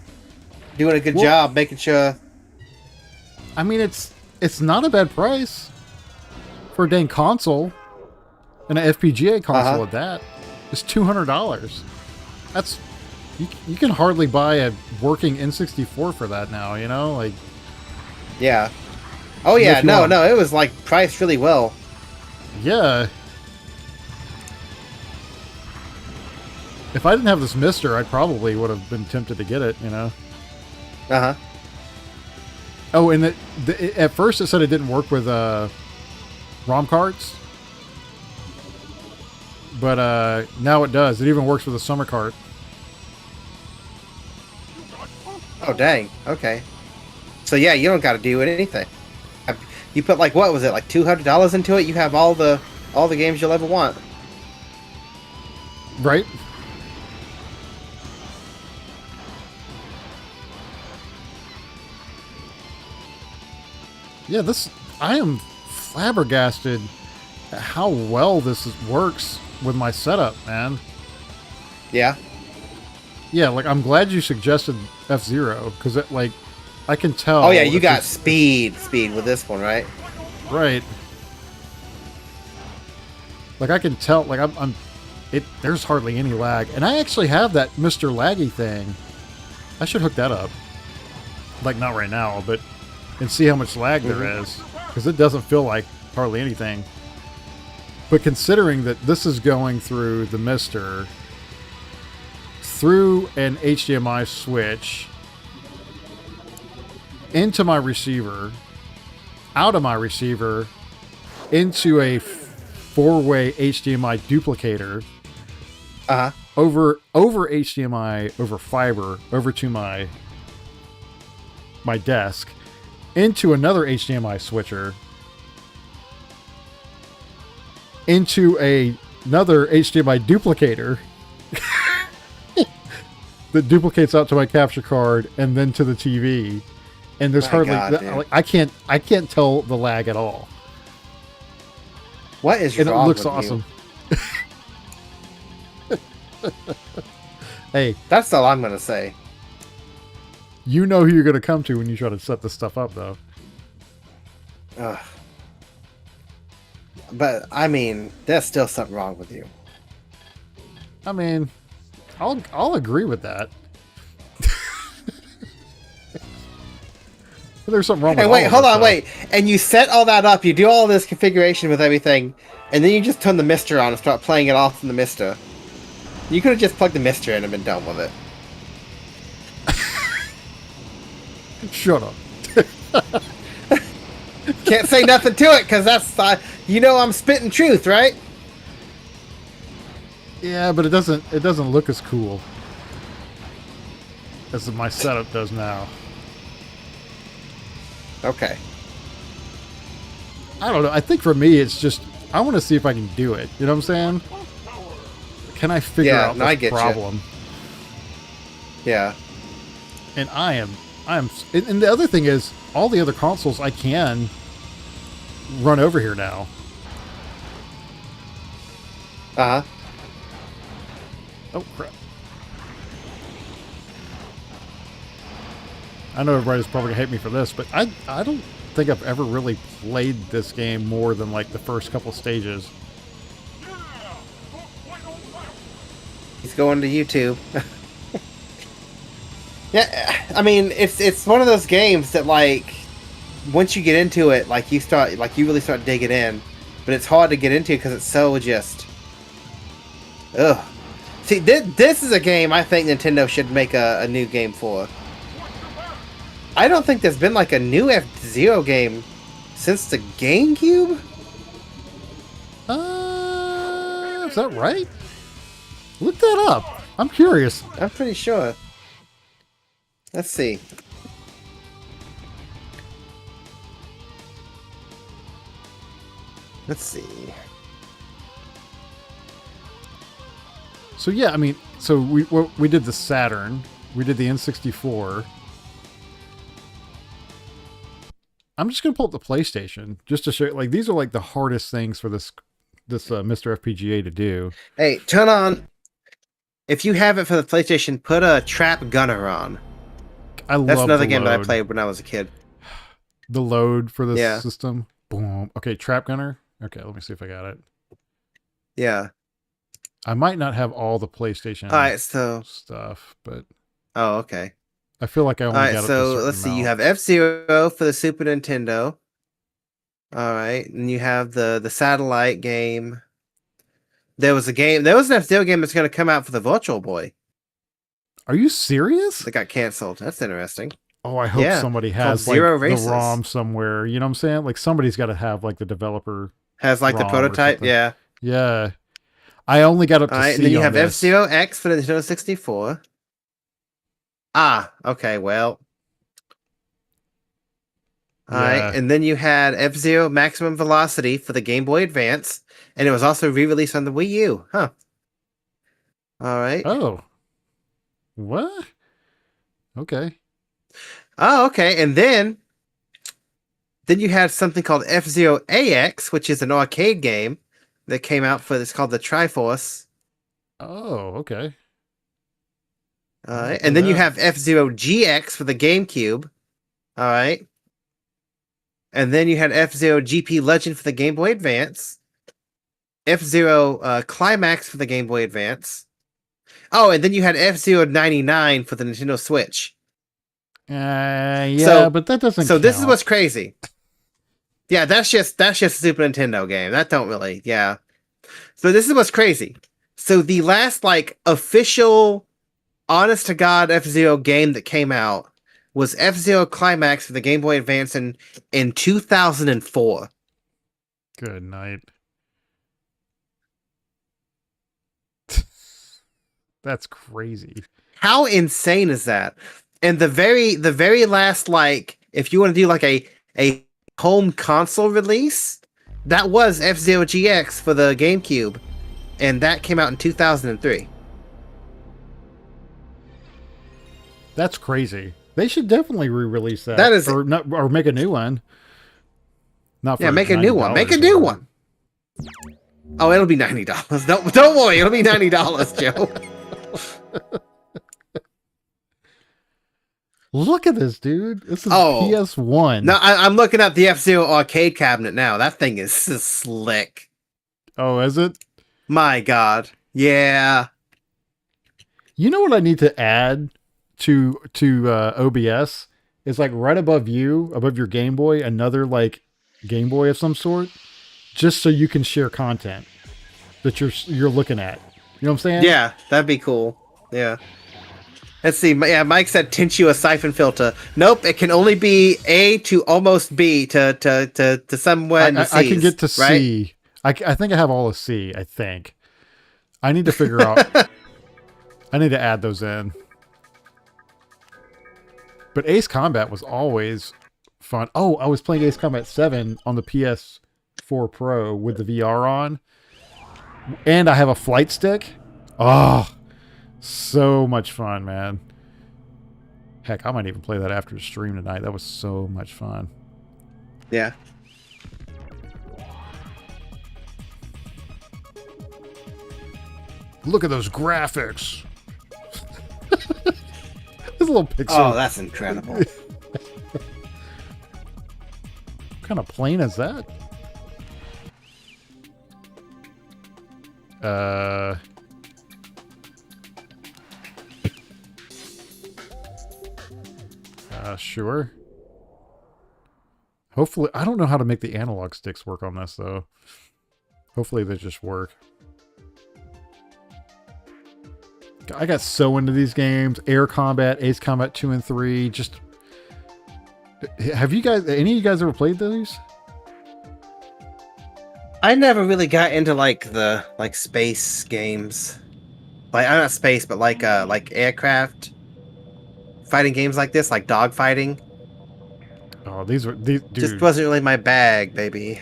Speaker 2: Doing a good job, making sure.
Speaker 1: I mean, it's not a bad price for a dang console, and an FPGA console at that. It's $200. That's you can hardly buy a working N64 for that now. You know, like.
Speaker 2: Yeah. Oh yeah, no, it was like priced really well.
Speaker 1: Yeah. If I didn't have this MiSTer, I probably would have been tempted to get it, you know?
Speaker 2: Uh-huh.
Speaker 1: Oh, and at first it said it didn't work with ROM carts. But now it does. It even works with a summer cart.
Speaker 2: Oh, dang. Okay. So, yeah, you don't got to do anything. You put like what was it, like $200 into it? You have all the games you'll ever want.
Speaker 1: Right? Yeah, I am flabbergasted at how well works with my setup, man.
Speaker 2: Yeah.
Speaker 1: Yeah, like I'm glad you suggested F-Zero because like I can tell.
Speaker 2: Oh yeah, you got speed with this one, right?
Speaker 1: Right. Like I can tell. Like there's hardly any lag, and I actually have that MiSTer Laggy thing. I should hook that up. Like not right now, but and see how much lag there is, because it doesn't feel like hardly anything. But considering that this is going through the MiSTer, through an HDMI switch, into my receiver, out of my receiver, into a four-way HDMI duplicator, over HDMI, over fiber, over to my desk, into another HDMI switcher, into another HDMI duplicator that duplicates out to my capture card and then to the TV, and there's I can't tell the lag at all.
Speaker 2: What is wrong with you?
Speaker 1: And it looks awesome. Hey,
Speaker 2: that's all I'm gonna say.
Speaker 1: You know who you're gonna come to when you try to set this stuff up, though.
Speaker 2: But I mean, there's still something wrong with you.
Speaker 1: I mean, I'll agree with that. There's something wrong with
Speaker 2: wait, hold on,
Speaker 1: stuff.
Speaker 2: wait. And you set all that up, you do all this configuration with everything, and then you just turn the MiSTer on and start playing it off from the MiSTer. You could have just plugged the MiSTer in and been done with it.
Speaker 1: Shut up.
Speaker 2: Can't say nothing to it, because that's... I'm spitting truth, right?
Speaker 1: Yeah, but it doesn't look as cool as my setup does now.
Speaker 2: Okay.
Speaker 1: I don't know. I think for me, it's just I want to see if I can do it. You know what I'm saying? Can I figure out this problem?
Speaker 2: Yeah.
Speaker 1: And I am. And the other thing is, all the other consoles I can run over here now.
Speaker 2: Uh-huh.
Speaker 1: Oh, crap. I know everybody's probably going to hate me for this, but I don't think I've ever really played this game more than, like, the first couple stages.
Speaker 2: He's going to YouTube. Yeah, I mean, it's one of those games that, like, once you get into it, like, you really start digging in, but it's hard to get into because it's so just... Ugh. See, this is a game I think Nintendo should make a new game for. I don't think there's been, like, a new F-Zero game since the GameCube?
Speaker 1: Is that right? Look that up. I'm curious.
Speaker 2: I'm pretty sure. Let's see. Let's see.
Speaker 1: So yeah, I mean, so we did the Saturn, we did the N64. I'm just gonna pull up the PlayStation just to show. Like, these are like the hardest things for this MiSTer FPGA to do.
Speaker 2: Hey, turn on. If you have it for the PlayStation, put a Trap Gunner on. That's another game that I played when I was a kid.
Speaker 1: The load for this system. Boom. Okay, Trap Gunner. Okay, let me see if I got it.
Speaker 2: Yeah.
Speaker 1: I might not have all the PlayStation stuff, but...
Speaker 2: Oh, okay.
Speaker 1: I feel like I only got it. All right,
Speaker 2: so let's see. You have F-Zero for the Super Nintendo. All right, and you have the satellite game. There was an F-Zero game that's going to come out for the Virtual Boy.
Speaker 1: Are you serious?
Speaker 2: That got canceled. That's interesting.
Speaker 1: Oh, I hope somebody has like the ROM somewhere. You know what I'm saying? Like, somebody's got to have like the developer
Speaker 2: has like the prototype. Yeah.
Speaker 1: Yeah. I only got up to C.
Speaker 2: And then you have F-Zero X for the Nintendo 64. Ah, okay. Well, All right, and then you had F-Zero Maximum Velocity for the Game Boy Advance, and it was also re-released on the Wii U. Huh. All right.
Speaker 1: Oh. What? Okay.
Speaker 2: Oh, okay. And then you had something called F-Zero AX, which is an arcade game that came out for this called the Triforce.
Speaker 1: Oh, okay.
Speaker 2: All right. And then you have F-Zero GX for the GameCube. All right. And then you had F-Zero GP Legend for the Game Boy Advance. F-Zero Climax for the Game Boy Advance. Oh, and then you had F-Zero 99 for the Nintendo Switch.
Speaker 1: Yeah, but that doesn't count.
Speaker 2: This is what's crazy. Yeah, that's just a Super Nintendo game. That don't really, yeah. So this is what's crazy. So the last like official honest to God F-Zero game that came out was F-Zero Climax for the Game Boy Advance in 2004.
Speaker 1: Good night. That's crazy.
Speaker 2: How insane is that? And the very last, like, if you want to do like a home console release, that was F-Zero GX for the GameCube, and that came out in 2003.
Speaker 1: That's crazy. They should definitely re-release that.
Speaker 2: That is,
Speaker 1: or make a new one. Not for
Speaker 2: make a new one. Make a new one. Oh, it'll be $90. Don't worry, it'll be $90, Joe.
Speaker 1: Look at this, dude. This is PS1.
Speaker 2: No, I'm looking at the F-Zero arcade cabinet now. That thing is slick.
Speaker 1: Oh, is it?
Speaker 2: My God. Yeah.
Speaker 1: You know what I need to add to OBS? Is like right above your Game Boy, another like Game Boy of some sort, just so you can share content that you're looking at. You know what I'm saying?
Speaker 2: Yeah, that'd be cool. Yeah. Let's see. Yeah, Mike said tint you a siphon filter. Nope, it can only be A to almost B to somewhere in the C's,
Speaker 1: I can get to
Speaker 2: right?
Speaker 1: C. I think I have all of C, I think. I need to figure out. I need to add those in. But Ace Combat was always fun. Oh, I was playing Ace Combat 7 on the PS4 Pro with the VR on. And I have a flight stick. Oh, so much fun, man. Heck, I might even play that after the stream tonight. That was so much fun.
Speaker 2: Yeah.
Speaker 1: Look at those graphics. This little pixel.
Speaker 2: Oh, that's incredible.
Speaker 1: What kind of plane is that? Sure. Hopefully, I don't know how to make the analog sticks work on this, though. Hopefully they just work. I got so into these games. Air Combat, Ace Combat 2 and 3. Just... Have you guys... Any of you guys ever played these?
Speaker 2: I never really got into like the space games. Like I'm not space, but like aircraft fighting games like this, like dog fighting.
Speaker 1: Oh, these dude,
Speaker 2: just wasn't really my bag, baby.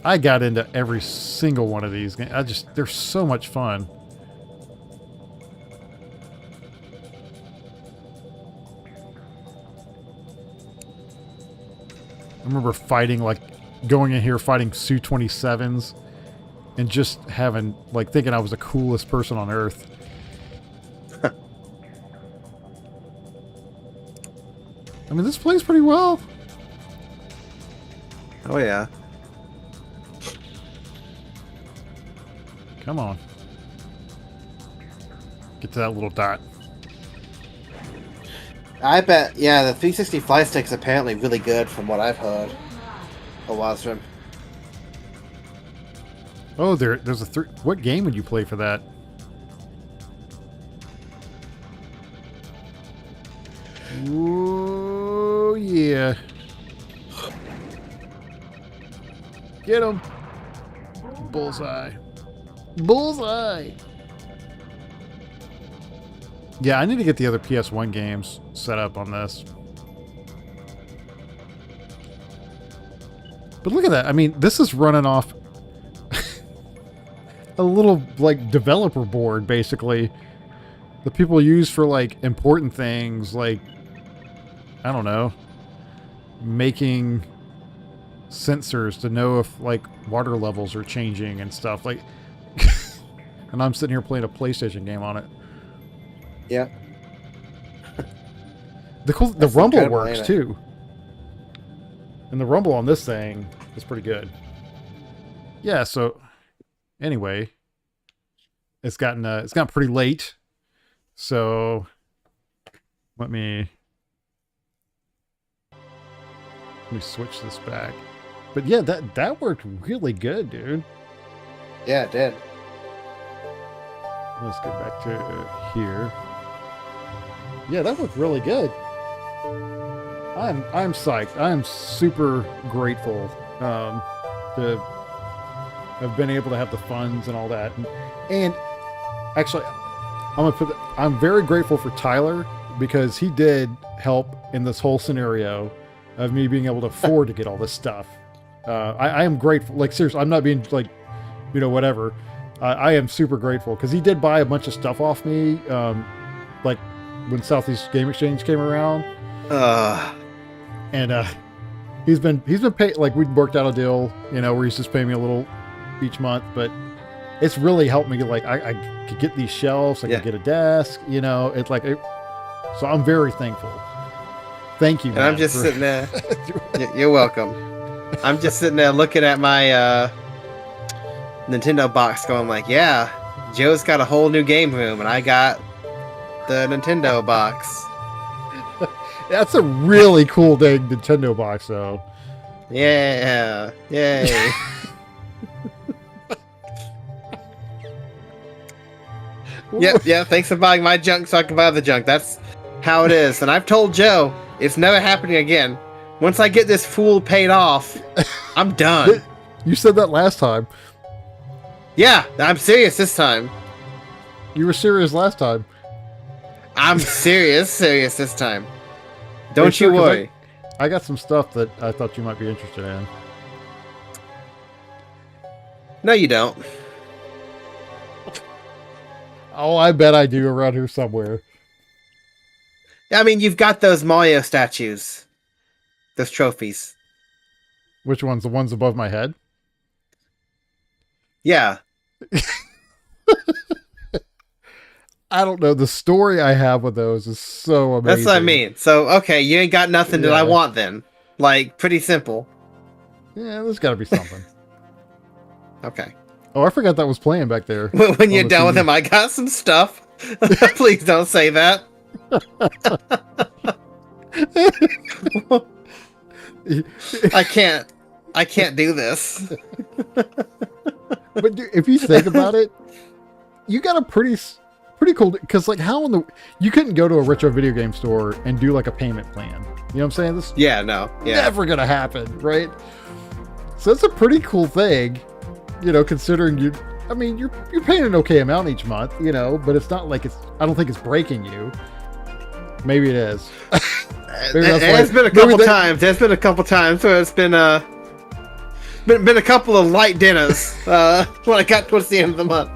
Speaker 1: I got into every single one of these games. They're so much fun. I remember going in here fighting Su-27s and just thinking I was the coolest person on Earth. I mean, this plays pretty well.
Speaker 2: Oh, yeah.
Speaker 1: Come on. Get to that little dot.
Speaker 2: I bet, yeah, the 360 fly stick's apparently really good from what I've heard. Wasrum.
Speaker 1: Oh, there's what game would you play for that? Oh, yeah. Get him. Bullseye. Bullseye. Yeah, I need to get the other PS1 games set up on this. But look at that. I mean, this is running off a little like developer board, basically. The people use for like important things, like I don't know, making sensors to know if like water levels are changing and stuff. Like, and I'm sitting here playing a PlayStation game on it.
Speaker 2: Yeah.
Speaker 1: The rumble works too, and the rumble on this thing is pretty good. Yeah. So anyway, it's gotten pretty late. So let me switch this back. But yeah, that worked really good, dude.
Speaker 2: Yeah, it did.
Speaker 1: Let's get back to here. Yeah, that worked really good. I'm psyched. I am super grateful to have been able to have the funds and all that. And actually, I'm very grateful for Tyler because he did help in this whole scenario of me being able to afford to get all this stuff. I am grateful. Like, seriously, I'm not being like, whatever. I am super grateful because he did buy a bunch of stuff off me. Like when Southeast Game Exchange came around. And he's been paid, like we'd worked out a deal, where he's just paying me a little each month, but it's really helped me get like, I could get these shelves, I could get a desk, it's like, so I'm very thankful. Thank you, man.
Speaker 2: And I'm just sitting there. You're welcome. I'm just sitting there looking at my Nintendo box going like, yeah, Joe's got a whole new game room and I got the Nintendo box.
Speaker 1: That's a really cool dang Nintendo box, though.
Speaker 2: Yeah. Yay. Yep. Thanks for buying my junk so I can buy the junk. That's how it is. And I've told Joe it's never happening again. Once I get this fool paid off, I'm done.
Speaker 1: You said that last time.
Speaker 2: Yeah, I'm serious this time.
Speaker 1: You were serious last time.
Speaker 2: I'm serious this time. Don't you worry.
Speaker 1: I got some stuff that I thought you might be interested in.
Speaker 2: No, you don't.
Speaker 1: Oh, I bet I do around here somewhere.
Speaker 2: I mean, you've got those Mario statues. Those trophies.
Speaker 1: Which ones? The ones above my head?
Speaker 2: Yeah.
Speaker 1: I don't know. The story I have with those is so amazing.
Speaker 2: That's what I mean. So, okay, you ain't got nothing that I want then. Like, pretty simple.
Speaker 1: Yeah, there's got to be something.
Speaker 2: Okay.
Speaker 1: Oh, I forgot that was playing back there.
Speaker 2: When you're done with him, I got some stuff. Please don't say that. I can't do this.
Speaker 1: But dude, if you think about it, you got a pretty cool, because like you couldn't go to a retro video game store and do like a payment plan. You know what I'm saying? This never gonna happen, right? So it's a pretty cool thing, considering you're paying an okay amount each month, but it's not like I don't think it's breaking you. Maybe it is.
Speaker 2: There's been a couple times. There's been a couple times where it's been a couple of light dinners when I got towards the end of the month.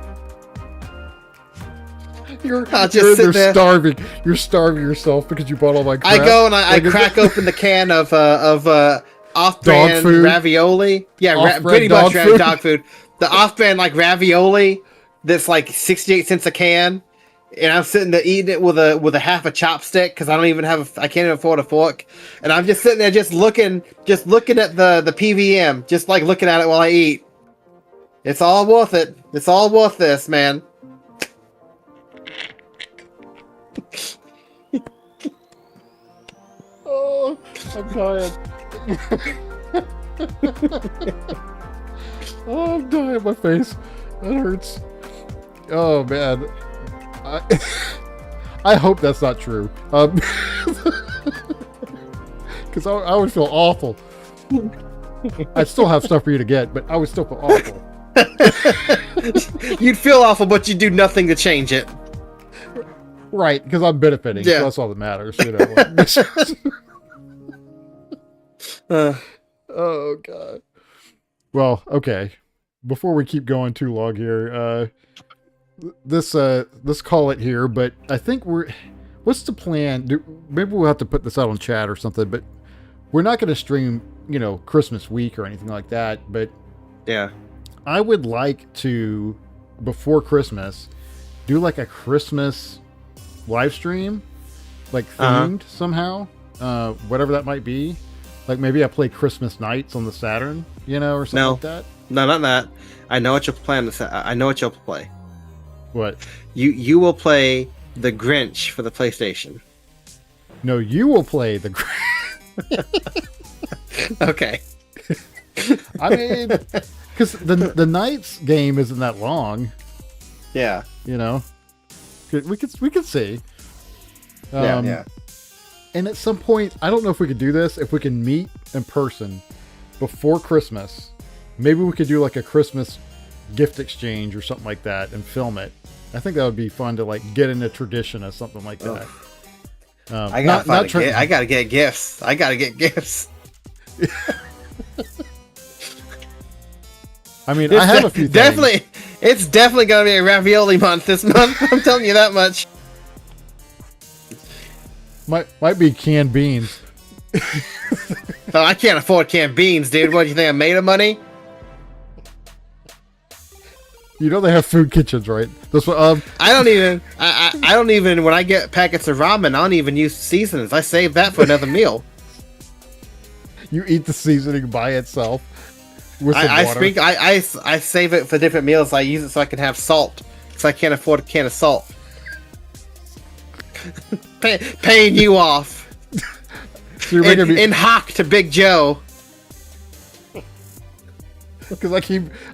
Speaker 1: You're starving. You're starving yourself because you bought all my crap.
Speaker 2: I go and I crack open the can of off-brand ravioli. Yeah, pretty much dog food. The off-brand like ravioli that's like 68 cents a can, and I'm sitting there eating it with a half a chopstick because I can't even afford a fork, and I'm just sitting there just looking at the PVM, just like looking at it while I eat. It's all worth it. It's all worth this, man.
Speaker 1: Oh, I'm tired. Oh, I'm dying. My face. That hurts. Oh, man. I hope that's not true. Because I would feel awful. I still have stuff for you to get, but I would still feel awful.
Speaker 2: You'd feel awful, but you'd do nothing to change it.
Speaker 1: Right, because I'm benefiting. Yeah. So that's all that matters.
Speaker 2: Oh,
Speaker 1: God. Well, okay. Before we keep going too long here, let's call it here. But I think what's the plan? Maybe we'll have to put this out on chat or something. But we're not going to stream, Christmas week or anything like that. But
Speaker 2: Yeah.
Speaker 1: I would like to, before Christmas, do like a Christmas live stream, like themed somehow, whatever that might be. Like maybe I play Christmas Nights on the Saturn, or something like that.
Speaker 2: No, not that. I know what you'll plan. I know what you'll play.
Speaker 1: What?
Speaker 2: You will play the Grinch for the PlayStation.
Speaker 1: No, you will play the.
Speaker 2: Okay.
Speaker 1: I mean, because the Knights game isn't that long.
Speaker 2: Yeah.
Speaker 1: We could see.
Speaker 2: Yeah.
Speaker 1: And at some point, I don't know if we could do this. If we can meet in person before Christmas, maybe we could do like a Christmas gift exchange or something like that and film it. I think that would be fun to like get in a tradition of something like that.
Speaker 2: I gotta get gifts. I gotta get gifts.
Speaker 1: I mean, I have a few things.
Speaker 2: It's definitely gonna be a ravioli month this month. I'm telling you that much.
Speaker 1: Might be canned beans.
Speaker 2: Oh, I can't afford canned beans, dude. What do you think? I'm made of money?
Speaker 1: They have food kitchens, right? That's what.
Speaker 2: I don't even. When I get packets of ramen, I don't even use seasonings. I save that for another meal.
Speaker 1: You eat the seasoning by itself with some water.
Speaker 2: I save it for different meals. I use it so I can have salt, because I can't afford a can of salt. Paying you off.
Speaker 1: So you're
Speaker 2: in hock to Big Joe.
Speaker 1: Because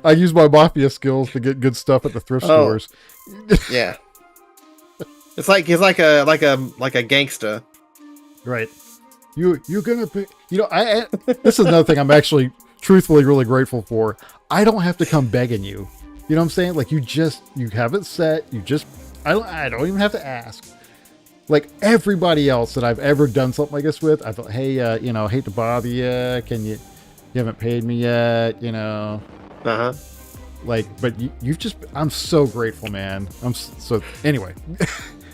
Speaker 1: I use my mafia skills to get good stuff at the thrift stores.
Speaker 2: Yeah. It's like a gangster.
Speaker 1: Right. You're gonna be. I this is another thing I'm actually truthfully really grateful for. I don't have to come begging you. You know what I'm saying? Like you have it set. I don't even have to ask. Like everybody else that I've ever done something like this with, I thought, hey, hate to bother you. Can you haven't paid me yet, but I'm so grateful, man. Anyway.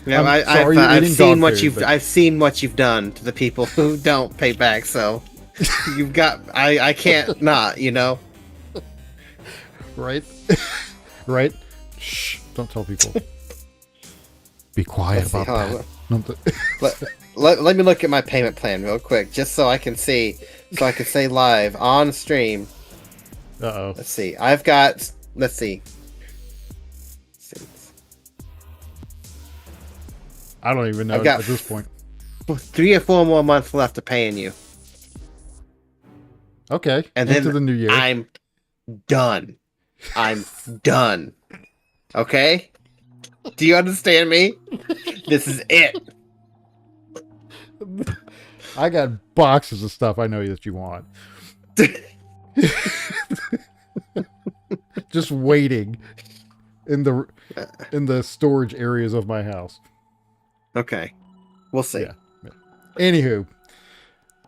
Speaker 2: Yeah, I've seen what you've done to the people who don't pay back. So you've got, I can't not,
Speaker 1: Right. Right. Shh. Don't tell people. Be quiet about that.
Speaker 2: Let me look at my payment plan real quick, just so I can see, say live on stream.
Speaker 1: Uh-oh.
Speaker 2: Let's see. Let's see.
Speaker 1: I don't even know at this point.
Speaker 2: 3 or 4 more months left of paying you.
Speaker 1: Okay.
Speaker 2: And
Speaker 1: into
Speaker 2: then
Speaker 1: the new year.
Speaker 2: I'm done. Okay? Do you understand me? This is it.
Speaker 1: I got boxes of stuff I know that you want. Just waiting in the storage areas of my house.
Speaker 2: Okay. We'll see.
Speaker 1: Yeah. Anywho.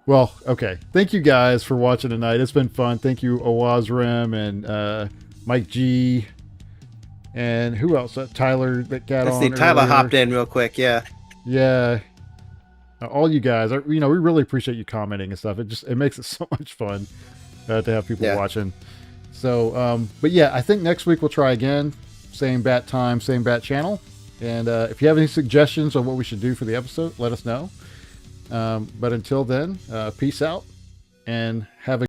Speaker 1: Well, okay. Thank you guys for watching tonight. It's been fun. Thank you, Owazrim and Mike G. And who else? Tyler that got on.
Speaker 2: Tyler hopped in real quick. Yeah.
Speaker 1: Yeah. All you guys, we really appreciate you commenting and stuff. It makes it so much fun to have people watching. So, but yeah, I think next week we'll try again. Same bat time, same bat channel. And if you have any suggestions on what we should do for the episode, let us know. But until then, peace out and have a